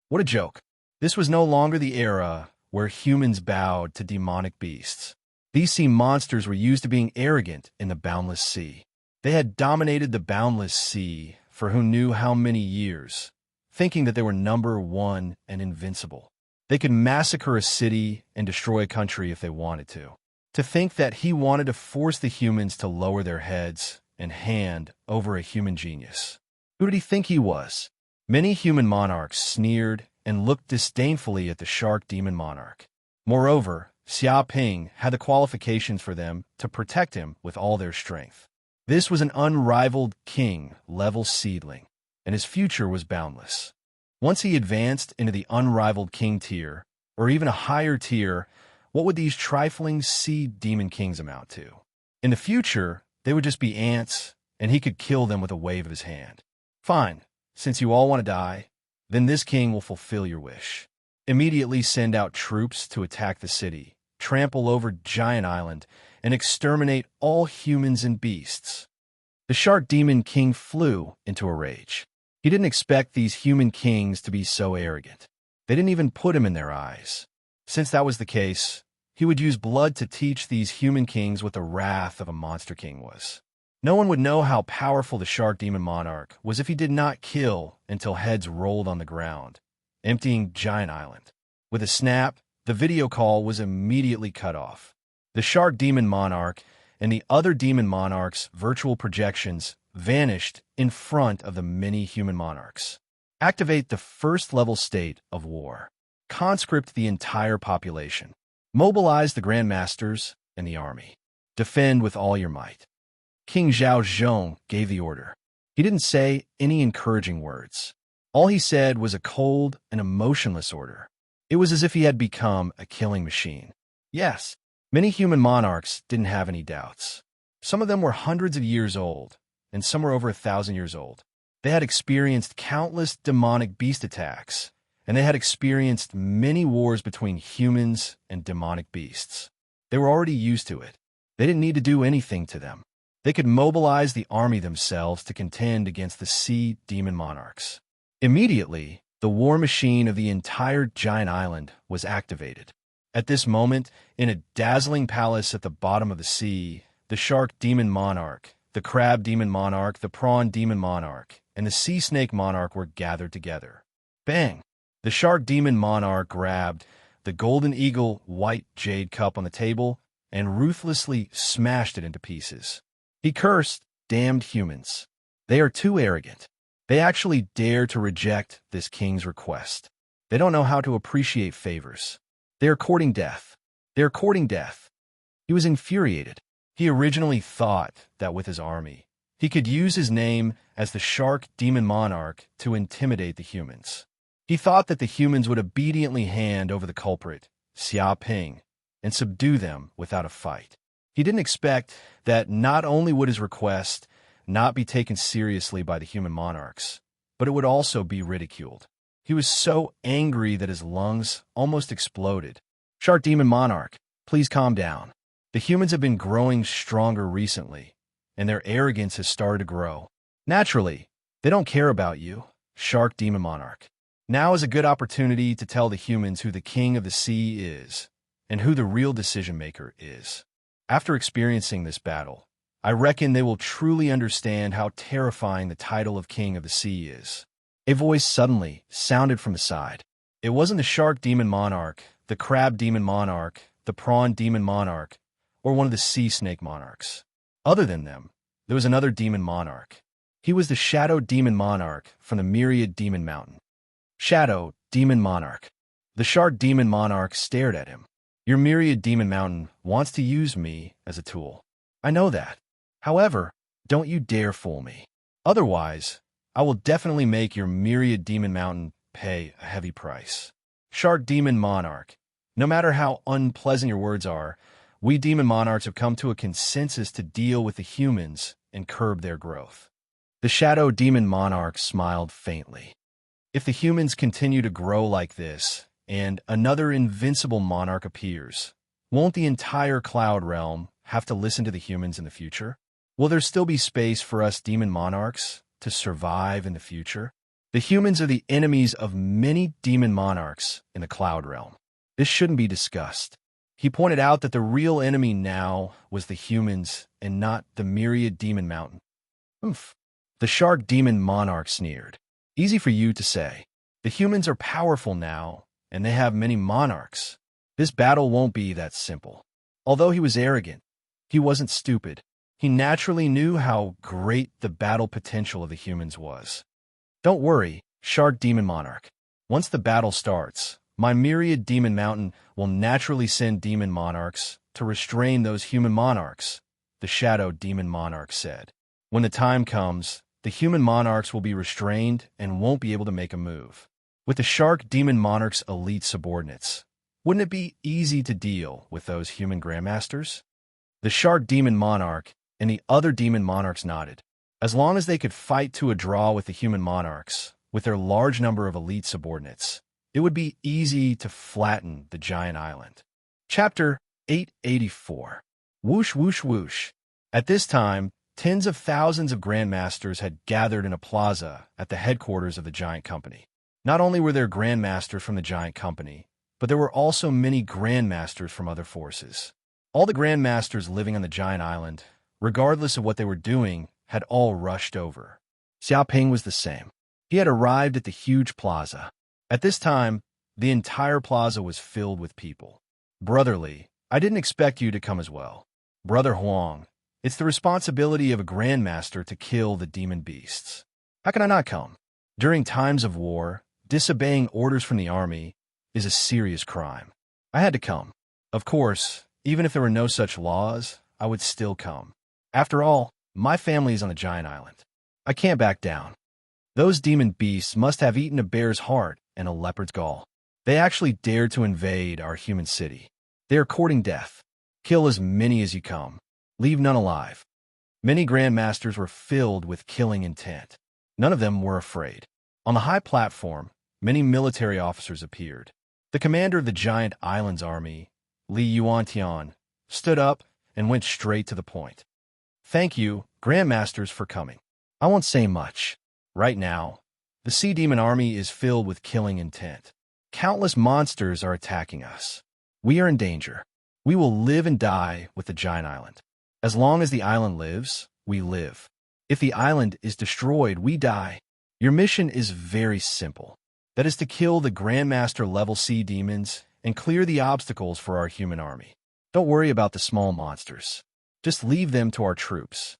What a joke. This was no longer the era where humans bowed to demonic beasts. These sea monsters were used to being arrogant in the boundless sea. They had dominated the boundless sea for who knew how many years, thinking that they were number one and invincible. They could massacre a city and destroy a country if they wanted to. To think that he wanted to force the humans to lower their heads and hand over a human genius. Who did he think he was? Many human monarchs sneered and looked disdainfully at the shark demon monarch. Moreover, Xia Ping had the qualifications for them to protect him with all their strength. This was an unrivaled king-level seedling, and his future was boundless. Once he advanced into the unrivaled king tier, or even a higher tier, what would these trifling seed demon kings amount to? In the future, they would just be ants, and he could kill them with a wave of his hand. Fine, since you all want to die, then this king will fulfill your wish. Immediately send out troops to attack the city, trample over Giant Island, and exterminate all humans and beasts. The shark demon king flew into a rage. He didn't expect these human kings to be so arrogant. They didn't even put him in their eyes. Since that was the case, he would use blood to teach these human kings what the wrath of a monster king was. No one would know how powerful the shark demon monarch was if he did not kill until heads rolled on the ground, emptying Giant Island. With a snap, the video call was immediately cut off. The shark demon monarch and the other demon monarchs' virtual projections vanished in front of the many human monarchs. Activate the first-level state of war. Conscript the entire population. Mobilize the grandmasters and the army. Defend with all your might. King Zhao Zhong gave the order. He didn't say any encouraging words. All he said was a cold and emotionless order. It was as if he had become a killing machine. Yes, many human monarchs didn't have any doubts. Some of them were hundreds of years old, and some were over 1,000 years old. They had experienced countless demonic beast attacks, and they had experienced many wars between humans and demonic beasts. They were already used to it. They didn't need to do anything to them. They could mobilize the army themselves to contend against the sea demon monarchs. Immediately, the war machine of the entire giant island was activated. At this moment, in a dazzling palace at the bottom of the sea, the shark demon monarch, the crab demon monarch, the prawn demon monarch, and the sea snake monarch were gathered together. Bang! The shark demon monarch grabbed the golden eagle white jade cup on the table and ruthlessly smashed it into pieces. He cursed, "Damned humans. They are too arrogant. They actually dare to reject this king's request. They don't know how to appreciate favors. They are courting death. They are courting death." He was infuriated. He originally thought that with his army, he could use his name as the shark demon monarch to intimidate the humans. He thought that the humans would obediently hand over the culprit, Xia Ping, and subdue them without a fight. He didn't expect that not only would his request not be taken seriously by the human monarchs, but it would also be ridiculed. He was so angry that his lungs almost exploded. "Shark demon monarch, please calm down. The humans have been growing stronger recently, and their arrogance has started to grow. Naturally, they don't care about you, shark demon monarch. Now is a good opportunity to tell the humans who the king of the sea is, and who the real decision-maker is. After experiencing this battle, I reckon they will truly understand how terrifying the title of king of the sea is." A voice suddenly sounded from the side. It wasn't the shark demon monarch, the crab demon monarch, the prawn demon monarch, or one of the sea snake monarchs. Other than them, there was another demon monarch. He was the shadow demon monarch from the myriad demon mountain. Shadow demon monarch. The shark demon monarch stared at him. "Your myriad demon mountain wants to use me as a tool. I know that. However, don't you dare fool me. Otherwise, I will definitely make your myriad demon mountain pay a heavy price. Shark demon monarch, no matter how unpleasant your words are, we demon monarchs have come to a consensus to deal with the humans and curb their growth." The shadow demon monarch smiled faintly. "If the humans continue to grow like this, and another invincible monarch appears, won't the entire cloud realm have to listen to the humans in the future? Will there still be space for us demon monarchs to survive in the future? The humans are the enemies of many demon monarchs in the cloud realm. This shouldn't be discussed." He pointed out that the real enemy now was the humans and not the myriad demon mountain. "Oomph." The shark demon monarch sneered. "Easy for you to say. The humans are powerful now, and they have many monarchs. This battle won't be that simple." Although he was arrogant, he wasn't stupid. He naturally knew how great the battle potential of the humans was. Don't worry, Shark Demon Monarch. Once the battle starts, my myriad demon mountain will naturally send demon monarchs to restrain those human monarchs, the Shadow Demon Monarch said. When the time comes, the human monarchs will be restrained and won't be able to make a move. With the Shark Demon Monarch's elite subordinates, wouldn't it be easy to deal with those human grandmasters? The Shark Demon Monarch and the other demon monarchs nodded. As long as they could fight to a draw with the human monarchs, with their large number of elite subordinates, it would be easy to flatten the giant island. Chapter 884. Whoosh, whoosh, whoosh. At this time, tens of thousands of grandmasters had gathered in a plaza at the headquarters of the giant company. Not only were there grandmasters from the giant company, but there were also many grandmasters from other forces. All the grandmasters living on the giant island, regardless of what they were doing, had all rushed over. Xiaoping was the same. He had arrived at the huge plaza. At this time, the entire plaza was filled with people. Brotherly, I didn't expect you to come as well. Brother Huang, it's the responsibility of a grandmaster to kill the demon beasts. How can I not come? During times of war, disobeying orders from the army is a serious crime. I had to come. Of course, even if there were no such laws, I would still come. After all, my family is on the giant island. I can't back down. Those demon beasts must have eaten a bear's heart and a leopard's gall. They actually dared to invade our human city. They are courting death. Kill as many as you come. Leave none alive. Many grandmasters were filled with killing intent. None of them were afraid. On the high platform, many military officers appeared. The commander of the giant island's army, Li Yuantian, stood up and went straight to the point. Thank you, grandmasters, for coming. I won't say much. Right now, the sea demon army is filled with killing intent. Countless monsters are attacking us. We are in danger. We will live and die with the giant island. As long as the island lives, we live. If the island is destroyed, we die. Your mission is very simple. That is to kill the Grandmaster level sea demons and clear the obstacles for our human army. Don't worry about the small monsters. Just leave them to our troops.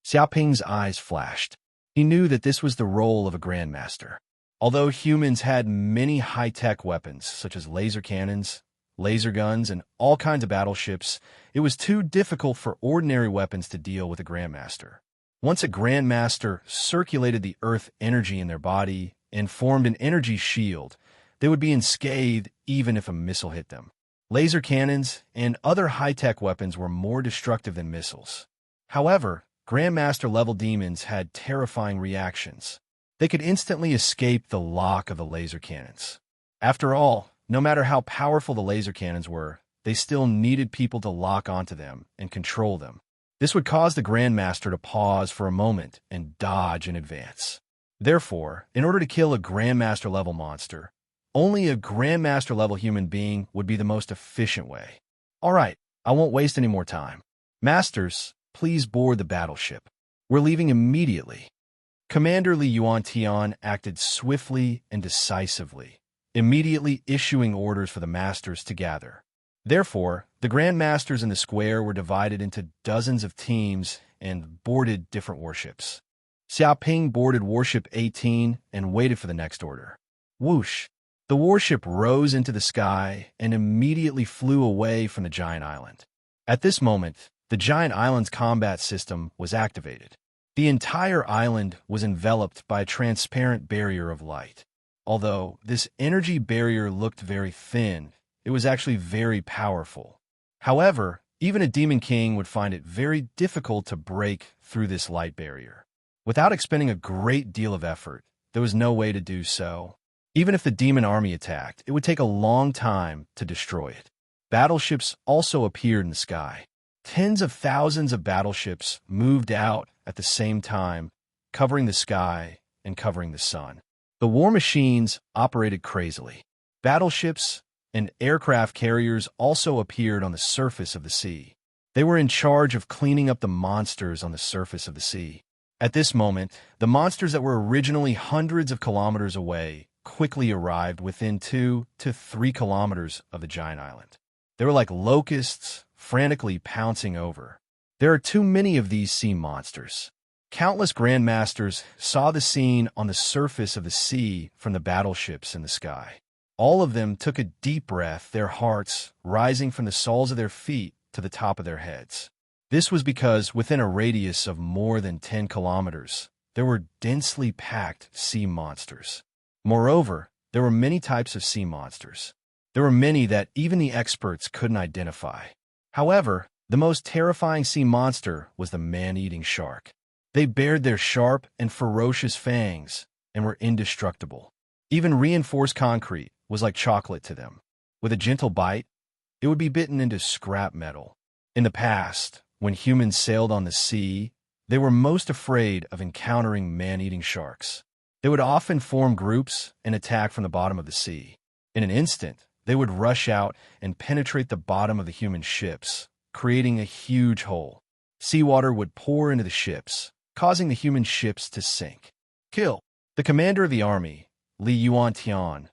Xiaoping's eyes flashed. He knew that this was the role of a Grandmaster. Although humans had many high-tech weapons, such as laser cannons, laser guns, and all kinds of battleships, it was too difficult for ordinary weapons to deal with a Grandmaster. Once a Grandmaster circulated the earth energy in their body and formed an energy shield, they would be unscathed even if a missile hit them. Laser cannons and other high-tech weapons were more destructive than missiles. However, Grandmaster-level demons had terrifying reactions. They could instantly escape the lock of the laser cannons. After all, no matter how powerful the laser cannons were, they still needed people to lock onto them and control them. This would cause the Grandmaster to pause for a moment and dodge in advance. Therefore, in order to kill a Grandmaster-level monster, only a Grandmaster-level human being would be the most efficient way. All right, I won't waste any more time. Masters, please board the battleship. We're leaving immediately. Commander Li Yuantian acted swiftly and decisively, immediately issuing orders for the masters to gather. Therefore, the Grandmasters in the square were divided into dozens of teams and boarded different warships. Xiaoping boarded Warship 18 and waited for the next order. Whoosh! The warship rose into the sky and immediately flew away from the giant island. At this moment, the giant island's combat system was activated. The entire island was enveloped by a transparent barrier of light. Although this energy barrier looked very thin, it was actually very powerful. However, even a Demon King would find it very difficult to break through this light barrier. Without expending a great deal of effort, there was no way to do so. Even if the demon army attacked, it would take a long time to destroy it. Battleships also appeared in the sky. Tens of thousands of battleships moved out at the same time, covering the sky and covering the sun. The war machines operated crazily. Battleships and aircraft carriers also appeared on the surface of the sea. They were in charge of cleaning up the monsters on the surface of the sea. At this moment, the monsters that were originally hundreds of kilometers away quickly arrived within 2 to 3 kilometers of the giant island. They were like locusts, frantically pouncing over. There are too many of these sea monsters. Countless grandmasters saw the scene on the surface of the sea from the battleships in the sky. All of them took a deep breath, their hearts rising from the soles of their feet to the top of their heads. This was because within a radius of more than 10 kilometers, there were densely packed sea monsters. Moreover, there were many types of sea monsters. There were many that even the experts couldn't identify. However, the most terrifying sea monster was the man-eating shark. They bared their sharp and ferocious fangs and were indestructible. Even reinforced concrete was like chocolate to them. With a gentle bite, it would be bitten into scrap metal. In the past, when humans sailed on the sea, they were most afraid of encountering man-eating sharks. They would often form groups and attack from the bottom of the sea. In an instant, they would rush out and penetrate the bottom of the human ships, creating a huge hole. Seawater would pour into the ships, causing the human ships to sink. Kill! The commander of the army, Li Yuantian,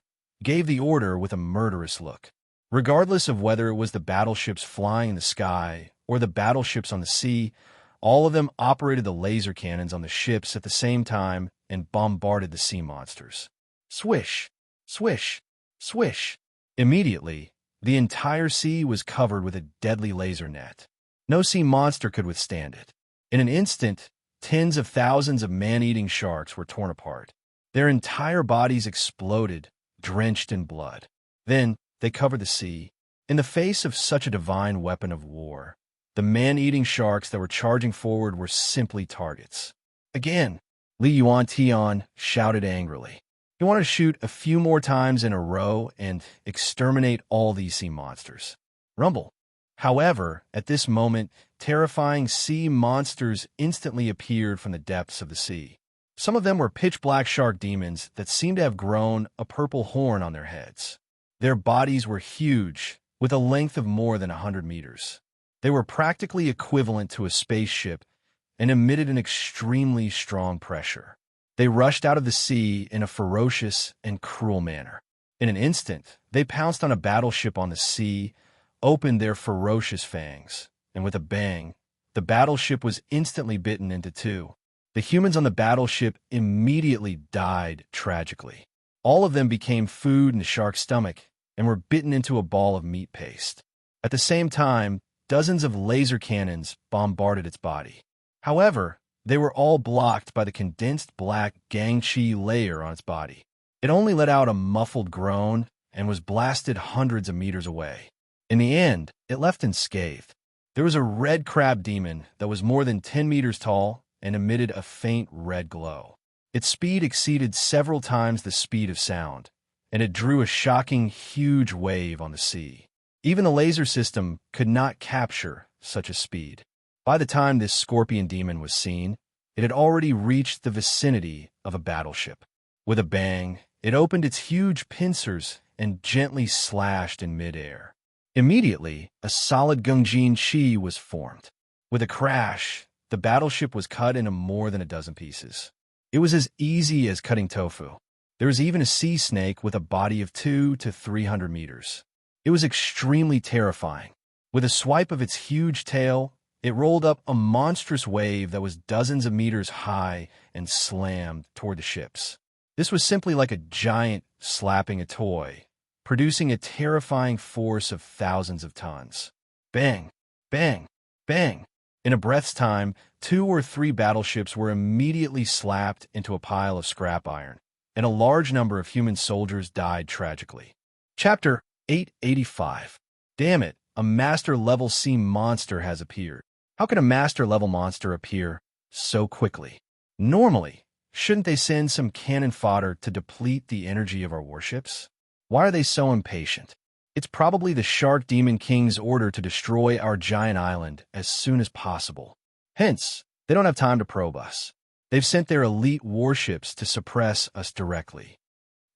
gave the order with a murderous look. Regardless of whether it was the battleships flying in the sky or the battleships on the sea, all of them operated the laser cannons on the ships at the same time and bombarded the sea monsters. Swish! Swish! Swish! Immediately, the entire sea was covered with a deadly laser net. No sea monster could withstand it. In an instant, tens of thousands of man-eating sharks were torn apart. Their entire bodies exploded, drenched in blood. Then, they covered the sea. In the face of such a divine weapon of war, the man-eating sharks that were charging forward were simply targets. Again, Li Yuantian shouted angrily. He wanted to shoot a few more times in a row and exterminate all these sea monsters. Rumble. However, at this moment, terrifying sea monsters instantly appeared from the depths of the sea. Some of them were pitch-black shark demons that seemed to have grown a purple horn on their heads. Their bodies were huge, with a length of more than 100 meters. They were practically equivalent to a spaceship and emitted an extremely strong pressure. They rushed out of the sea in a ferocious and cruel manner. In an instant, they pounced on a battleship on the sea, opened their ferocious fangs, and with a bang, the battleship was instantly bitten into two. The humans on the battleship immediately died tragically. All of them became food in the shark's stomach and were bitten into a ball of meat paste. At the same time, dozens of laser cannons bombarded its body. However, they were all blocked by the condensed black gangchi layer on its body. It only let out a muffled groan and was blasted hundreds of meters away. In the end, it left unscathed. There was a red crab demon that was more than 10 meters tall and emitted a faint red glow. Its speed exceeded several times the speed of sound, and it drew a shocking, huge wave on the sea. Even the laser system could not capture such a speed. By the time this scorpion demon was seen, it had already reached the vicinity of a battleship. With a bang, it opened its huge pincers and gently slashed in midair. Immediately, a solid Gungjin Chi was formed. With a crash, the battleship was cut into more than a dozen pieces. It was as easy as cutting tofu. There was even a sea snake with a body of 200 to 300 meters. It was extremely terrifying. With a swipe of its huge tail, it rolled up a monstrous wave that was dozens of meters high and slammed toward the ships. This was simply like a giant slapping a toy, producing a terrifying force of thousands of tons. Bang, bang, bang. In a breath's time, 2 or 3 battleships were immediately slapped into a pile of scrap iron, and a large number of human soldiers died tragically. Chapter 885. Damn it, a master-level sea monster has appeared. How can a master-level monster appear so quickly? Normally, shouldn't they send some cannon fodder to deplete the energy of our warships? Why are they so impatient? It's probably the Shark Demon King's order to destroy our giant island as soon as possible. Hence, they don't have time to probe us. They've sent their elite warships to suppress us directly.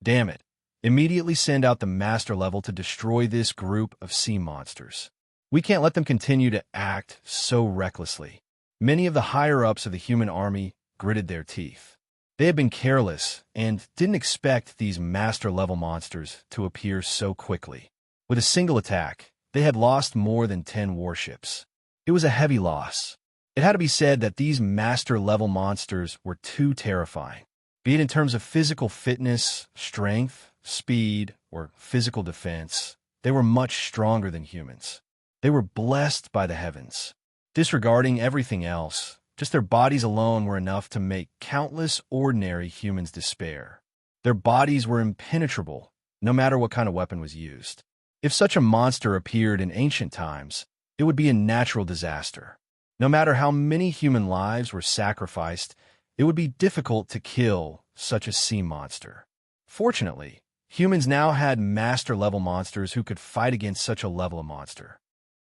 Damn it. Immediately send out the master level to destroy this group of sea monsters. We can't let them continue to act so recklessly. Many of the higher-ups of the human army gritted their teeth. They had been careless and didn't expect these master-level monsters to appear so quickly. With a single attack, they had lost more than 10 warships. It was a heavy loss. It had to be said that these master-level monsters were too terrifying. Be it in terms of physical fitness, strength, speed, or physical defense, they were much stronger than humans. They were blessed by the heavens. Disregarding everything else, just their bodies alone were enough to make countless ordinary humans despair. Their bodies were impenetrable, no matter what kind of weapon was used. If such a monster appeared in ancient times, it would be a natural disaster. No matter how many human lives were sacrificed, it would be difficult to kill such a sea monster. Fortunately, humans now had master-level monsters who could fight against such a level of monster.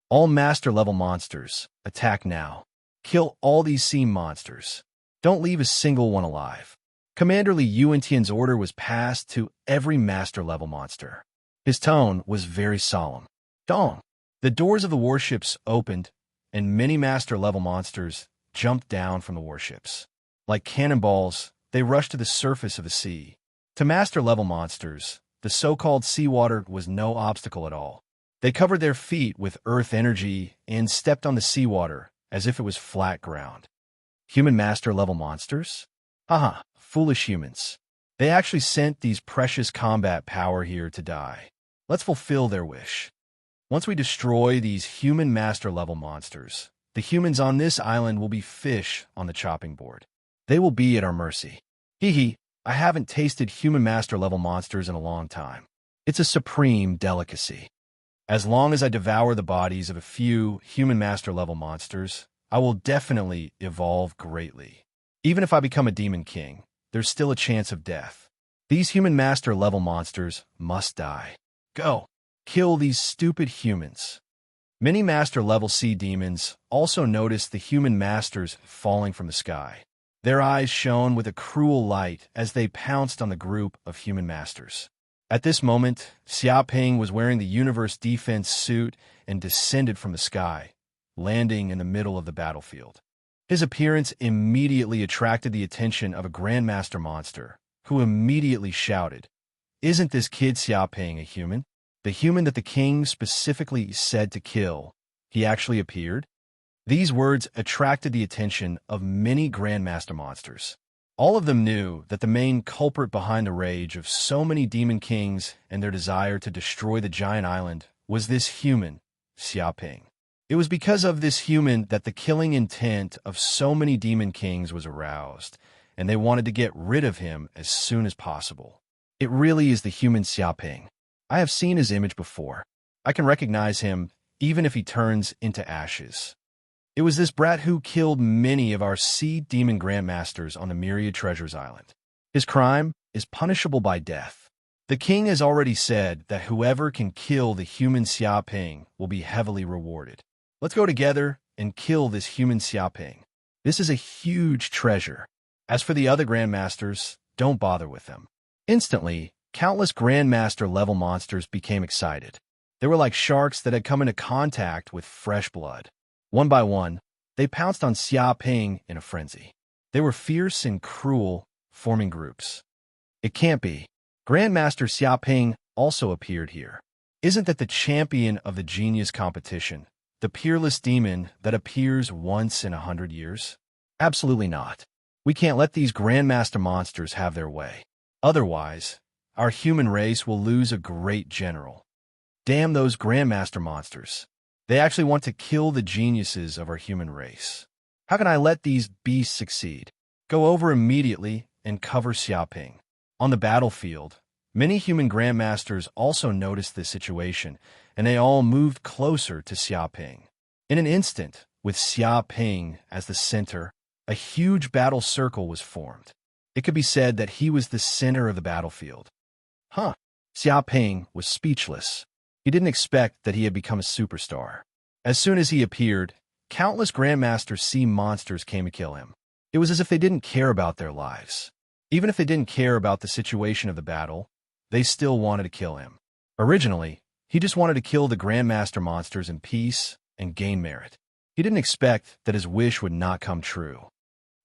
All master-level monsters, attack now. Kill all these sea monsters. Don't leave a single one alive. Commander Li Yuantian's order was passed to every master-level monster. His tone was very solemn. Dong! The doors of the warships opened, and many master-level monsters jumped down from the warships. Like cannonballs, they rushed to the surface of the sea. To master-level monsters, the so-called seawater was no obstacle at all. They covered their feet with earth energy and stepped on the seawater as if it was flat ground. Human master-level monsters? Haha, foolish humans. They actually sent these precious combat power here to die. Let's fulfill their wish. Once we destroy these human master-level monsters, the humans on this island will be fish on the chopping board. They will be at our mercy. Hee, I haven't tasted human master-level monsters in a long time. It's a supreme delicacy. As long as I devour the bodies of a few human master-level monsters, I will definitely evolve greatly. Even if I become a demon king, there's still a chance of death. These human master-level monsters must die. Go! Kill these stupid humans. Many master-level sea demons also noticed the human masters falling from the sky. Their eyes shone with a cruel light as they pounced on the group of human masters. At this moment, Xiaoping was wearing the universe defense suit and descended from the sky, landing in the middle of the battlefield. His appearance immediately attracted the attention of a Grandmaster monster, who immediately shouted, "Isn't this kid Xiaoping a human? The human that the king specifically said to kill, he actually appeared?" These words attracted the attention of many Grandmaster monsters. All of them knew that the main culprit behind the rage of so many demon kings and their desire to destroy the giant island was this human, Xiaoping. It was because of this human that the killing intent of so many demon kings was aroused, and they wanted to get rid of him as soon as possible. It really is the human Xiaoping. I have seen his image before. I can recognize him even if he turns into ashes. It was this brat who killed many of our sea demon grandmasters on the Myriad Treasures Island. His crime is punishable by death. The king has already said that whoever can kill the human Xiaoping will be heavily rewarded. Let's go together and kill this human Xiaoping. This is a huge treasure. As for the other grandmasters, don't bother with them. Instantly, countless grandmaster-level monsters became excited. They were like sharks that had come into contact with fresh blood. One by one, they pounced on Xiaoping in a frenzy. They were fierce and cruel, forming groups. It can't be. Grandmaster Xiaoping also appeared here. Isn't that the champion of the genius competition, the peerless demon that appears once in 100 years? Absolutely not. We can't let these grandmaster monsters have their way. Otherwise, our human race will lose a great general. Damn those grandmaster monsters. They actually want to kill the geniuses of our human race. How can I let these beasts succeed? Go over immediately and cover Xiaoping. On the battlefield, many human grandmasters also noticed this situation, and they all moved closer to Xiaoping. In an instant, with Xiaoping as the center, a huge battle circle was formed. It could be said that he was the center of the battlefield. Xiaoping was speechless. He didn't expect that he had become a superstar. As soon as he appeared, countless Grandmaster Sea monsters came to kill him. It was as if they didn't care about their lives. Even if they didn't care about the situation of the battle, they still wanted to kill him. Originally, he just wanted to kill the Grandmaster monsters in peace and gain merit. He didn't expect that his wish would not come true.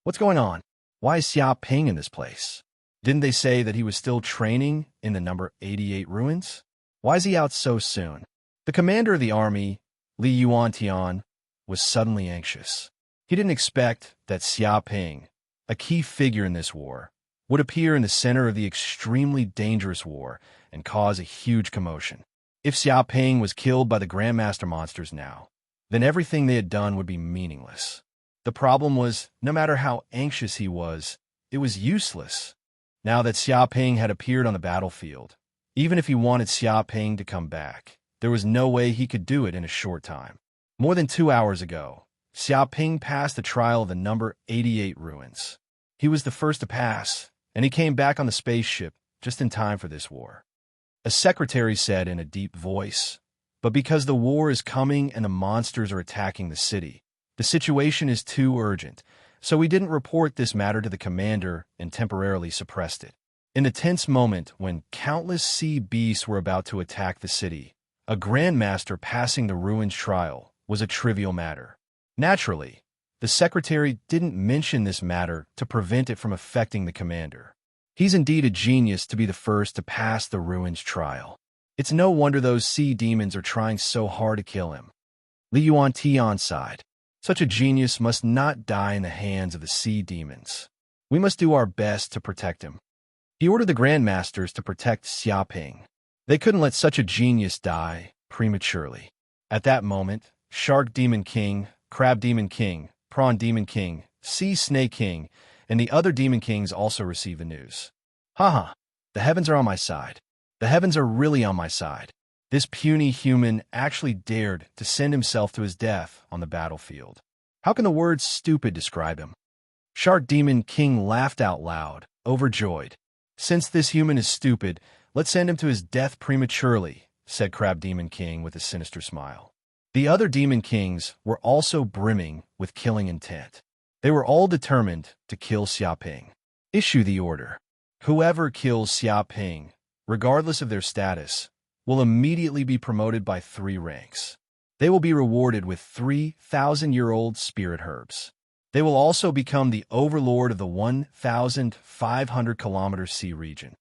What's going on? Why is Xiaoping in this place? Didn't they say that he was still training in the number 88 ruins? Why is he out so soon? The commander of the army, Li Yuantian, was suddenly anxious. He didn't expect that Xia Ping, a key figure in this war, would appear in the center of the extremely dangerous war and cause a huge commotion. If Xia Ping was killed by the Grandmaster monsters now, then everything they had done would be meaningless. The problem was, no matter how anxious he was, it was useless. Now that Xia Ping had appeared on the battlefield, even if he wanted Xia Ping to come back, there was no way he could do it in a short time. More than 2 hours ago, Xia Ping passed the trial of the number 88 ruins. He was the first to pass, and he came back on the spaceship just in time for this war. A secretary said in a deep voice, "But because the war is coming and the monsters are attacking the city, the situation is too urgent, so we didn't report this matter to the commander and temporarily suppressed it." In the tense moment when countless sea beasts were about to attack the city, a Grandmaster passing the ruins trial was a trivial matter. Naturally, the secretary didn't mention this matter to prevent it from affecting the commander. He's indeed a genius to be the first to pass the ruins trial. It's no wonder those sea demons are trying so hard to kill him. Li Yuan Tian sighed. Such a genius must not die in the hands of the sea demons. We must do our best to protect him. He ordered the Grandmasters to protect Xia Ping. They couldn't let such a genius die prematurely. At that moment, Shark Demon King, Crab Demon King, Prawn Demon King, Sea Snake King, and the other Demon Kings also received the news. Haha, the heavens are on my side. The heavens are really on my side. This puny human actually dared to send himself to his death on the battlefield. How can the word stupid describe him? Shark Demon King laughed out loud, overjoyed. Since this human is stupid, let's send him to his death prematurely, said Crab Demon King with a sinister smile. The other Demon Kings were also brimming with killing intent. They were all determined to kill Xia Ping. Issue the order. Whoever kills Xia Ping, regardless of their status, will immediately be promoted by 3 ranks. They will be rewarded with 3,000-year-old spirit herbs. They will also become the overlord of the 1,500-kilometer sea region.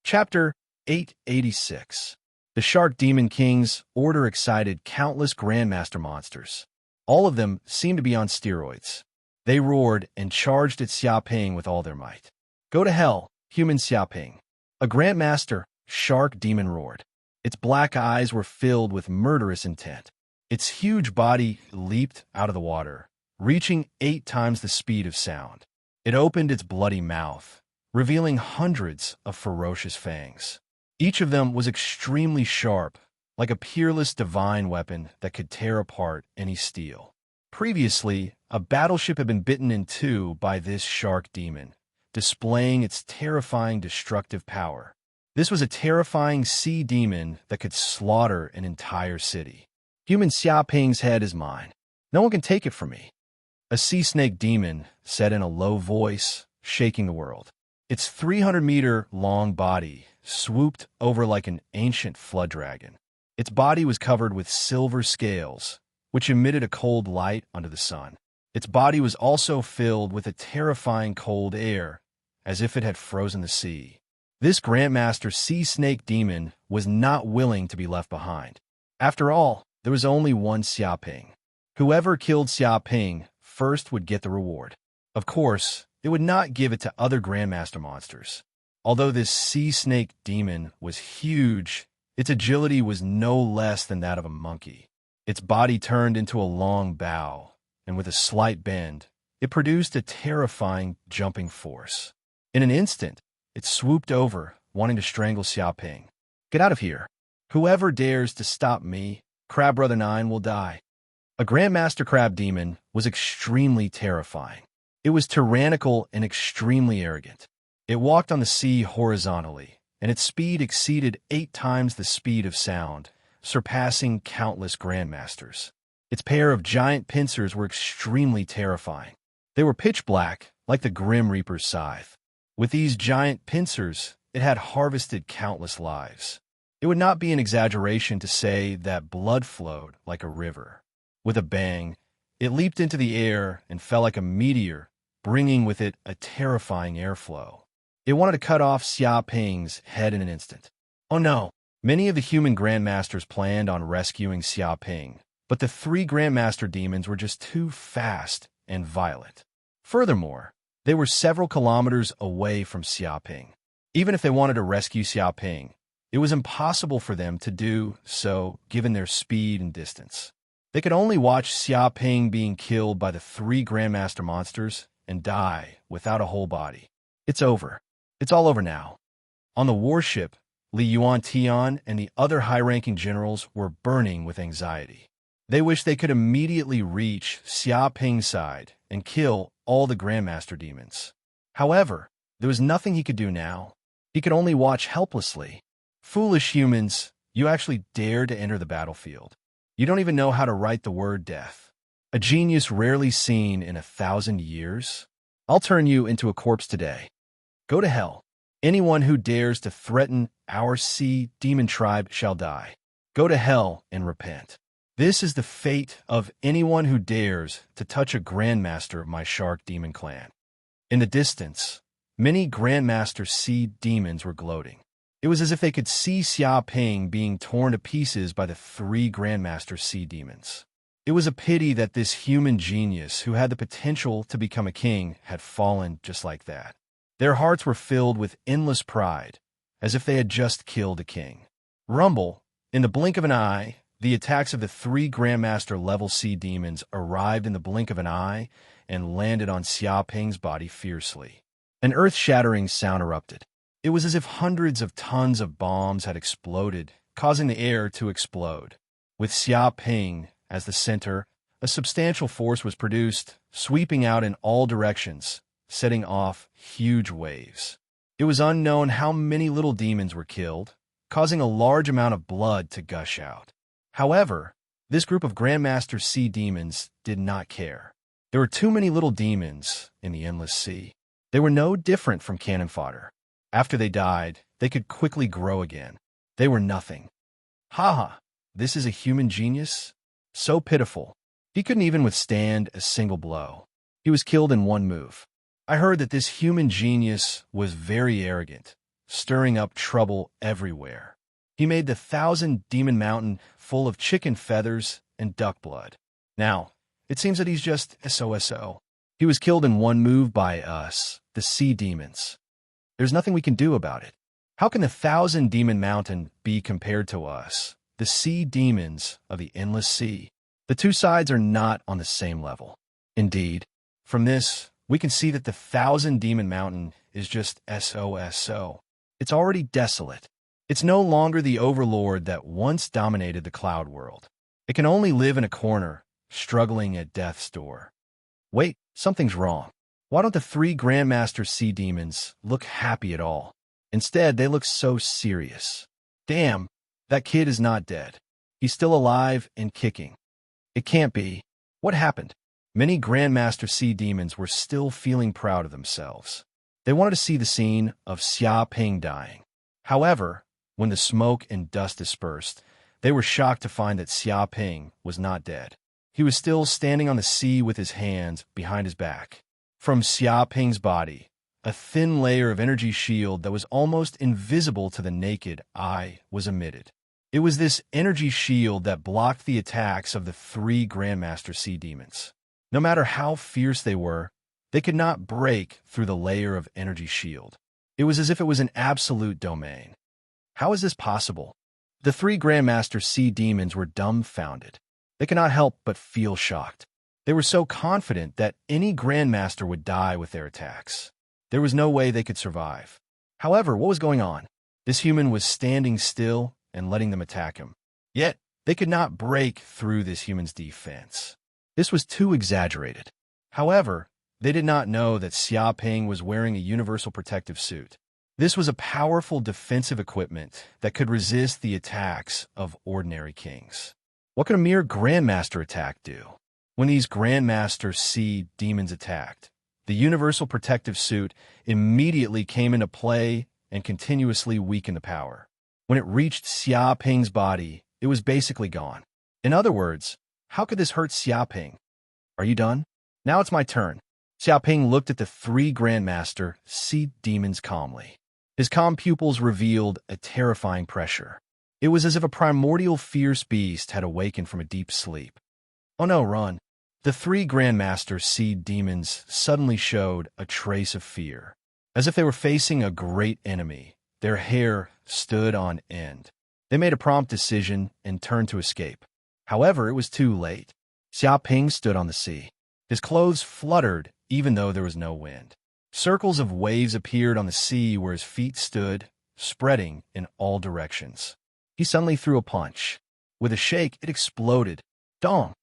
Chapter 886. The Shark Demon King's order excited countless Grandmaster monsters. All of them seemed to be on steroids. They roared and charged at Xia Ping with all their might. Go to hell, human Xia Ping. A Grandmaster, Shark Demon roared. Its black eyes were filled with murderous intent. Its huge body leaped out of the water, reaching 8 times the speed of sound. It opened its bloody mouth, revealing hundreds of ferocious fangs. Each of them was extremely sharp, like a peerless divine weapon that could tear apart any steel. Previously, a battleship had been bitten in 2 by this shark demon, displaying its terrifying destructive power. This was a terrifying sea demon that could slaughter an entire city. Human Xia Ping's head is mine. No one can take it from me. A sea snake demon said in a low voice, shaking the world. Its 300-meter-long body swooped over like an ancient flood dragon. Its body was covered with silver scales, which emitted a cold light under the sun. Its body was also filled with a terrifying cold air, as if it had frozen the sea. This Grandmaster Sea Snake Demon was not willing to be left behind. After all, there was only one Xia Ping. Whoever killed Xia Ping first would get the reward. Of course, it would not give it to other Grandmaster monsters. Although this Sea Snake Demon was huge, its agility was no less than that of a monkey. Its body turned into a long bow, and with a slight bend, it produced a terrifying jumping force. In an instant, it swooped over, wanting to strangle Xia Ping. Get out of here. Whoever dares to stop me, Crab Brother 9 will die. A Grandmaster Crab Demon was extremely terrifying. It was tyrannical and extremely arrogant. It walked on the sea horizontally, and its speed exceeded 8 times the speed of sound, surpassing countless Grandmasters. Its pair of giant pincers were extremely terrifying. They were pitch black, like the Grim Reaper's scythe. With these giant pincers, it had harvested countless lives. It would not be an exaggeration to say that blood flowed like a river. With a bang, it leaped into the air and fell like a meteor, bringing with it a terrifying airflow. It wanted to cut off Xia Ping's head in an instant. Oh no! Many of the human Grandmasters planned on rescuing Xia Ping, but the 3 Grandmaster demons were just too fast and violent. Furthermore, they were several kilometers away from Xiaoping. Even if they wanted to rescue Xiaoping, it was impossible for them to do so given their speed and distance. They could only watch Xiaoping being killed by the three Grandmaster monsters and die without a whole body. It's over. It's all over now. On the warship, Li Yuan-Tian and the other high-ranking generals were burning with anxiety. They wished they could immediately reach Xiaoping's side and kill all the Grandmaster demons. However, there was nothing he could do now. He could only watch helplessly. Foolish humans, you actually dare to enter the battlefield. You don't even know how to write the word death. A genius rarely seen in 1,000 years. I'll turn you into a corpse today. Go to hell. Anyone who dares to threaten our sea demon tribe shall die. Go to hell and repent. This is the fate of anyone who dares to touch a Grandmaster of my Shark Demon clan. In the distance, many Grandmaster sea demons were gloating. It was as if they could see Xiaoping being torn to pieces by the three Grandmaster sea demons. It was a pity that this human genius who had the potential to become a king had fallen just like that. Their hearts were filled with endless pride, as if they had just killed a king. Rumble, in the blink of an eye, the attacks of the three Grandmaster-level sea demons arrived in the blink of an eye and landed on Xiaoping's body fiercely. An earth-shattering sound erupted. It was as if hundreds of tons of bombs had exploded, causing the air to explode. With Xiaoping as the center, a substantial force was produced, sweeping out in all directions, setting off huge waves. It was unknown how many little demons were killed, causing a large amount of blood to gush out. However, this group of Grandmaster Sea demons did not care. There were too many little demons in the endless sea. They were no different from cannon fodder. After they died, they could quickly grow again. They were nothing. Haha, this is a human genius? So pitiful. He couldn't even withstand a single blow. He was killed in one move. I heard that this human genius was very arrogant, stirring up trouble everywhere. He made the 1,000-demon mountain full of chicken feathers and duck blood. Now, it seems that he's just SOSO. He was killed in one move by us, the sea demons. There's nothing we can do about it. How can the 1,000-demon mountain be compared to us, the sea demons of the endless sea? The two sides are not on the same level. Indeed, from this, we can see that the 1,000-demon mountain is just SOSO. It's already desolate. It's no longer the overlord that once dominated the cloud world. It can only live in a corner, struggling at death's door. Wait, something's wrong. Why don't the three Grandmaster Sea Demons look happy at all? Instead, they look so serious. Damn, that kid is not dead. He's still alive and kicking. It can't be. What happened? Many Grandmaster Sea Demons were still feeling proud of themselves. They wanted to see the scene of Xiaoping dying. However, when the smoke and dust dispersed, they were shocked to find that Xiaoping was not dead. He was still standing on the sea with his hands behind his back. From Xiaoping's body, a thin layer of energy shield that was almost invisible to the naked eye was emitted. It was this energy shield that blocked the attacks of the three Grandmaster Sea Demons. No matter how fierce they were, they could not break through the layer of energy shield. It was as if it was an absolute domain. How is this possible? The three Grandmaster Sea Demons were dumbfounded. They could not help but feel shocked. They were so confident that any Grandmaster would die with their attacks. There was no way they could survive. However, what was going on? This human was standing still and letting them attack him. Yet, they could not break through this human's defense. This was too exaggerated. However, they did not know that Xiaoping was wearing a universal protective suit. This was a powerful defensive equipment that could resist the attacks of ordinary kings. What could a mere Grandmaster attack do? When these Grandmaster Sea Demons attacked, the universal protective suit immediately came into play and continuously weakened the power. When it reached Xiaoping's body, it was basically gone. In other words, how could this hurt Xiaoping? Are you done? Now it's my turn. Xiaoping looked at the three Grandmaster Sea Demons calmly. His calm pupils revealed a terrifying pressure. It was as if a primordial fierce beast had awakened from a deep sleep. Oh no, run. The three Grandmaster Sea Demons suddenly showed a trace of fear. As if they were facing a great enemy, their hair stood on end. They made a prompt decision and turned to escape. However, it was too late. Xiaoping stood on the sea. His clothes fluttered even though there was no wind. Circles of waves appeared on the sea where his feet stood, spreading in all directions. He suddenly threw a punch. With a shake, it exploded. Dong!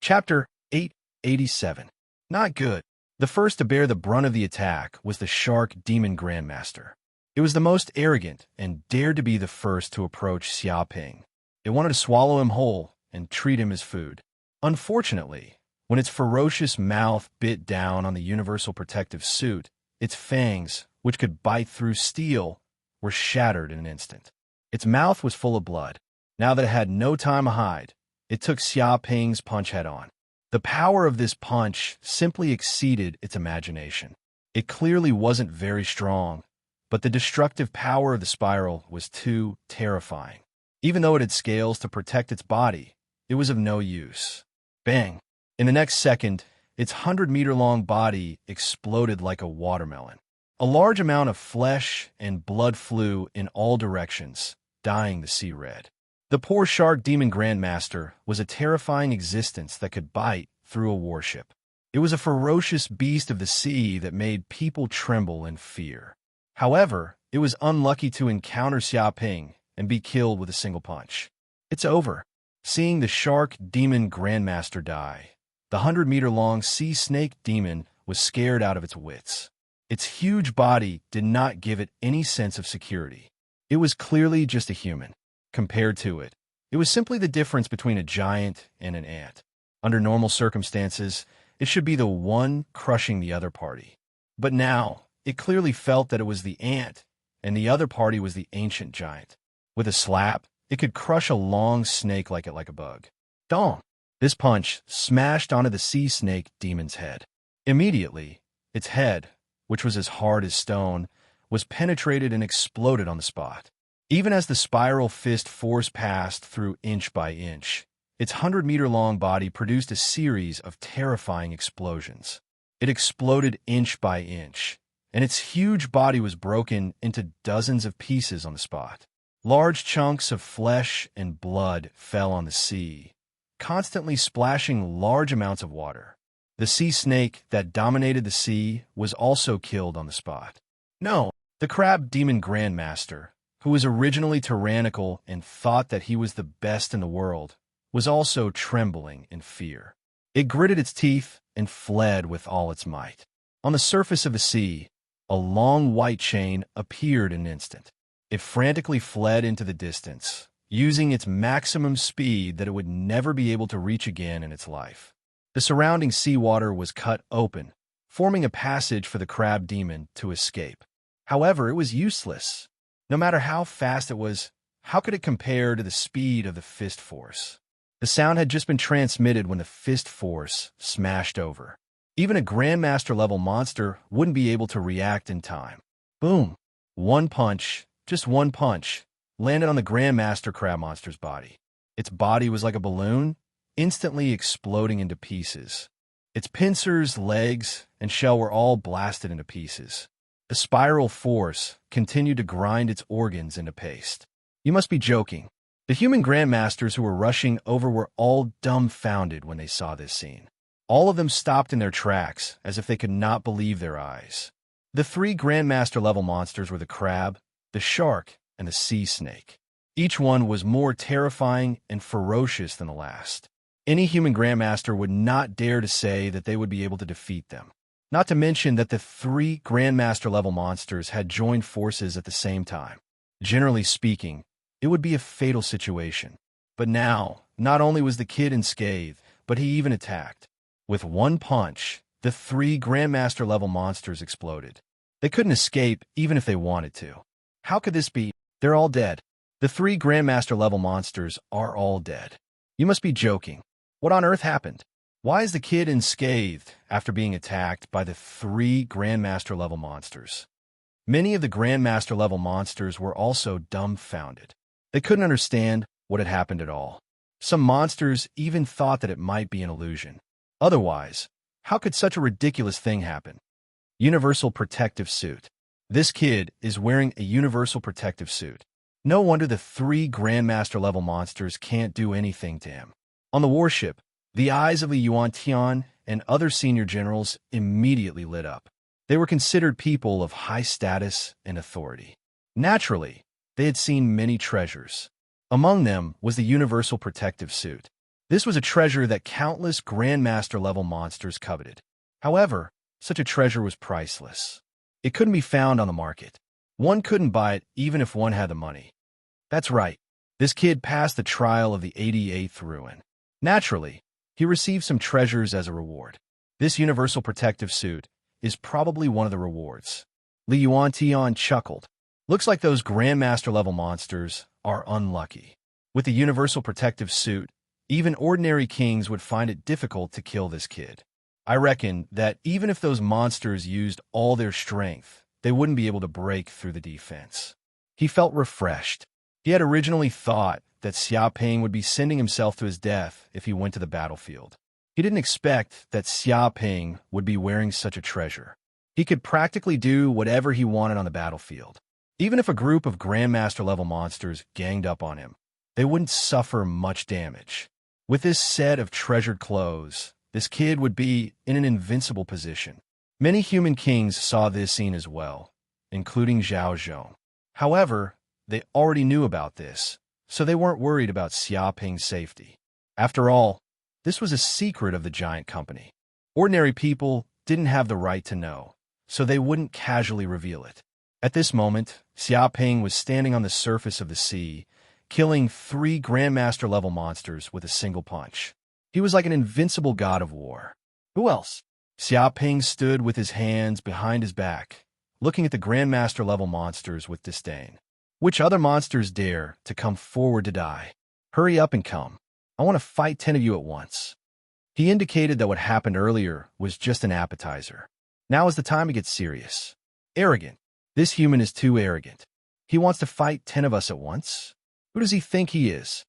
Chapter 887. Not good. The first to bear the brunt of the attack was the Shark Demon Grandmaster. It was the most arrogant and dared to be the first to approach Xiaoping. It wanted to swallow him whole and treat him as food. Unfortunately, when its ferocious mouth bit down on the universal protective suit, its fangs, which could bite through steel, were shattered in an instant. Its mouth was full of blood. Now that it had no time to hide, it took Xiaoping's punch head-on. The power of this punch simply exceeded its imagination. It clearly wasn't very strong, but the destructive power of the spiral was too terrifying. Even though it had scales to protect its body, it was of no use. Bang! In the next second, its 100-meter-long body exploded like a watermelon. A large amount of flesh and blood flew in all directions, dyeing the sea red. The poor Shark Demon Grandmaster was a terrifying existence that could bite through a warship. It was a ferocious beast of the sea that made people tremble in fear. However, it was unlucky to encounter Xiaoping and be killed with a single punch. It's over. Seeing the Shark Demon Grandmaster die, the 100-meter-long sea snake demon was scared out of its wits. Its huge body did not give it any sense of security. It was clearly just a human. Compared to it, it was simply the difference between a giant and an ant. Under normal circumstances, it should be the one crushing the other party. But now, it clearly felt that it was the ant, and the other party was the ancient giant. With a slap, it could crush a long snake like a bug. Dong! This punch smashed onto the sea snake demon's head. Immediately, its head, which was as hard as stone, was penetrated and exploded on the spot. Even as the spiral fist force passed through inch by inch, its 100-meter-long body produced a series of terrifying explosions. It exploded inch by inch, and its huge body was broken into dozens of pieces on the spot. Large chunks of flesh and blood fell on the sea, constantly splashing large amounts of water. The sea snake that dominated the sea was also killed on the spot. No, the Crab Demon Grandmaster, who was originally tyrannical and thought that he was the best in the world, was also trembling in fear. It gritted its teeth and fled with all its might. On the surface of the sea, a long white chain appeared in an instant. It frantically fled into the distance, using its maximum speed that it would never be able to reach again in its life. The surrounding seawater was cut open, forming a passage for the crab demon to escape. However, it was useless. No matter how fast it was, how could it compare to the speed of the fist force? The sound had just been transmitted when the fist force smashed over. Even a Grandmaster-level monster wouldn't be able to react in time. Boom! One punch, just one punch, landed on the Grandmaster crab monster's body. Its body was like a balloon, instantly exploding into pieces. Its pincers, legs, and shell were all blasted into pieces. The spiral force continued to grind its organs into paste. You must be joking. The human Grandmasters who were rushing over were all dumbfounded when they saw this scene. All of them stopped in their tracks, as if they could not believe their eyes. The three Grandmaster-level monsters were the crab, the shark, and the sea snake. Each one was more terrifying and ferocious than the last. Any human Grandmaster would not dare to say that they would be able to defeat them. Not to mention that the three Grandmaster-level monsters had joined forces at the same time. Generally speaking, it would be a fatal situation. But now, not only was the kid unscathed, but he even attacked. With one punch, the three Grandmaster-level monsters exploded. They couldn't escape even if they wanted to. How could this be? They're all dead. The three Grandmaster-level monsters are all dead. You must be joking. What on earth happened? Why is the kid unscathed after being attacked by the three Grandmaster-level monsters? Many of the Grandmaster-level monsters were also dumbfounded. They couldn't understand what had happened at all. Some monsters even thought that it might be an illusion. Otherwise, how could such a ridiculous thing happen? Universal protective suit. This kid is wearing a universal protective suit. No wonder the three Grandmaster-level monsters can't do anything to him. On the warship, the eyes of the Yuan Tian and other senior generals immediately lit up. They were considered people of high status and authority. Naturally, they had seen many treasures. Among them was the universal protective suit. This was a treasure that countless Grandmaster-level monsters coveted. However, such a treasure was priceless. It couldn't be found on the market. One couldn't buy it even if one had the money. That's right. This kid passed the trial of the 88th ruin. Naturally, he received some treasures as a reward. This universal protective suit is probably one of the rewards. Li Yuantian chuckled. Looks like those Grandmaster-level monsters are unlucky. With the universal protective suit, even ordinary kings would find it difficult to kill this kid. I reckon that even if those monsters used all their strength, they wouldn't be able to break through the defense. He felt refreshed. He had originally thought that Xia Ping would be sending himself to his death if he went to the battlefield. He didn't expect that Xia Ping would be wearing such a treasure. He could practically do whatever he wanted on the battlefield. Even if a group of Grandmaster-level monsters ganged up on him, they wouldn't suffer much damage. With this set of treasured clothes, this kid would be in an invincible position. Many human kings saw this scene as well, including Zhao Zhong. However, they already knew about this, so they weren't worried about Xia Ping's safety. After all, this was a secret of the giant company. Ordinary people didn't have the right to know, so they wouldn't casually reveal it. At this moment, Xia Ping was standing on the surface of the sea, killing three Grandmaster-level monsters with a single punch. He was like an invincible god of war. Who else? Xia Ping stood with his hands behind his back, looking at the Grandmaster-level monsters with disdain. Which other monsters dare to come forward to die? Hurry up and come. I want to fight 10 of you at once. He indicated that what happened earlier was just an appetizer. Now is the time to get serious. Arrogant. This human is too arrogant. He wants to fight 10 of us at once? Who does he think he is?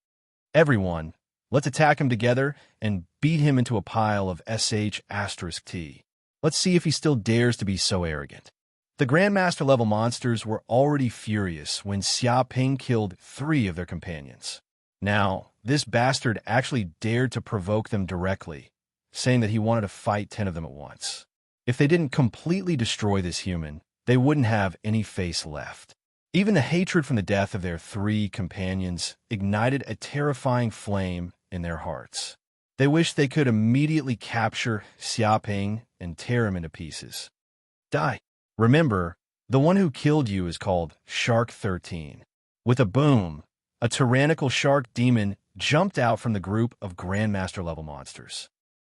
Everyone, let's attack him together and beat him into a pile of **T. Let's see if he still dares to be so arrogant. The Grandmaster-level monsters were already furious when Xia Ping killed 3 of their companions. Now, this bastard actually dared to provoke them directly, saying that he wanted to fight 10 of them at once. If they didn't completely destroy this human, they wouldn't have any face left. Even the hatred from the death of their 3 companions ignited a terrifying flame in their hearts. They wished they could immediately capture Xia Ping and tear him into pieces. Die. Remember, the one who killed you is called Shark 13. With a boom, a tyrannical shark demon jumped out from the group of Grandmaster-level monsters.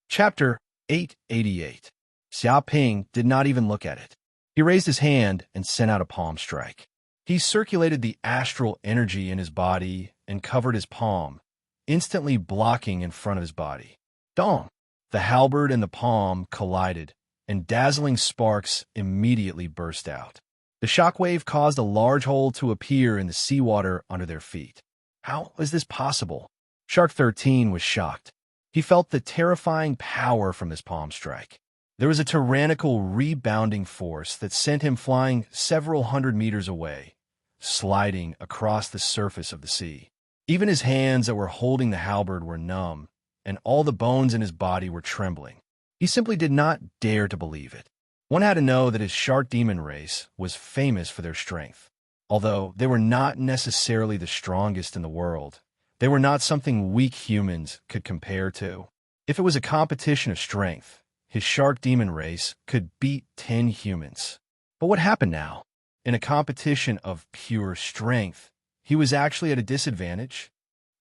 Chapter 888. Xia Ping did not even look at it. He raised his hand and sent out a palm strike. He circulated the astral energy in his body and covered his palm, instantly blocking in front of his body. Dong! The halberd and the palm collided, and dazzling sparks immediately burst out. The shockwave caused a large hole to appear in the seawater under their feet. How is this possible? Shark 13 was shocked. He felt the terrifying power from this palm strike. There was a tyrannical rebounding force that sent him flying several hundred meters away, sliding across the surface of the sea. Even his hands that were holding the halberd were numb, and all the bones in his body were trembling. He simply did not dare to believe it. One had to know that his shark demon race was famous for their strength. Although they were not necessarily the strongest in the world, they were not something weak humans could compare to. If it was a competition of strength, his shark demon race could beat 10 humans. But what happened now? In a competition of pure strength, he was actually at a disadvantage.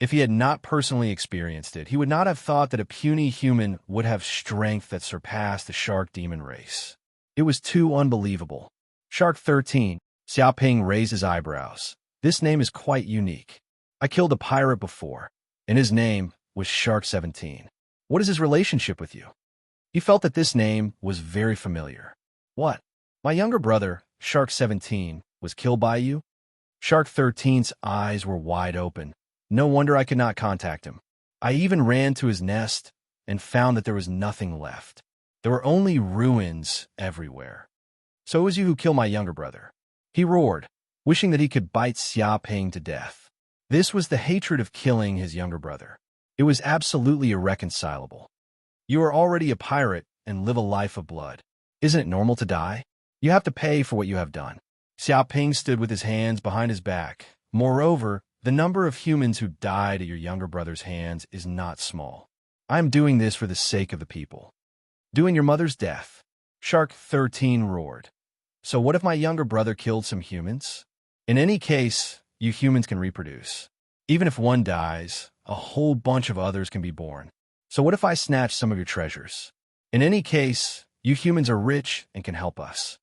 If he had not personally experienced it, he would not have thought that a puny human would have strength that surpassed the shark demon race. It was too unbelievable. Shark 13. Xia Ping raised his eyebrows. This name is quite unique. I killed a pirate before, and his name was Shark 17. What is his relationship with you? He felt that this name was very familiar. What? My younger brother, Shark 17, was killed by you? Shark 13's eyes were wide open. No wonder I could not contact him. I even ran to his nest, and found that there was nothing left. There were only ruins everywhere. So it was you who killed my younger brother. He roared, wishing that he could bite Xia Ping to death. This was the hatred of killing his younger brother. It was absolutely irreconcilable. You are already a pirate and live a life of blood. Isn't it normal to die? You have to pay for what you have done. Xia Ping stood with his hands behind his back. Moreover, the number of humans who died at your younger brother's hands is not small. I am doing this for the sake of the people. Doing your mother's death. Shark 13 roared. So what if my younger brother killed some humans? In any case, you humans can reproduce. Even if one dies, a whole bunch of others can be born. So what if I snatch some of your treasures? In any case, you humans are rich and can help us.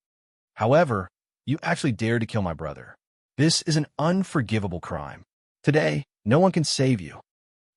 However, you actually dared to kill my brother. This is an unforgivable crime. Today, no one can save you.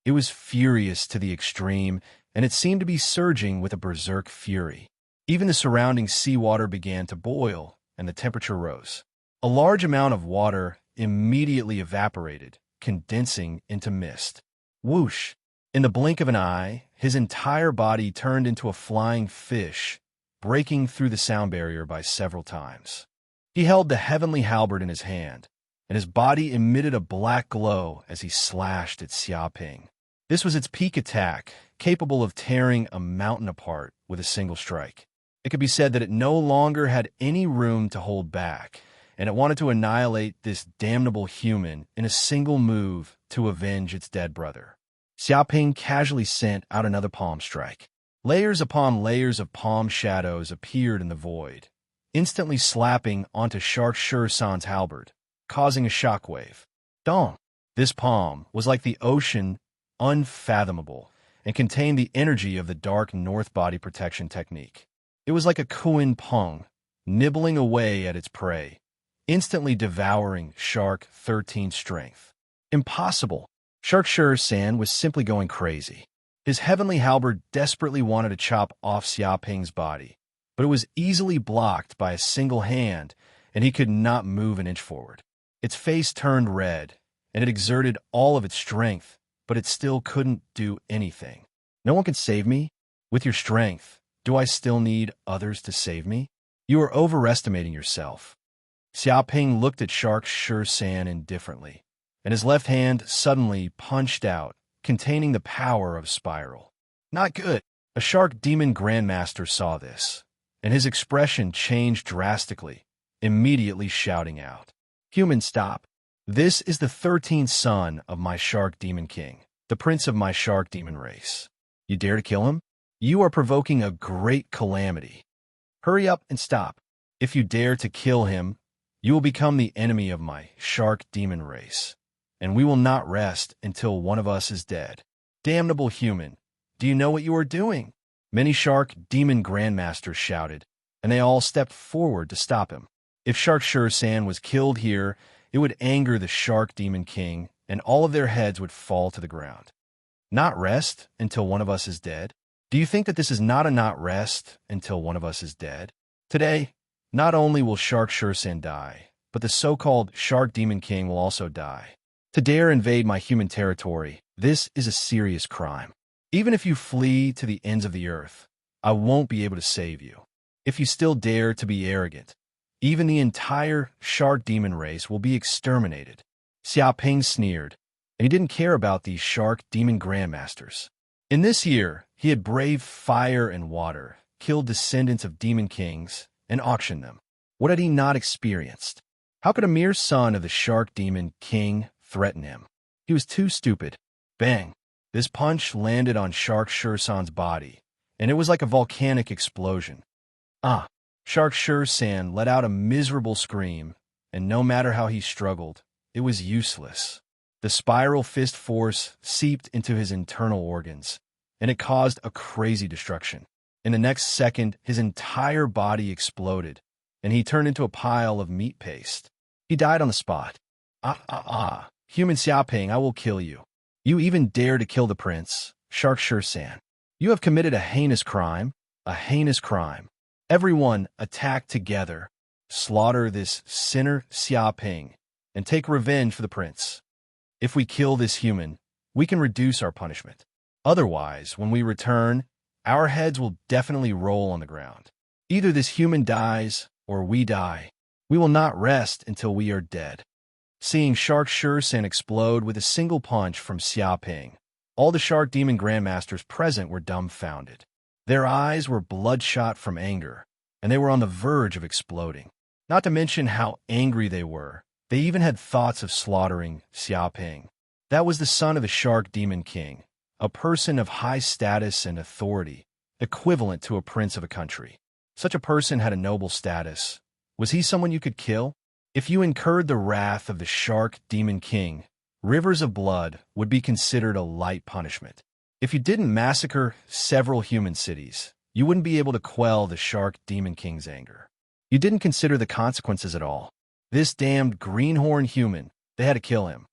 It was furious to the extreme, and it seemed to be surging with a berserk fury. Even the surrounding seawater began to boil, and the temperature rose. A large amount of water immediately evaporated, condensing into mist. Whoosh! In the blink of an eye, his entire body turned into a flying fish, breaking through the sound barrier by several times. He held the heavenly halberd in his hand, and his body emitted a black glow as he slashed at Xia Ping. This was its peak attack, capable of tearing a mountain apart with a single strike. It could be said that it no longer had any room to hold back, and it wanted to annihilate this damnable human in a single move to avenge its dead brother. Xia Ping casually sent out another palm strike. Layers upon layers of palm shadows appeared in the void, instantly slapping onto Shark Sure-san's halberd, causing a shockwave. Dong! This palm was like the ocean, unfathomable, and contained the energy of the dark North body protection technique. It was like a Kuin Peng, nibbling away at its prey, instantly devouring Shark 13's strength. Impossible! Shark Sure-san was simply going crazy. His heavenly halberd desperately wanted to chop off Xia Ping's body, but it was easily blocked by a single hand, and he could not move an inch forward. Its face turned red, and it exerted all of its strength, but it still couldn't do anything. No one can save me? With your strength, do I still need others to save me? You are overestimating yourself. Xia Ping looked at Shark Sure-san indifferently, and his left hand suddenly punched out, containing the power of Spiral. Not good. A Shark Demon Grandmaster saw this, and his expression changed drastically, immediately shouting out, "Human, stop. This is the 13th son of my Shark Demon King, the prince of my Shark Demon race. You dare to kill him? You are provoking a great calamity. Hurry up and stop. If you dare to kill him, you will become the enemy of my Shark Demon race, and we will not rest until one of us is dead. Damnable human, do you know what you are doing?" Many Shark Demon Grandmasters shouted, and they all stepped forward to stop him. If Shark Sure-san was killed here, it would anger the Shark Demon King, and all of their heads would fall to the ground. Not rest until one of us is dead? Do you think that this is not a not rest until one of us is dead? Today, not only will Shark Sure-san die, but the so-called Shark Demon King will also die. To dare invade my human territory, this is a serious crime. Even if you flee to the ends of the earth, I won't be able to save you. If you still dare to be arrogant, even the entire Shark Demon race will be exterminated. Xia Ping sneered, and he didn't care about these Shark Demon Grandmasters. In this year, he had braved fire and water, killed descendants of Demon Kings, and auctioned them. What had he not experienced? How could a mere son of the Shark Demon King threaten him? He was too stupid. Bang! This punch landed on Shark Sure-san's body, and it was like a volcanic explosion. Ah! Shark Sure-san let out a miserable scream, and no matter how he struggled, it was useless. The spiral fist force seeped into his internal organs, and it caused a crazy destruction. In the next second, his entire body exploded, and he turned into a pile of meat paste. He died on the spot. Human Xia Ping, I will kill you. You even dare to kill the prince, Shark Sure-san. You have committed a heinous crime, a heinous crime. Everyone attack together, slaughter this sinner Xia Ping, and take revenge for the prince. If we kill this human, we can reduce our punishment. Otherwise, when we return, our heads will definitely roll on the ground. Either this human dies, or we die. We will not rest until we are dead. Seeing Shark Shan explode with a single punch from Xiaoping, all the Shark Demon Grandmasters present were dumbfounded. Their eyes were bloodshot from anger, and they were on the verge of exploding. Not to mention how angry they were. They even had thoughts of slaughtering Xiaoping. That was the son of the Shark Demon King, a person of high status and authority, equivalent to a prince of a country. Such a person had a noble status. Was he someone you could kill? If you incurred the wrath of the Shark Demon King, rivers of blood would be considered a light punishment. If you didn't massacre several human cities, you wouldn't be able to quell the Shark Demon King's anger. You didn't consider the consequences at all. This damned greenhorn human, they had to kill him.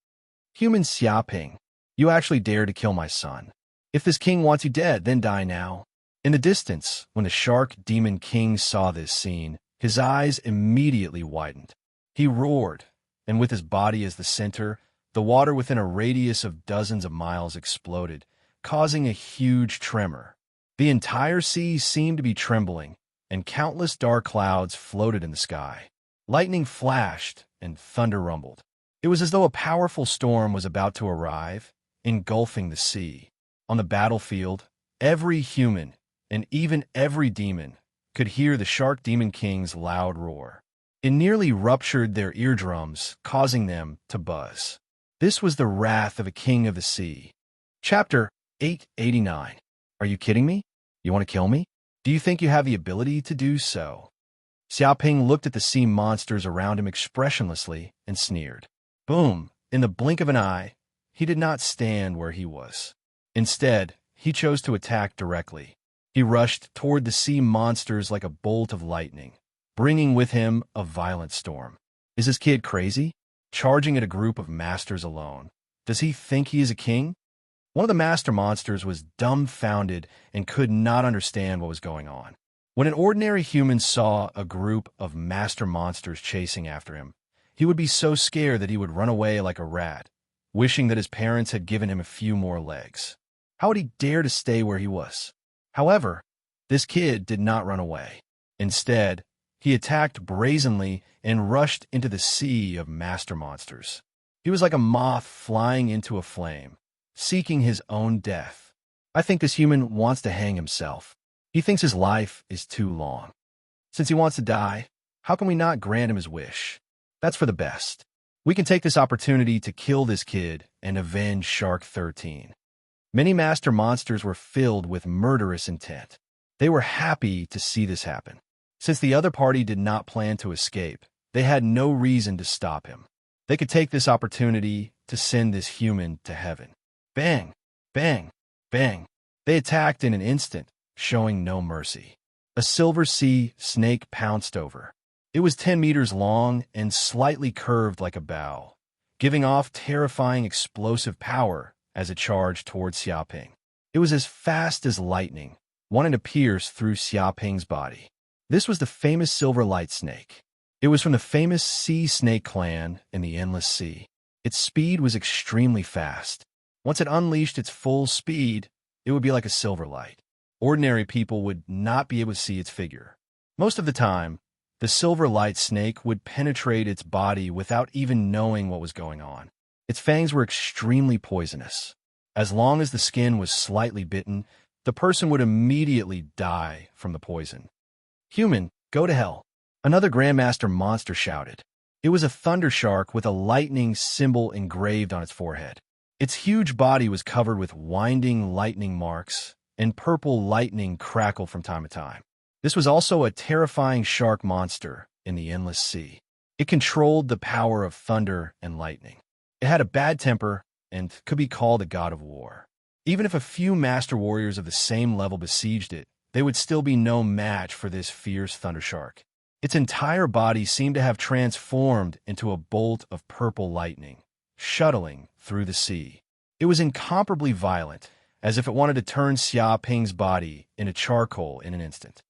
Human Xiaoping, you actually dared to kill my son. If this king wants you dead, then die now. In the distance, when the Shark Demon King saw this scene, his eyes immediately widened. He roared, and with his body as the center, the water within a radius of dozens of miles exploded, causing a huge tremor. The entire sea seemed to be trembling, and countless dark clouds floated in the sky. Lightning flashed, and thunder rumbled. It was as though a powerful storm was about to arrive, engulfing the sea. On the battlefield, every human, and even every demon, could hear the Shark Demon King's loud roar. It nearly ruptured their eardrums, causing them to buzz. This was the wrath of a king of the sea. Chapter 889. Are you kidding me? You want to kill me? Do you think you have the ability to do so? Xiaoping looked at the sea monsters around him expressionlessly and sneered. Boom! In the blink of an eye, he did not stand where he was. Instead, he chose to attack directly. He rushed toward the sea monsters like a bolt of lightning, bringing with him a violent storm. Is this kid crazy? Charging at a group of masters alone. Does he think he is a king? One of the master monsters was dumbfounded and could not understand what was going on. When an ordinary human saw a group of master monsters chasing after him, he would be so scared that he would run away like a rat, wishing that his parents had given him a few more legs. How would he dare to stay where he was? However, this kid did not run away. Instead, he attacked brazenly and rushed into the sea of master monsters. He was like a moth flying into a flame, seeking his own death. I think this human wants to hang himself. He thinks his life is too long. Since he wants to die, how can we not grant him his wish? That's for the best. We can take this opportunity to kill this kid and avenge Shark 13. Many master monsters were filled with murderous intent. They were happy to see this happen. Since the other party did not plan to escape, they had no reason to stop him. They could take this opportunity to send this human to heaven. Bang! Bang! Bang! They attacked in an instant, showing no mercy. A silver sea snake pounced over. It was 10 meters long and slightly curved like a bow, giving off terrifying explosive power as it charged towards Xiaoping. It was as fast as lightning, wanting to pierce through Xiaoping's body. This was the famous silver light snake. It was from the famous sea snake clan in the Endless Sea. Its speed was extremely fast. Once it unleashed its full speed, it would be like a silver light. Ordinary people would not be able to see its figure. Most of the time, the silver light snake would penetrate its body without even knowing what was going on. Its fangs were extremely poisonous. As long as the skin was slightly bitten, the person would immediately die from the poison. Human, go to hell. Another Grandmaster monster shouted. It was a thunder shark with a lightning symbol engraved on its forehead. Its huge body was covered with winding lightning marks, and purple lightning crackled from time to time. This was also a terrifying shark monster in the Endless Sea. It controlled the power of thunder and lightning. It had a bad temper and could be called a god of war. Even if a few master warriors of the same level besieged it, they would still be no match for this fierce thunder shark. Its entire body seemed to have transformed into a bolt of purple lightning, shuttling through the sea. It was incomparably violent, as if it wanted to turn Xiaoping's body into charcoal in an instant.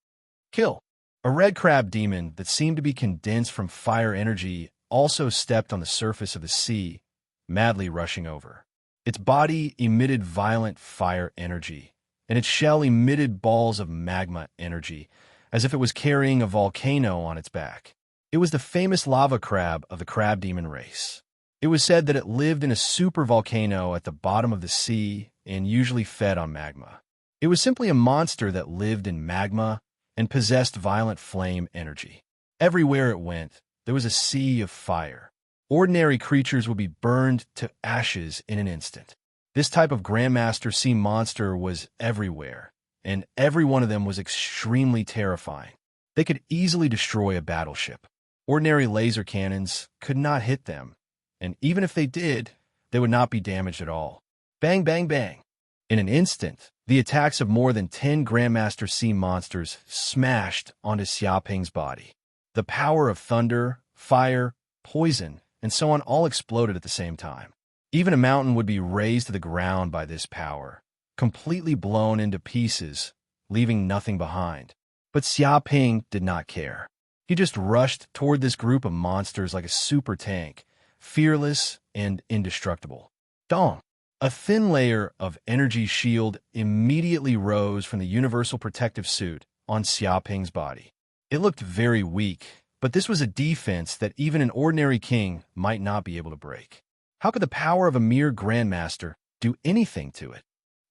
Kill. A red crab demon that seemed to be condensed from fire energy also stepped on the surface of the sea, madly rushing over. Its body emitted violent fire energy, and its shell emitted balls of magma energy, as if it was carrying a volcano on its back. It was the famous lava crab of the crab demon race. It was said that it lived in a supervolcano at the bottom of the sea and usually fed on magma. It was simply a monster that lived in magma and possessed violent flame energy. Everywhere it went, there was a sea of fire. Ordinary creatures would be burned to ashes in an instant. This type of Grandmaster Sea monster was everywhere, and every one of them was extremely terrifying. They could easily destroy a battleship. Ordinary laser cannons could not hit them, and even if they did, they would not be damaged at all. Bang, bang, bang. In an instant, the attacks of more than 10 Grandmaster Sea monsters smashed onto Xiaoping's body. The power of thunder, fire, poison, and so on all exploded at the same time. Even a mountain would be razed to the ground by this power, completely blown into pieces, leaving nothing behind. But Xiaoping did not care. He just rushed toward this group of monsters like a super tank, fearless and indestructible. Dong! A thin layer of energy shield immediately rose from the universal protective suit on Xiaoping's body. It looked very weak, but this was a defense that even an ordinary king might not be able to break. How could the power of a mere grandmaster do anything to it?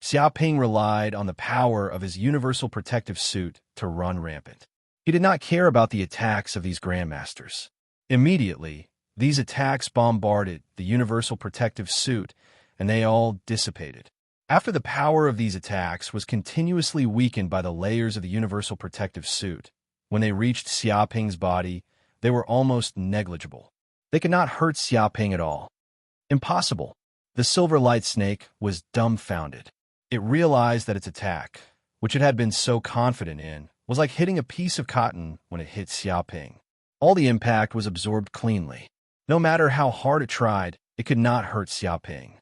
Xiaoping relied on the power of his universal protective suit to run rampant. He did not care about the attacks of these grandmasters. Immediately, these attacks bombarded the universal protective suit, and they all dissipated. After the power of these attacks was continuously weakened by the layers of the universal protective suit, when they reached Xiaoping's body, they were almost negligible. They could not hurt Xiaoping at all. Impossible. The silver light snake was dumbfounded. It realized that its attack, which it had been so confident in, was like hitting a piece of cotton when it hit Xiaoping. All the impact was absorbed cleanly. No matter how hard it tried, it could not hurt Xiaoping.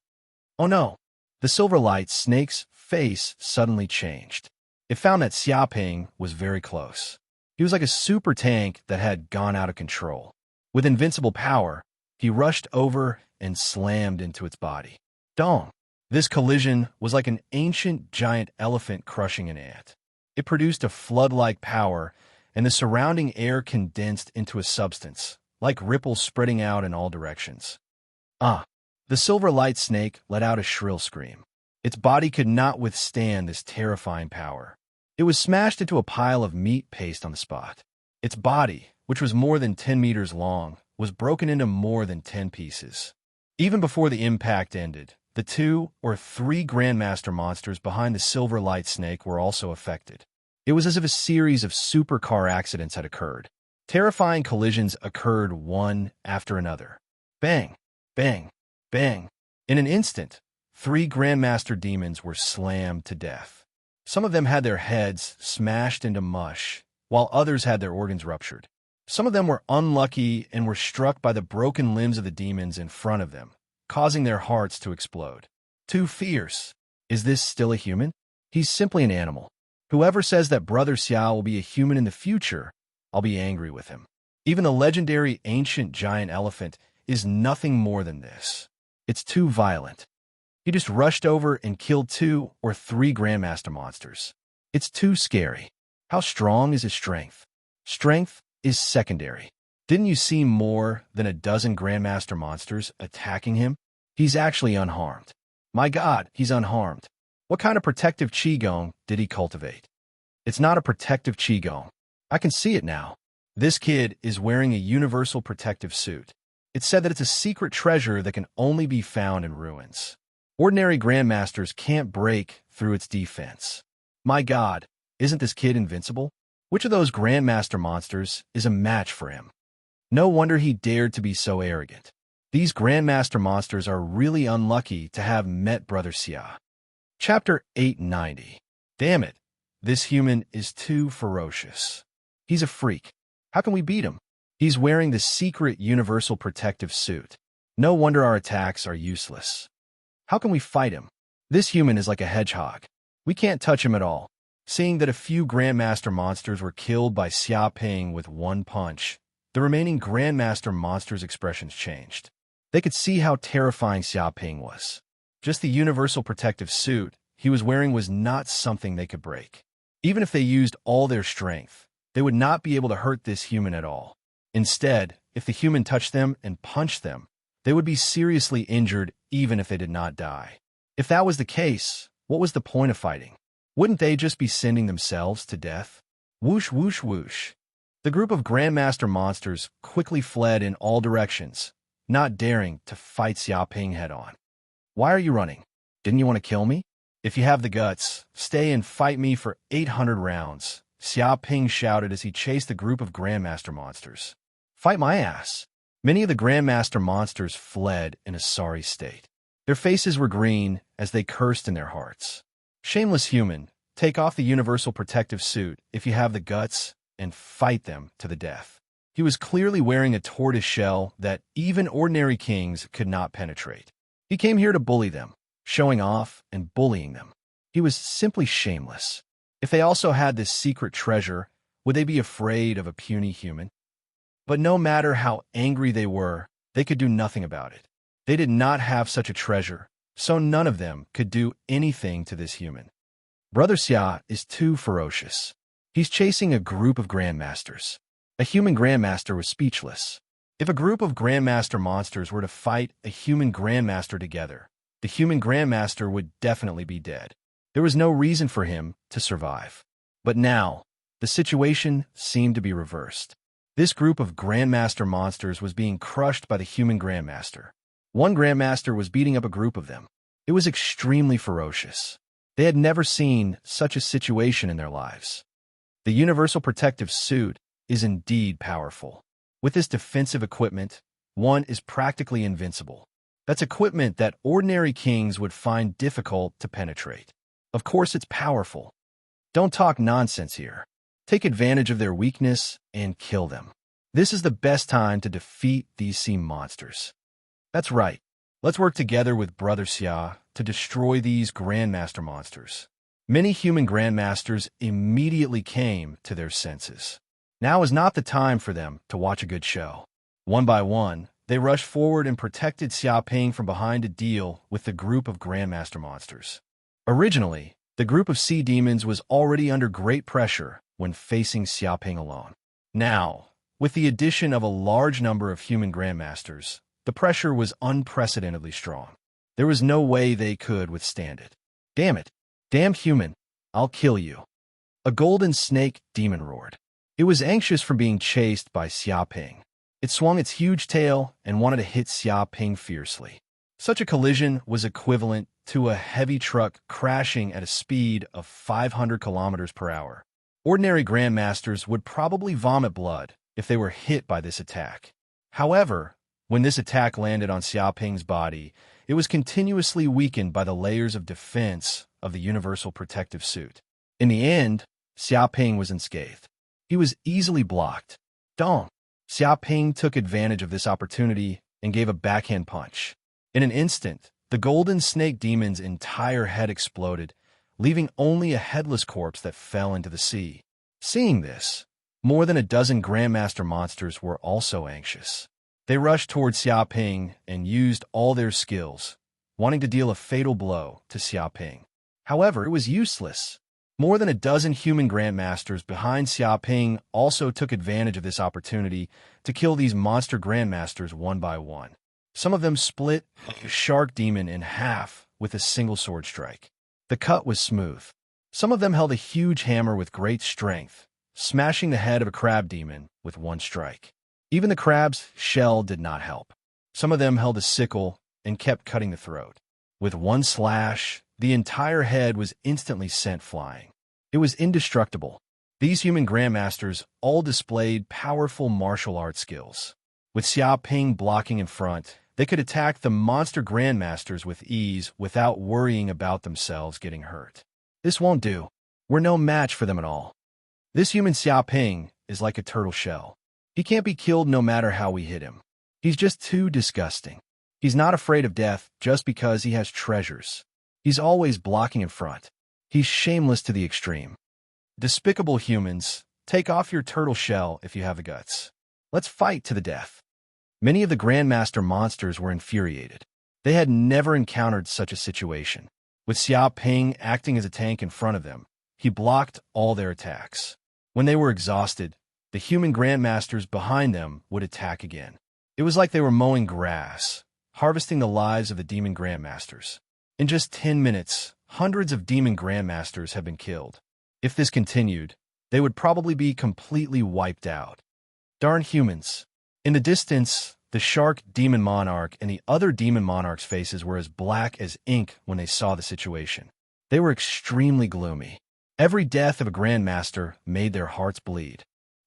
Oh no! The silver light snake's face suddenly changed. It found that Xiaoping was very close. He was like a super tank that had gone out of control. With invincible power, he rushed over and slammed into its body. Dong! This collision was like an ancient giant elephant crushing an ant. It produced a flood-like power, and the surrounding air condensed into a substance, like ripples spreading out in all directions. Ah! The silver light snake let out a shrill scream. Its body could not withstand this terrifying power. It was smashed into a pile of meat paste on the spot. Its body, which was more than 10 meters long, was broken into more than 10 pieces. Even before the impact ended, the 2 or 3 Grandmaster monsters behind the silver light snake were also affected. It was as if a series of supercar accidents had occurred. Terrifying collisions occurred one after another. Bang! Bang! Bang! In an instant, 3 Grandmaster demons were slammed to death. Some of them had their heads smashed into mush, while others had their organs ruptured. Some of them were unlucky and were struck by the broken limbs of the demons in front of them, causing their hearts to explode. Too fierce. Is this still a human? He's simply an animal. Whoever says that Brother Xiao will be a human in the future, I'll be angry with him. Even the legendary ancient giant elephant is nothing more than this. It's too violent. He just rushed over and killed 2 or 3 Grandmaster monsters. It's too scary. How strong is his strength? Strength is secondary. Didn't you see more than a dozen Grandmaster monsters attacking him? He's actually unharmed. My God, he's unharmed. What kind of protective Qigong did he cultivate? It's not a protective Qigong. I can see it now. This kid is wearing a universal protective suit. It's said that it's a secret treasure that can only be found in ruins. Ordinary Grandmasters can't break through its defense. My God, isn't this kid invincible? Which of those Grandmaster monsters is a match for him? No wonder he dared to be so arrogant. These Grandmaster monsters are really unlucky to have met Brother Xia. Chapter 890. Damn it, this human is too ferocious. He's a freak. How can we beat him? He's wearing the secret universal protective suit. No wonder our attacks are useless. How can we fight him? This human is like a hedgehog. We can't touch him at all. Seeing that a few Grandmaster monsters were killed by Xiaoping with one punch, the remaining Grandmaster monsters' expressions changed. They could see how terrifying Xiaoping was. Just the universal protective suit he was wearing was not something they could break. Even if they used all their strength, they would not be able to hurt this human at all. Instead, if the human touched them and punched them, they would be seriously injured even if they did not die. If that was the case, what was the point of fighting? Wouldn't they just be sending themselves to death? Whoosh, whoosh, whoosh. The group of Grandmaster monsters quickly fled in all directions, not daring to fight Xiaoping head-on. Why are you running? Didn't you want to kill me? If you have the guts, stay and fight me for 800 rounds, Xiaoping shouted as he chased the group of Grandmaster monsters. Fight my ass. Many of the Grandmaster monsters fled in a sorry state. Their faces were green as they cursed in their hearts. Shameless human, take off the universal protective suit if you have the guts and fight them to the death. He was clearly wearing a tortoise shell that even ordinary kings could not penetrate. He came here to bully them, showing off and bullying them. He was simply shameless. If they also had this secret treasure, would they be afraid of a puny human? But no matter how angry they were, they could do nothing about it. They did not have such a treasure, so none of them could do anything to this human. Brother Xia is too ferocious. He's chasing a group of Grandmasters. A human Grandmaster was speechless. If a group of Grandmaster monsters were to fight a human Grandmaster together, the human Grandmaster would definitely be dead. There was no reason for him to survive. But now, the situation seemed to be reversed. This group of Grandmaster monsters was being crushed by the human Grandmaster. One Grandmaster was beating up a group of them. It was extremely ferocious. They had never seen such a situation in their lives. The universal protective suit is indeed powerful. With this defensive equipment, one is practically invincible. That's equipment that ordinary kings would find difficult to penetrate. Of course it's powerful. Don't talk nonsense here. Take advantage of their weakness and kill them. This is the best time to defeat these sea monsters. That's right. Let's work together with Brother Xia to destroy these Grandmaster monsters. Many human Grandmasters immediately came to their senses. Now is not the time for them to watch a good show. One by one, they rushed forward and protected Xiaoping from behind to deal with the group of Grandmaster monsters. Originally, the group of sea demons was already under great pressure when facing Xiaoping alone. Now, with the addition of a large number of human Grandmasters, the pressure was unprecedentedly strong. There was no way they could withstand it. Damn it! Damn human! I'll kill you! A golden snake demon roared. It was anxious from being chased by Xiaoping. It swung its huge tail and wanted to hit Xiaoping fiercely. Such a collision was equivalent to a heavy truck crashing at a speed of 500 kilometers per hour. Ordinary Grandmasters would probably vomit blood if they were hit by this attack. However, when this attack landed on Xiaoping's body, it was continuously weakened by the layers of defense of the universal protective suit. In the end, Xiaoping was unscathed. He was easily blocked. Don't. Xiaoping took advantage of this opportunity and gave a backhand punch. In an instant, the golden snake demon's entire head exploded, leaving only a headless corpse that fell into the sea. Seeing this, more than a dozen Grandmaster monsters were also anxious. They rushed towards Xiaoping and used all their skills, wanting to deal a fatal blow to Xiaoping. However, it was useless. More than a dozen human Grandmasters behind Xiaoping also took advantage of this opportunity to kill these monster Grandmasters one by one. Some of them split a shark demon in half with a single sword strike. The cut was smooth. Some of them held a huge hammer with great strength, smashing the head of a crab demon with one strike. Even the crab's shell did not help. Some of them held a sickle and kept cutting the throat. With one slash, the entire head was instantly sent flying. It was indestructible. These human Grandmasters all displayed powerful martial arts skills. With Xiaoping blocking in front, they could attack the monster Grandmasters with ease without worrying about themselves getting hurt. This won't do. We're no match for them at all. This human Xiaoping is like a turtle shell. He can't be killed no matter how we hit him. He's just too disgusting. He's not afraid of death just because he has treasures. He's always blocking in front. He's shameless to the extreme. Despicable humans, take off your turtle shell if you have the guts. Let's fight to the death. Many of the Grandmaster monsters were infuriated. They had never encountered such a situation. With Xiao Ping acting as a tank in front of them, he blocked all their attacks. When they were exhausted, the human grandmasters behind them would attack again. It was like they were mowing grass, harvesting the lives of the demon grandmasters. In just 10 minutes, hundreds of demon grandmasters had been killed. If this continued, they would probably be completely wiped out. Darn humans. In the distance, the shark demon monarch and the other demon monarchs' faces were as black as ink when they saw the situation. They were extremely gloomy. Every death of a grandmaster made their hearts bleed.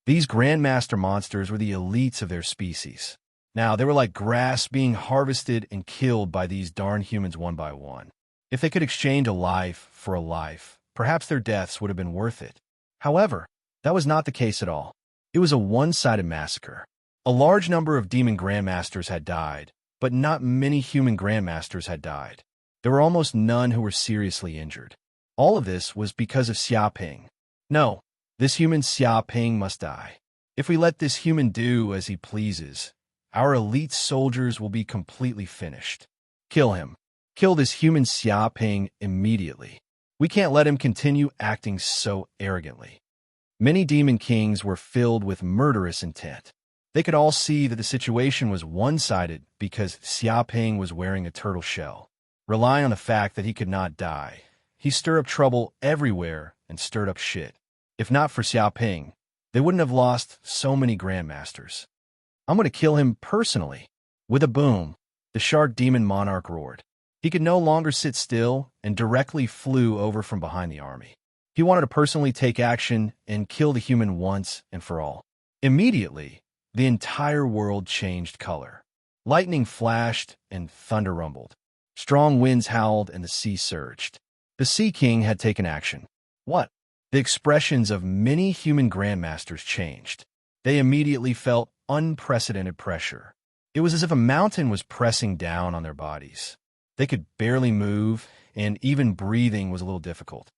These grandmaster monsters were the elites of their species. Now, they were like grass being harvested and killed by these darn humans one by one. If they could exchange a life for a life, perhaps their deaths would have been worth it. However, that was not the case at all. It was a one-sided massacre. A large number of demon grandmasters had died, but not many human grandmasters had died. There were almost none who were seriously injured. All of this was because of Xiao Ping. No, this human Xiao Ping must die. If we let this human do as he pleases, our elite soldiers will be completely finished. Kill him. Kill this human Xiao Ping immediately. We can't let him continue acting so arrogantly. Many demon kings were filled with murderous intent. They could all see that the situation was one-sided because Xiao Ping was wearing a turtle shell. Relying on the fact that he could not die, he stirred up trouble everywhere and stirred up shit. If not for Xiao Ping, they wouldn't have lost so many grandmasters. I'm going to kill him personally. With a boom, the shark demon monarch roared. He could no longer sit still and directly flew over from behind the army. He wanted to personally take action and kill the human once and for all. Immediately, the entire world changed color. Lightning flashed and thunder rumbled. Strong winds howled and the sea surged. The Sea King had taken action. What? The expressions of many human grandmasters changed. They immediately felt unprecedented pressure. It was as if a mountain was pressing down on their bodies. They could barely move, and even breathing was a little difficult.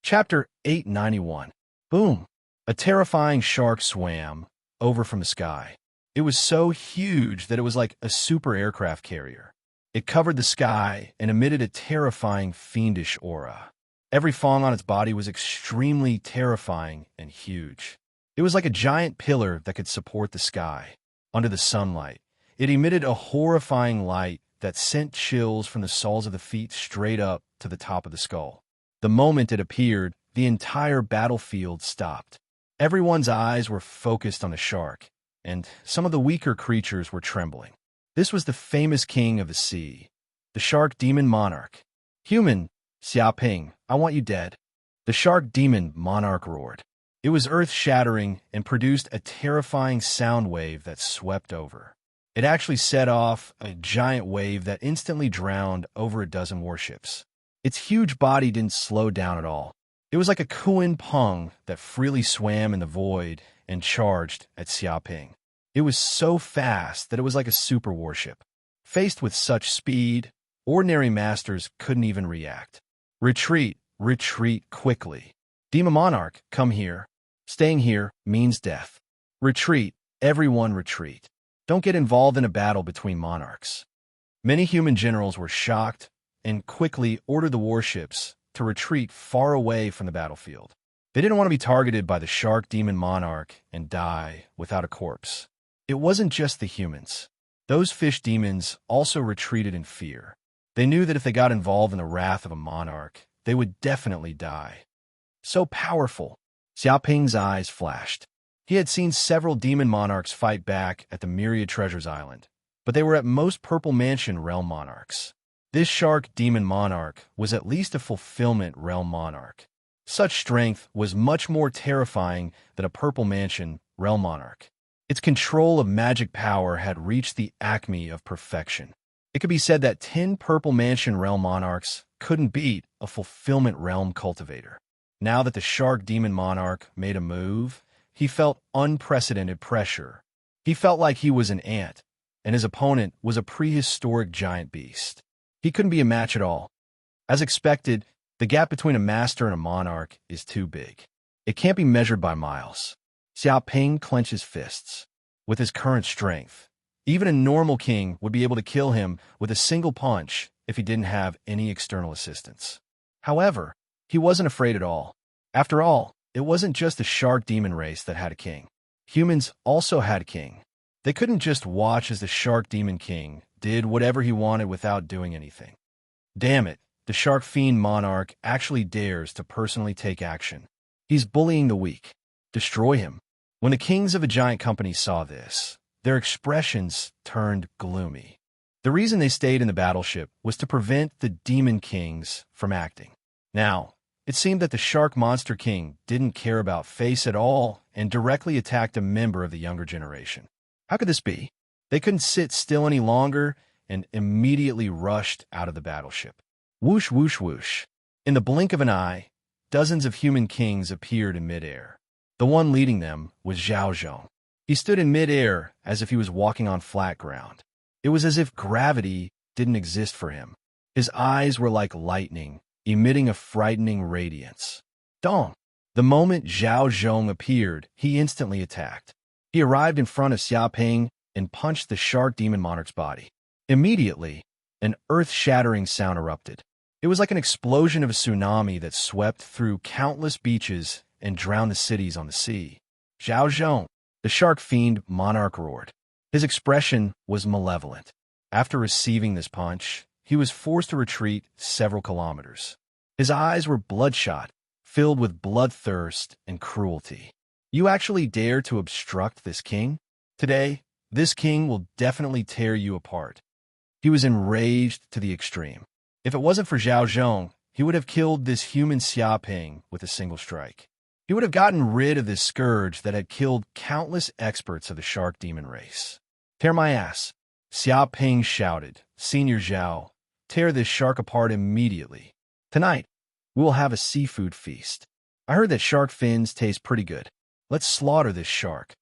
Chapter 891. Boom! A terrifying shark swam over from the sky. It was so huge that it was like a super aircraft carrier. It covered the sky and emitted a terrifying fiendish aura. Every fong on its body was extremely terrifying and huge. It was like a giant pillar that could support the sky. Under the sunlight, it emitted a horrifying light that sent chills from the soles of the feet straight up to the top of the skull. The moment it appeared, the entire battlefield stopped. Everyone's eyes were focused on the shark, and some of the weaker creatures were trembling. This was the famous king of the sea, the shark demon monarch. Human, Xiao Ping, I want you dead. The shark demon monarch roared. It was earth-shattering and produced a terrifying sound wave that swept over. It actually set off a giant wave that instantly drowned over a dozen warships. Its huge body didn't slow down at all. It was like a Kuan Peng that freely swam in the void and charged at Xiao Ping. It was so fast that it was like a super warship. Faced with such speed, ordinary masters couldn't even react. Retreat, retreat quickly. Demon Monarch, come here. Staying here means death. Retreat, everyone retreat. Don't get involved in a battle between monarchs. Many human generals were shocked and quickly ordered the warships to retreat far away from the battlefield. They didn't want to be targeted by the shark demon monarch and die without a corpse. It wasn't just the humans. Those fish demons also retreated in fear. They knew that if they got involved in the wrath of a monarch, they would definitely die. So powerful. Xiao Ping's eyes flashed. He had seen several demon monarchs fight back at the Myriad Treasures Island, but they were at most Purple Mansion realm monarchs. This shark demon monarch was at least a fulfillment realm monarch. Such strength was much more terrifying than a Purple Mansion realm monarch. Its control of magic power had reached the acme of perfection. It could be said that 10 Purple Mansion realm monarchs couldn't beat a fulfillment realm cultivator. Now that the shark demon monarch made a move, he felt unprecedented pressure. He felt like he was an ant, and his opponent was a prehistoric giant beast. He couldn't be a match at all. As expected, the gap between a master and a monarch is too big. It can't be measured by miles. Xiao Ping clenched his fists. With his current strength, Even a normal king would be able to kill him with a single punch if he didn't have any external assistance. However, he wasn't afraid at all. After all, it wasn't just the shark demon race that had a king. Humans also had a king. They couldn't just watch as the shark demon king did whatever he wanted without doing anything. Damn it, the shark fiend monarch actually dares to personally take action. He's bullying the weak. Destroy him. When the kings of a giant company saw this, their expressions turned gloomy. The reason they stayed in the battleship was to prevent the demon kings from acting. Now, it seemed that the shark monster king didn't care about face at all and directly attacked a member of the younger generation. How could this be? They couldn't sit still any longer and immediately rushed out of the battleship. Whoosh, whoosh, whoosh. In the blink of an eye, dozens of human kings appeared in midair. The one leading them was Zhao Zhong. He stood in midair as if he was walking on flat ground. It was as if gravity didn't exist for him. His eyes were like lightning, emitting a frightening radiance. Dong! The moment Zhao Zhong appeared, he instantly attacked. He arrived in front of Xia Ping and punched the shark demon monarch's body. Immediately, an earth-shattering sound erupted. It was like an explosion of a tsunami that swept through countless beaches and drowned the cities on the sea. Zhao Zhong, the shark fiend monarch, roared. His expression was malevolent. After receiving this punch, he was forced to retreat several kilometers. His eyes were bloodshot, filled with bloodthirst and cruelty. You actually dare to obstruct this king? Today, this king will definitely tear you apart. He was enraged to the extreme. If it wasn't for Zhao Zhong, he would have killed this human Xia Ping with a single strike. He would have gotten rid of this scourge that had killed countless experts of the shark demon race. Tear my ass, Xia Ping shouted. Senior Zhao, tear this shark apart immediately. Tonight, we will have a seafood feast. I heard that shark fins taste pretty good. Let's slaughter this shark.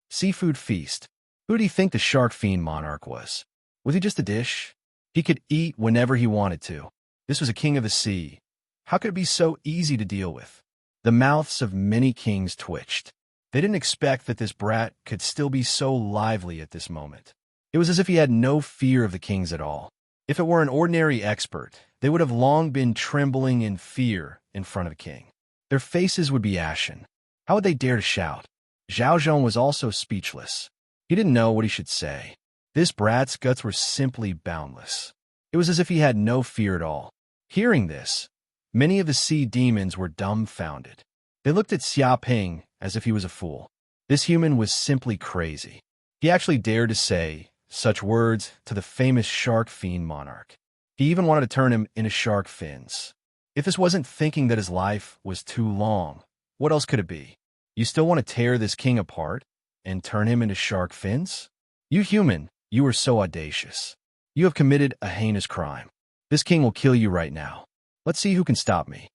Seafood feast. Who do you think the shark fiend monarch was? Was he just a dish? He could eat whenever he wanted to. This was a king of the sea. How could it be so easy to deal with? The mouths of many kings twitched. They didn't expect that this brat could still be so lively at this moment. It was as if he had no fear of the kings at all. If it were an ordinary expert, they would have long been trembling in fear in front of the king. Their faces would be ashen. How would they dare to shout? Zhao Zhong was also speechless. He didn't know what he should say. This brat's guts were simply boundless. It was as if he had no fear at all. Hearing this, many of the sea demons were dumbfounded. They looked at Xia Ping as if he was a fool. This human was simply crazy. He actually dared to say such words to the famous shark fiend monarch. He even wanted to turn him into shark fins. If this wasn't thinking that his life was too long, what else could it be? You still want to tear this king apart and turn him into shark fins? You human, you are so audacious. You have committed a heinous crime. This king will kill you right now. Let's see who can stop me.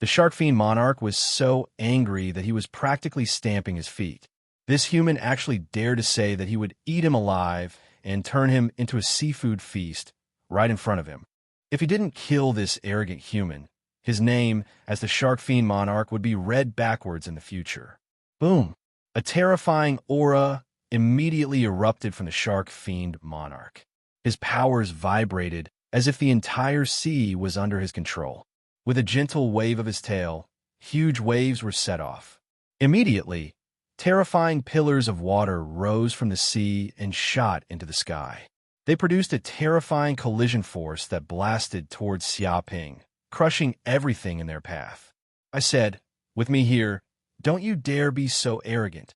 The shark fiend monarch was so angry that he was practically stamping his feet. This human actually dared to say that he would eat him alive and turn him into a seafood feast right in front of him. If he didn't kill this arrogant human, his name as the shark fiend monarch would be read backwards in the future. Boom! A terrifying aura immediately erupted from the shark fiend monarch. His powers vibrated as if the entire sea was under his control. With a gentle wave of his tail, huge waves were set off. Immediately, terrifying pillars of water rose from the sea and shot into the sky. They produced a terrifying collision force that blasted towards Xia Ping, crushing everything in their path. I said, with me here, don't you dare be so arrogant.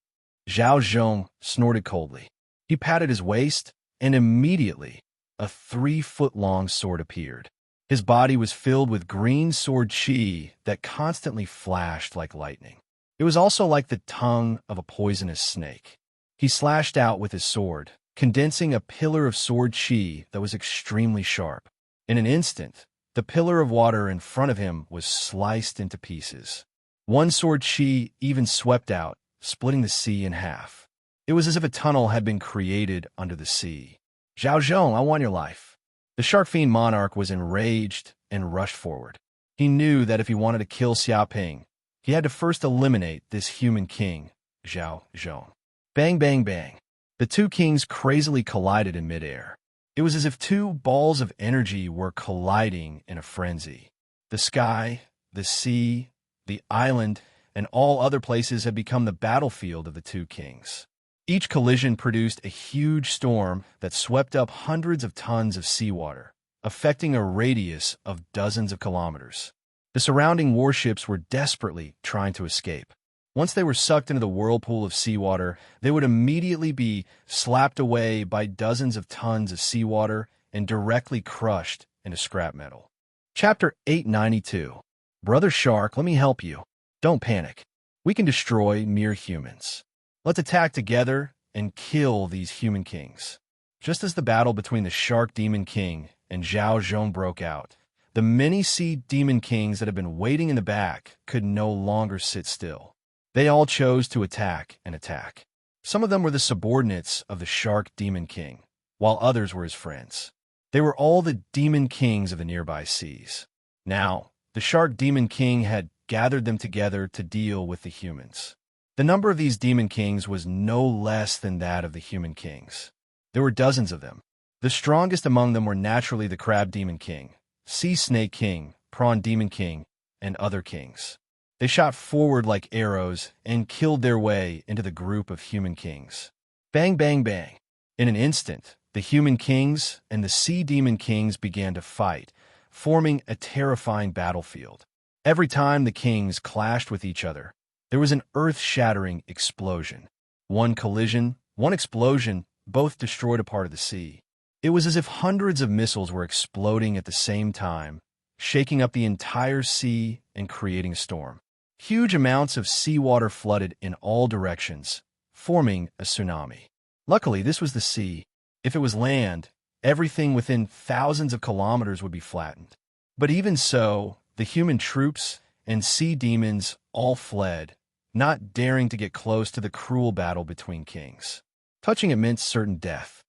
Zhao Zhong snorted coldly. He patted his waist, and immediately, a 3-foot-long sword appeared. His body was filled with green sword chi that constantly flashed like lightning. It was also like the tongue of a poisonous snake. He slashed out with his sword, condensing a pillar of sword chi that was extremely sharp. In an instant, the pillar of water in front of him was sliced into pieces. One sword chi even swept out, splitting the sea in half. It was as if a tunnel had been created under the sea. Zhao Zhong, I want your life. The shark fiend monarch was enraged and rushed forward. He knew that if he wanted to kill Xia Ping, he had to first eliminate this human king, Zhao Zhong. Bang, bang, bang. The two kings crazily collided in midair. It was as if two balls of energy were colliding in a frenzy. The sky, the sea, the island, and all other places had become the battlefield of the two kings. Each collision produced a huge storm that swept up hundreds of tons of seawater, affecting a radius of dozens of kilometers. The surrounding warships were desperately trying to escape. Once they were sucked into the whirlpool of seawater, they would immediately be slapped away by dozens of tons of seawater and directly crushed into scrap metal. Chapter 892. Brother Shark, let me help you. Don't panic. We can destroy mere humans. Let's attack together and kill these human kings. Just as the battle between the Shark Demon King and Zhao Zhong broke out, the many sea demon kings that had been waiting in the back could no longer sit still. They all chose to attack and attack. Some of them were the subordinates of the Shark Demon King, while others were his friends. They were all the demon kings of the nearby seas. Now, the Shark Demon King had gathered them together to deal with the humans. The number of these demon kings was no less than that of the human kings. There were dozens of them. The strongest among them were naturally the Crab Demon King, Sea Snake King, Prawn Demon King, and other kings. They shot forward like arrows and killed their way into the group of human kings. Bang, bang, bang. In an instant, the human kings and the sea demon kings began to fight, forming a terrifying battlefield. Every time the kings clashed with each other, there was an earth-shattering explosion. One collision, one explosion, both destroyed a part of the sea. It was as if hundreds of missiles were exploding at the same time, shaking up the entire sea and creating a storm. Huge amounts of seawater flooded in all directions, forming a tsunami. Luckily, this was the sea. If it was land, everything within thousands of kilometers would be flattened. But even so, the human troops and sea demons all fled, not daring to get close to the cruel battle between kings. Touching it meant certain death.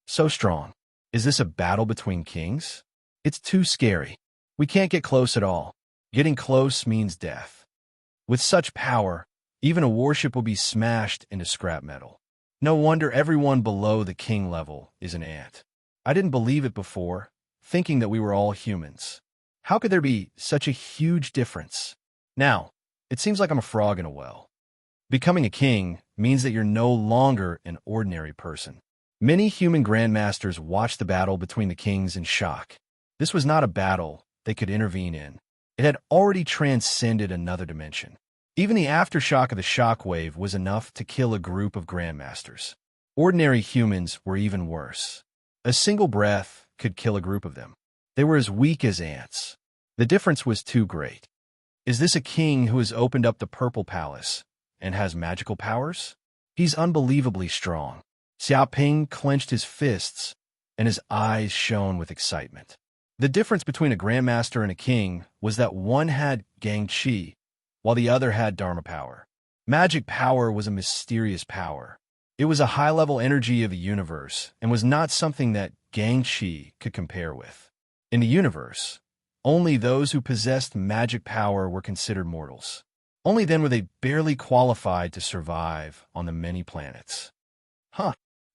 So strong. Is this a battle between kings? It's too scary. We can't get close at all. Getting close means death. With such power, even a warship will be smashed into scrap metal. No wonder everyone below the king level is an ant. I didn't believe it before, thinking that we were all humans. How could there be such a huge difference? Now, it seems like I'm a frog in a well. Becoming a king means that you're no longer an ordinary person. Many human grandmasters watched the battle between the kings in shock. This was not a battle they could intervene in. It had already transcended another dimension. Even the aftershock of the shockwave was enough to kill a group of grandmasters. Ordinary humans were even worse. A single breath could kill a group of them. They were as weak as ants. The difference was too great. Is this a king who has opened up the Purple Palace and has magical powers? He's unbelievably strong. Xiaoping clenched his fists, and his eyes shone with excitement. The difference between a grandmaster and a king was that one had Gang Qi, while the other had Dharma power. Magic power was a mysterious power. It was a high-level energy of the universe and was not something that Gang Qi could compare with. In the universe, only those who possessed magic power were considered mortals. Only then were they barely qualified to survive on the many planets.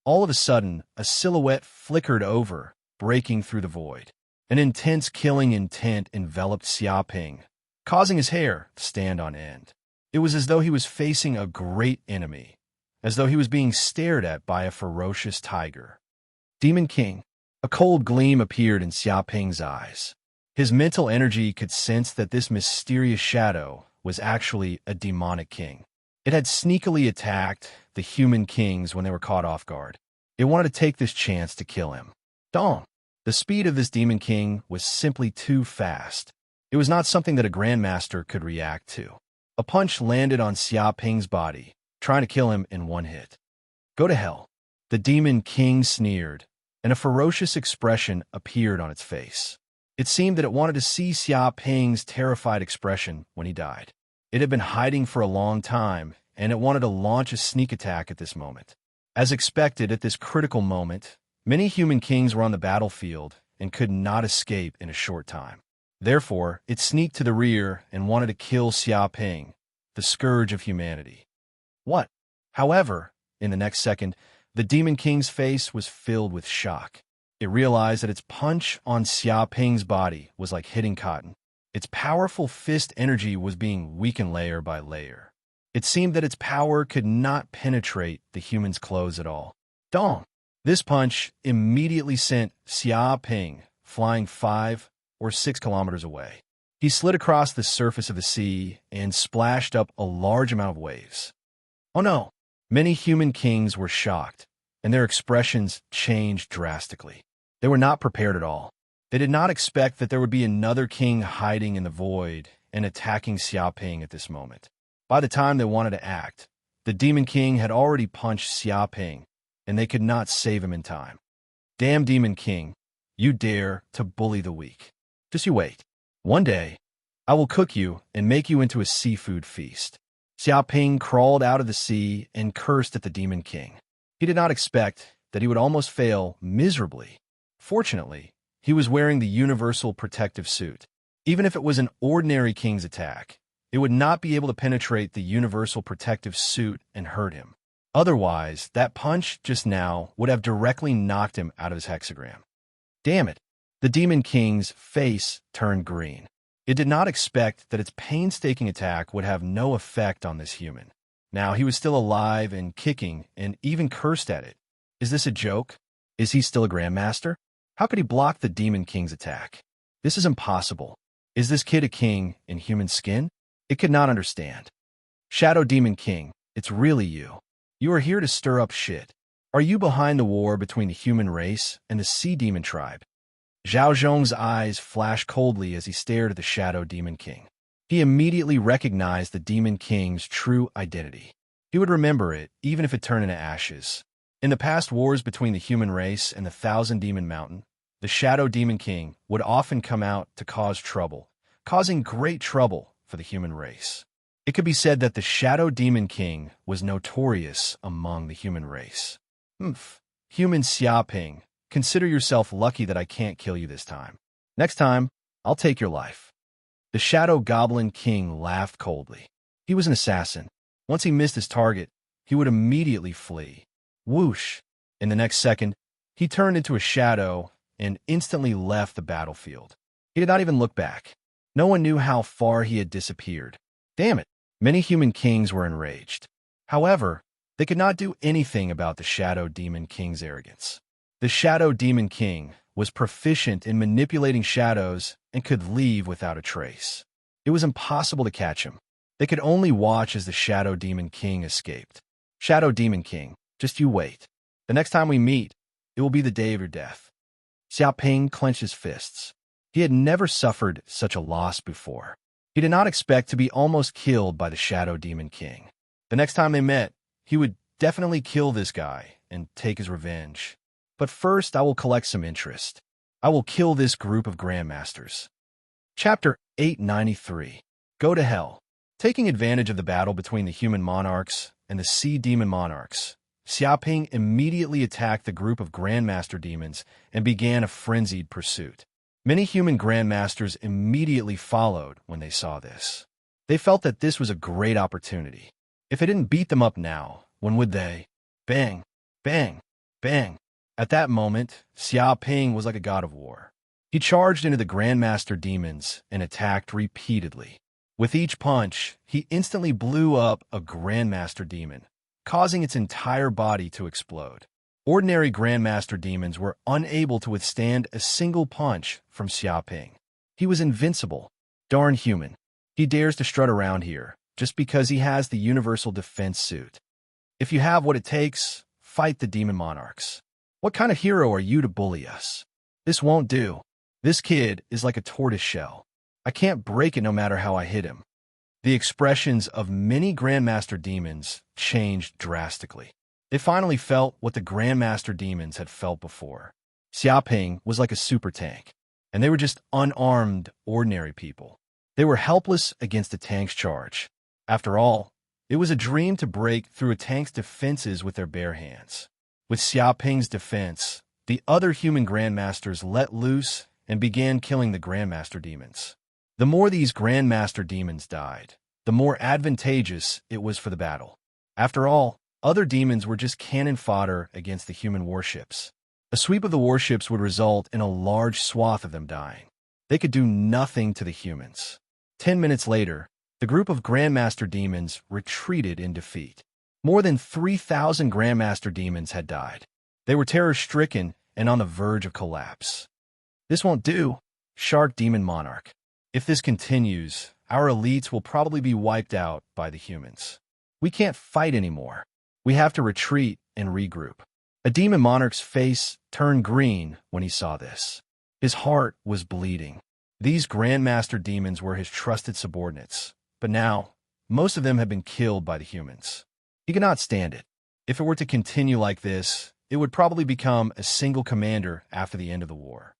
All of a sudden, a silhouette flickered over, breaking through the void. An intense killing intent enveloped Xiaoping, causing his hair to stand on end. It was as though he was facing a great enemy, as though he was being stared at by a ferocious tiger. Demon King. A cold gleam appeared in Xiaoping's eyes. His mental energy could sense that this mysterious shadow was actually a demonic king. It had sneakily attacked the human kings when they were caught off guard. It wanted to take this chance to kill him. Dong! The speed of this demon king was simply too fast. It was not something that a grandmaster could react to. A punch landed on Xiaoping's body, trying to kill him in one hit. Go to hell. The demon king sneered, and a ferocious expression appeared on its face. It seemed that it wanted to see Xiaoping's terrified expression when he died. It had been hiding for a long time, and it wanted to launch a sneak attack at this moment. As expected at this critical moment, many human kings were on the battlefield and could not escape in a short time. Therefore, it sneaked to the rear and wanted to kill Xiaoping, the scourge of humanity. What? However, in the next second, The Demon King's face was filled with shock. It realized that its punch on Xia Ping's body was like hitting cotton. Its powerful fist energy was being weakened layer by layer. It seemed that its power could not penetrate the human's clothes at all. Dong! This punch immediately sent Xia Ping flying 5 or 6 kilometers away. He slid across the surface of the sea and splashed up a large amount of waves. Oh no! Many human kings were shocked, and their expressions changed drastically. They were not prepared at all. They did not expect that there would be another king hiding in the void and attacking Xia Ping at this moment. By the time they wanted to act, the Demon King had already punched Xia Ping, and they could not save him in time. Damn Demon King, you dare to bully the weak. Just you wait. One day, I will cook you and make you into a seafood feast. Xia Ping crawled out of the sea and cursed at the Demon King. He did not expect that he would almost fail miserably. Fortunately, he was wearing the universal protective suit. Even if it was an ordinary king's attack, it would not be able to penetrate the universal protective suit and hurt him. Otherwise, that punch just now would have directly knocked him out of his hexagram. Damn it! The Demon King's face turned green. It did not expect that its painstaking attack would have no effect on this human. Now he was still alive and kicking and even cursed at it. Is this a joke? Is he still a Grandmaster? How could he block the Demon King's attack? This is impossible. Is this kid a king in human skin? It could not understand. Shadow Demon King, it's really you. You are here to stir up shit. Are you behind the war between the human race and the Sea Demon tribe? Zhao Zhong's eyes flashed coldly as he stared at the Shadow Demon King. He immediately recognized the Demon King's true identity. He would remember it, even if it turned into ashes. In the past wars between the human race and the Thousand Demon Mountain, the Shadow Demon King would often come out to cause trouble, causing great trouble for the human race. It could be said that the Shadow Demon King was notorious among the human race. Human Xia Ping, consider yourself lucky that I can't kill you this time. Next time, I'll take your life. The Shadow Goblin King laughed coldly. He was an assassin. Once he missed his target, he would immediately flee. Whoosh! In the next second, he turned into a shadow and instantly left the battlefield. He did not even look back. No one knew how far he had disappeared. Damn it! Many human kings were enraged. However, they could not do anything about the Shadow Demon King's arrogance. The Shadow Demon King was proficient in manipulating shadows and could leave without a trace. It was impossible to catch him. They could only watch as the Shadow Demon King escaped. Shadow Demon King, just you wait. The next time we meet, it will be the day of your death. Xia Ping clenched his fists. He had never suffered such a loss before. He did not expect to be almost killed by the Shadow Demon King. The next time they met, he would definitely kill this guy and take his revenge. But first, I will collect some interest. I will kill this group of Grandmasters. Chapter 893. Go to Hell. Taking advantage of the battle between the human monarchs and the sea demon monarchs, Xia Ping immediately attacked the group of Grandmaster demons and began a frenzied pursuit. Many human Grandmasters immediately followed when they saw this. They felt that this was a great opportunity. If it didn't beat them up now, when would they? Bang! Bang! Bang! At that moment, Xia Ping was like a god of war. He charged into the Grandmaster demons and attacked repeatedly. With each punch, he instantly blew up a Grandmaster demon, causing its entire body to explode. Ordinary Grandmaster demons were unable to withstand a single punch from Xia Ping. He was invincible. Darn human. He dares to strut around here, just because he has the universal defense suit. If you have what it takes, fight the demon monarchs. What kind of hero are you to bully us? This won't do. This kid is like a tortoise shell. I can't break it no matter how I hit him. The expressions of many Grandmaster demons changed drastically. They finally felt what the Grandmaster demons had felt before. Xia Ping was like a super tank, and they were just unarmed, ordinary people. They were helpless against a tank's charge. After all, it was a dream to break through a tank's defenses with their bare hands. With Xia Ping's defense, the other human Grandmasters let loose and began killing the Grandmaster demons. The more these Grandmaster demons died, the more advantageous it was for the battle. After all, Other demons were just cannon fodder against the human warships. A sweep of the warships would result in a large swath of them dying. They could do nothing to the humans. 10 minutes later, the group of Grandmaster demons retreated in defeat. More than 3,000 Grandmaster demons had died. They were terror-stricken and on the verge of collapse. This won't do, Shark Demon Monarch. If this continues, our elites will probably be wiped out by the humans. We can't fight anymore. We have to retreat and regroup. A demon monarch's face turned green when he saw this. His heart was bleeding. These Grandmaster demons were his trusted subordinates, but now, most of them had been killed by the humans. He could not stand it. If it were to continue like this, it would probably become a single commander after the end of the war.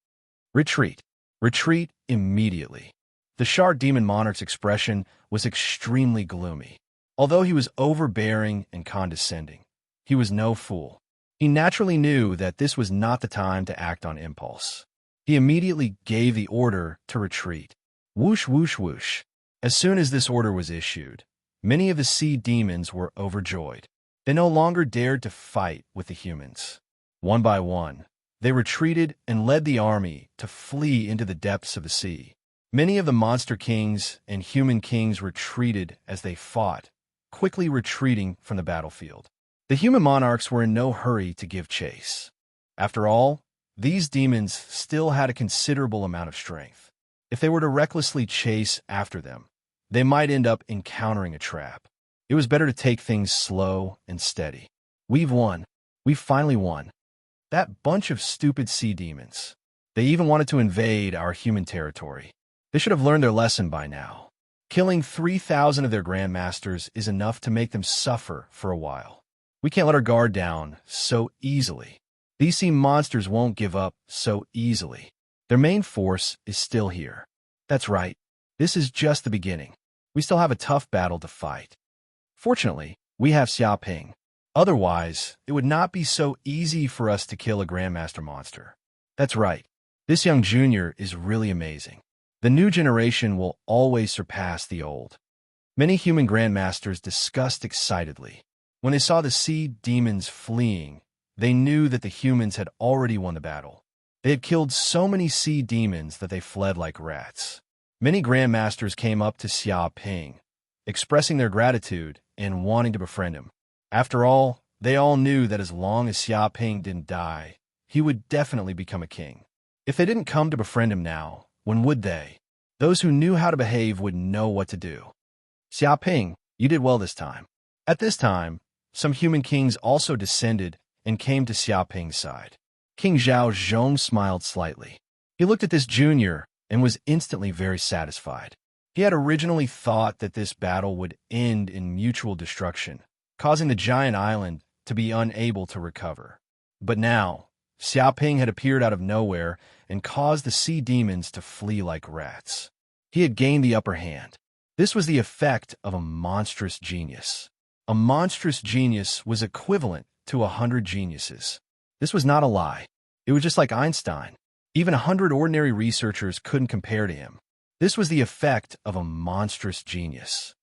Retreat. Retreat immediately. The Shark Demon Monarch's expression was extremely gloomy. Although he was overbearing and condescending, he was no fool. He naturally knew that this was not the time to act on impulse. He immediately gave the order to retreat. Whoosh, whoosh, whoosh. As soon as this order was issued, many of the sea demons were overjoyed. They no longer dared to fight with the humans. One by one, they retreated and led the army to flee into the depths of the sea. Many of the monster kings and human kings retreated as they fought, quickly retreating from the battlefield. The human monarchs were in no hurry to give chase. After all, these demons still had a considerable amount of strength. If they were to recklessly chase after them, they might end up encountering a trap. It was better to take things slow and steady. We've won. We've finally won. That bunch of stupid sea demons. They even wanted to invade our human territory. They should have learned their lesson by now. Killing 3,000 of their grandmasters is enough to make them suffer for a while. We can't let our guard down so easily. These sea monsters won't give up so easily. Their main force is still here. That's right. This is just the beginning. We still have a tough battle to fight. Fortunately, we have Xiaoping. Otherwise, it would not be so easy for us to kill a Grandmaster monster. That's right. This young junior is really amazing. The new generation will always surpass the old. Many human Grandmasters discussed excitedly. When they saw the sea demons fleeing, they knew that the humans had already won the battle. They had killed so many sea demons that they fled like rats. Many Grandmasters came up to Xiaoping, expressing their gratitude and wanting to befriend him. After all, they all knew that as long as Xiaoping didn't die, he would definitely become a king. If they didn't come to befriend him now, when would they? Those who knew how to behave would know what to do. Xiaoping, you did well this time. At this time, some human kings also descended and came to Xiaoping's side. King Zhao Zhong smiled slightly. He looked at this junior and was instantly very satisfied. He had originally thought that this battle would end in mutual destruction, causing the giant island to be unable to recover. But now, Xiaoping had appeared out of nowhere and caused the sea demons to flee like rats. He had gained the upper hand. This was the effect of a monstrous genius. A monstrous genius was equivalent to 100 geniuses. This was not a lie. It was just like Einstein. Even 100 ordinary researchers couldn't compare to him. This was the effect of a monstrous genius.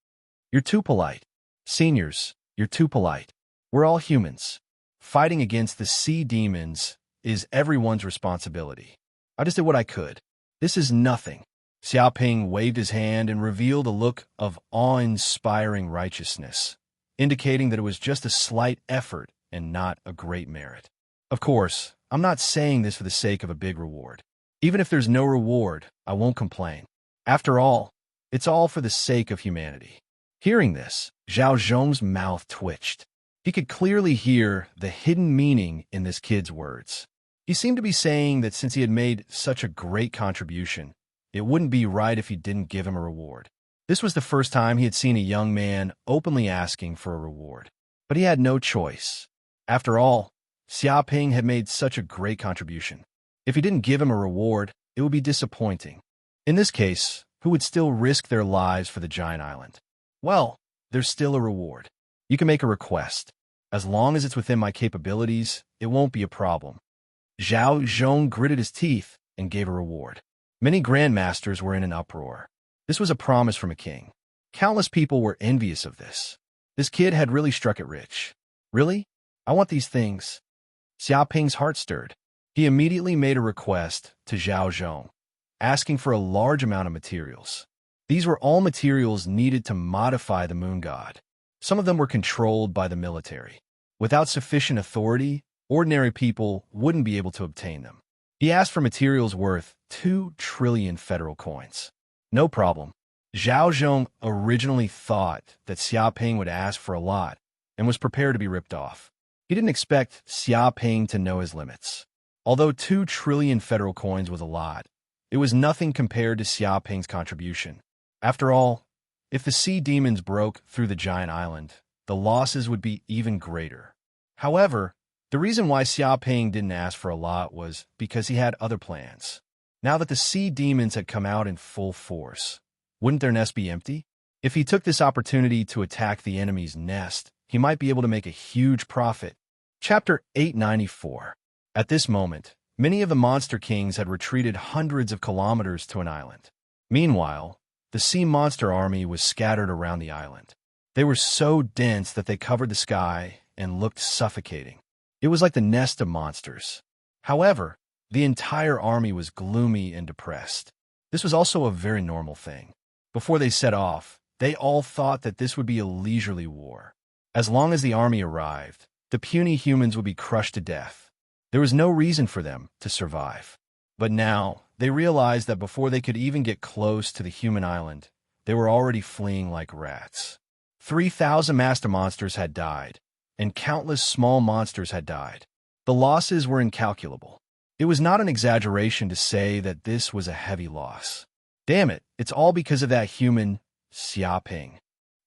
You're too polite. Seniors, you're too polite. We're all humans. Fighting against the sea demons is everyone's responsibility. I just did what I could. This is nothing. Xiaoping waved his hand and revealed a look of awe-inspiring righteousness, indicating that it was just a slight effort and not a great merit. Of course, I'm not saying this for the sake of a big reward. Even if there's no reward, I won't complain. After all, it's all for the sake of humanity. Hearing this, Zhao Zhong's mouth twitched. He could clearly hear the hidden meaning in this kid's words. He seemed to be saying that since he had made such a great contribution, it wouldn't be right if he didn't give him a reward. This was the first time he had seen a young man openly asking for a reward. But he had no choice. After all, Xiaoping had made such a great contribution. If he didn't give him a reward, it would be disappointing. In this case, who would still risk their lives for the giant island? Well, there's still a reward. You can make a request. As long as it's within my capabilities, it won't be a problem. Zhao Zhong gritted his teeth and gave a reward. Many grandmasters were in an uproar. This was a promise from a king. Countless people were envious of this. This kid had really struck it rich. Really? I want these things. Xiaoping's heart stirred. He immediately made a request to Zhao Zhong, asking for a large amount of materials. These were all materials needed to modify the moon god. Some of them were controlled by the military. Without sufficient authority, ordinary people wouldn't be able to obtain them. He asked for materials worth 2 trillion federal coins. No problem. Zhao Zhong originally thought that Xiaoping would ask for a lot and was prepared to be ripped off. He didn't expect Xiaoping to know his limits. Although 2 trillion federal coins was a lot, it was nothing compared to Xiaoping's contribution. After all, if the sea demons broke through the giant island, the losses would be even greater. However, the reason why Xiaoping didn't ask for a lot was because he had other plans. Now that the sea demons had come out in full force, wouldn't their nest be empty? If he took this opportunity to attack the enemy's nest, he might be able to make a huge profit. Chapter 894. At this moment, many of the monster kings had retreated hundreds of kilometers to an island. Meanwhile, the sea monster army was scattered around the island. They were so dense that they covered the sky and looked suffocating. It was like the nest of monsters. However, the entire army was gloomy and depressed. This was also a very normal thing. Before they set off, they all thought that this would be a leisurely war. As long as the army arrived, the puny humans would be crushed to death. There was no reason for them to survive. But now, they realized that before they could even get close to the human island, they were already fleeing like rats. 3,000 master monsters had died, and countless small monsters had died. The losses were incalculable. It was not an exaggeration to say that this was a heavy loss. Damn it, it's all because of that human, Xiaoping.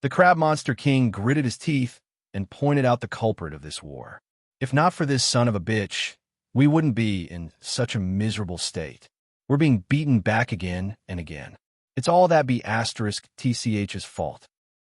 The crab monster king gritted his teeth and pointed out the culprit of this war. If not for this son of a bitch, we wouldn't be in such a miserable state. We're being beaten back again and again. It's all that TCH's fault.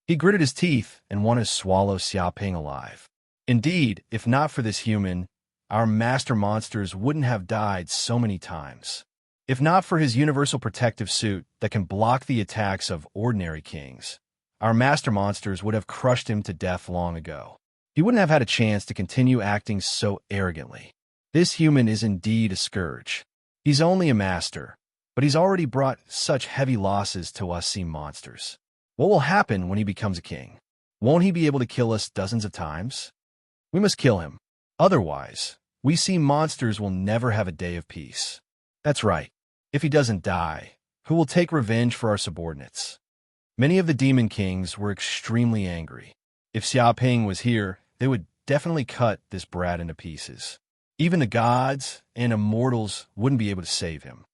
He gritted his teeth and wanted to swallow Xiaoping alive. Indeed, if not for this human, our master monsters wouldn't have died so many times. If not for his universal protective suit that can block the attacks of ordinary kings, our master monsters would have crushed him to death long ago. He wouldn't have had a chance to continue acting so arrogantly. This human is indeed a scourge. He's only a master, but he's already brought such heavy losses to us sea monsters. What will happen when he becomes a king? Won't he be able to kill us dozens of times? We must kill him. Otherwise, we sea monsters will never have a day of peace. That's right. If he doesn't die, who will take revenge for our subordinates? Many of the demon kings were extremely angry. If Xiaoping was here, they would definitely cut this brat into pieces. Even the gods and immortals wouldn't be able to save him.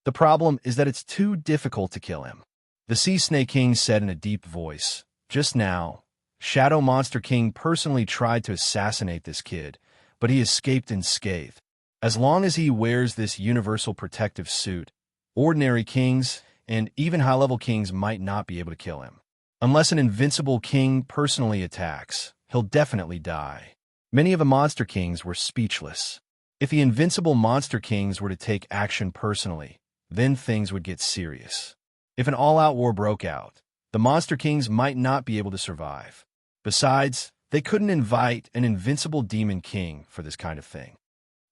The problem is that it's too difficult to kill him. The Sea Snake King said in a deep voice, "Just now, Shadow Monster King personally tried to assassinate this kid, but he escaped unscathed. As long as he wears this universal protective suit, ordinary kings and even high-level kings might not be able to kill him. Unless an invincible king personally attacks, he'll definitely die." Many of the monster kings were speechless. If the invincible monster kings were to take action personally, then things would get serious. If an all-out war broke out, the monster kings might not be able to survive. Besides, they couldn't invite an invincible demon king for this kind of thing.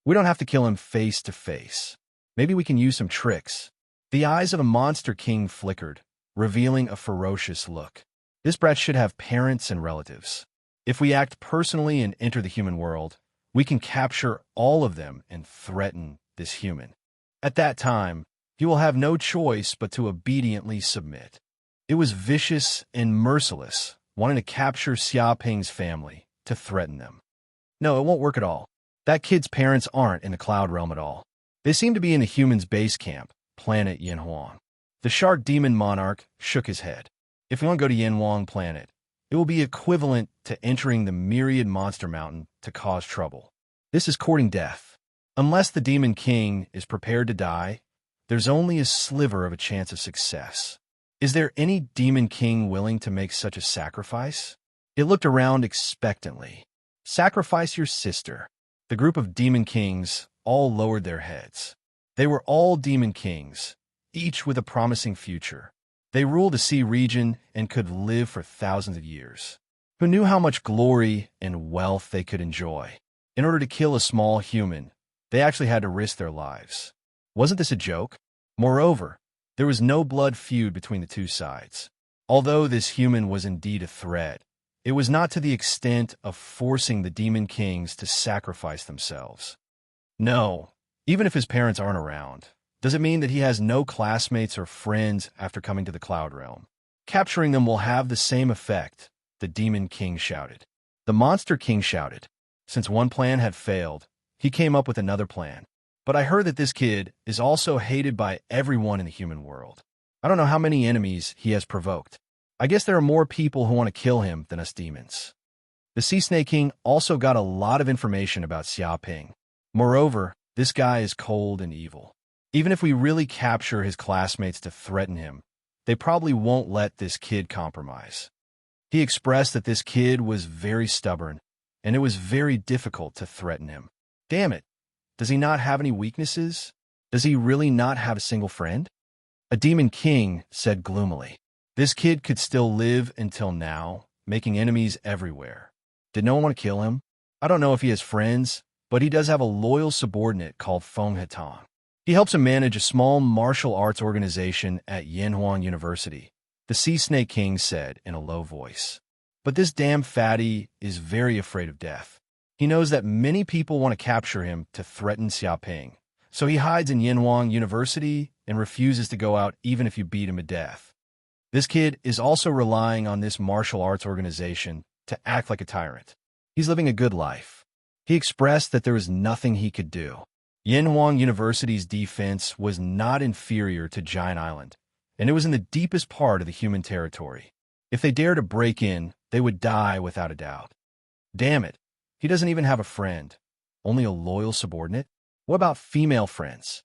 We don't have to kill him face to face. Maybe we can use some tricks. The eyes of the monster king flickered, revealing a ferocious look. This brat should have parents and relatives. If we act personally and enter the human world, we can capture all of them and threaten this human. At that time, he will have no choice but to obediently submit. It was vicious and merciless, wanting to capture Xiaoping's family, to threaten them. No, it won't work at all. That kid's parents aren't in the cloud realm at all. They seem to be in the human's base camp, planet Yanhuang. The shark demon monarch shook his head. If we want to go to Yanhuang planet, it will be equivalent to entering the myriad monster mountain to cause trouble. This is courting death. Unless the demon king is prepared to die, there's only a sliver of a chance of success. Is there any demon king willing to make such a sacrifice? It looked around expectantly. Sacrifice your sister. The group of demon kings all lowered their heads. They were all demon kings, each with a promising future. They ruled a sea region and could live for thousands of years. who knew how much glory and wealth they could enjoy. In order to kill a small human, they actually had to risk their lives. Wasn't this a joke? Moreover, there was no blood feud between the two sides. Although this human was indeed a threat, it was not to the extent of forcing the demon kings to sacrifice themselves. No, even if his parents aren't around, does it mean that he has no classmates or friends after coming to the Cloud Realm? Capturing them will have the same effect, the demon king shouted. The monster king shouted. Since one plan had failed, he came up with another plan. But I heard that this kid is also hated by everyone in the human world. I don't know how many enemies he has provoked. I guess there are more people who want to kill him than us demons. The Sea Snake King also got a lot of information about Xiaoping. Moreover, this guy is cold and evil. Even if we really capture his classmates to threaten him, they probably won't let this kid compromise. He expressed that this kid was very stubborn, and it was very difficult to threaten him. Damn it, does he not have any weaknesses? Does he really not have a single friend? A demon king said gloomily. This kid could still live until now, making enemies everywhere. Did no one want to kill him? I don't know if he has friends, but he does have a loyal subordinate called Feng Hetong. He helps him manage a small martial arts organization at Yanhuang University, the Sea Snake King said in a low voice. But this damn fatty is very afraid of death. He knows that many people want to capture him to threaten Xiaoping, so he hides in Yanhuang University and refuses to go out even if you beat him to death. This kid is also relying on this martial arts organization to act like a tyrant. He's living a good life. He expressed that there was nothing he could do. Yanhuang University's defense was not inferior to Giant Island, and it was in the deepest part of the human territory. If they dared to break in, they would die without a doubt. Damn it, he doesn't even have a friend, only a loyal subordinate? What about female friends?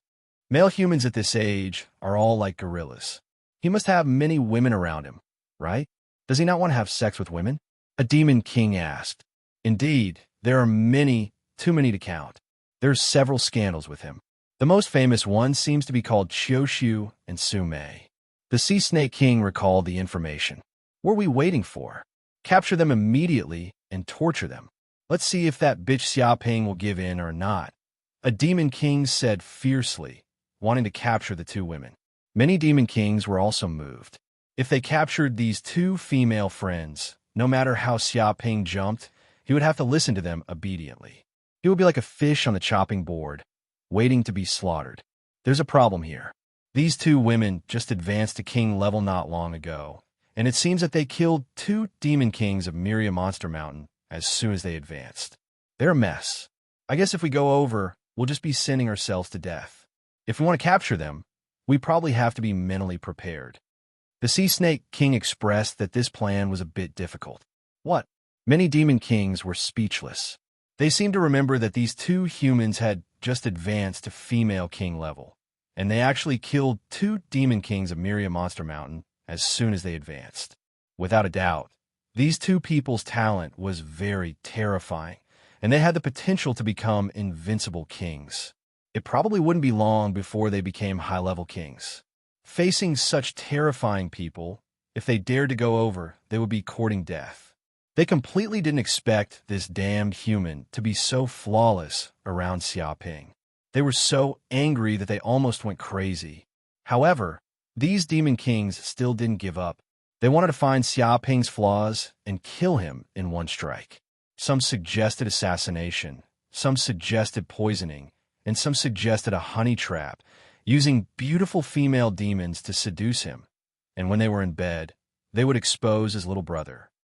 Male humans at this age are all like gorillas. He must have many women around him, right? Does he not want to have sex with women? A demon king asked. Indeed, there are many, too many to count. There's several scandals with him. The most famous one seems to be called Qiu and Su Mei. The Sea Snake King recalled the information. What are we waiting for? Capture them immediately and torture them. Let's see if that bitch Xiaoping will give in or not. A demon king said fiercely, wanting to capture the two women. Many demon kings were also moved. If they captured these two female friends, no matter how Xiaoping jumped, he would have to listen to them obediently. He would be like a fish on the chopping board, waiting to be slaughtered. There's a problem here. These two women just advanced to king level not long ago, and it seems that they killed two demon kings of Miria Monster Mountain as soon as they advanced. They're a mess. I guess if we go over, we'll just be sending ourselves to death. If we want to capture them, we probably have to be mentally prepared. The Sea Snake King expressed that this plan was a bit difficult. What? Many demon kings were speechless. They seemed to remember that these two humans had just advanced to female king level, and they actually killed two demon kings of Miria Monster Mountain as soon as they advanced. Without a doubt, these two people's talent was very terrifying, and they had the potential to become invincible kings. It probably wouldn't be long before they became high-level kings. Facing such terrifying people, if they dared to go over, they would be courting death. They completely didn't expect this damned human to be so flawless around Xiaoping. They were so angry that they almost went crazy. However, these demon kings still didn't give up. They wanted to find Xiaoping's flaws and kill him in one strike. Some suggested assassination, some suggested poisoning, and some suggested a honey trap, using beautiful female demons to seduce him. And when they were in bed, they would expose his little brother.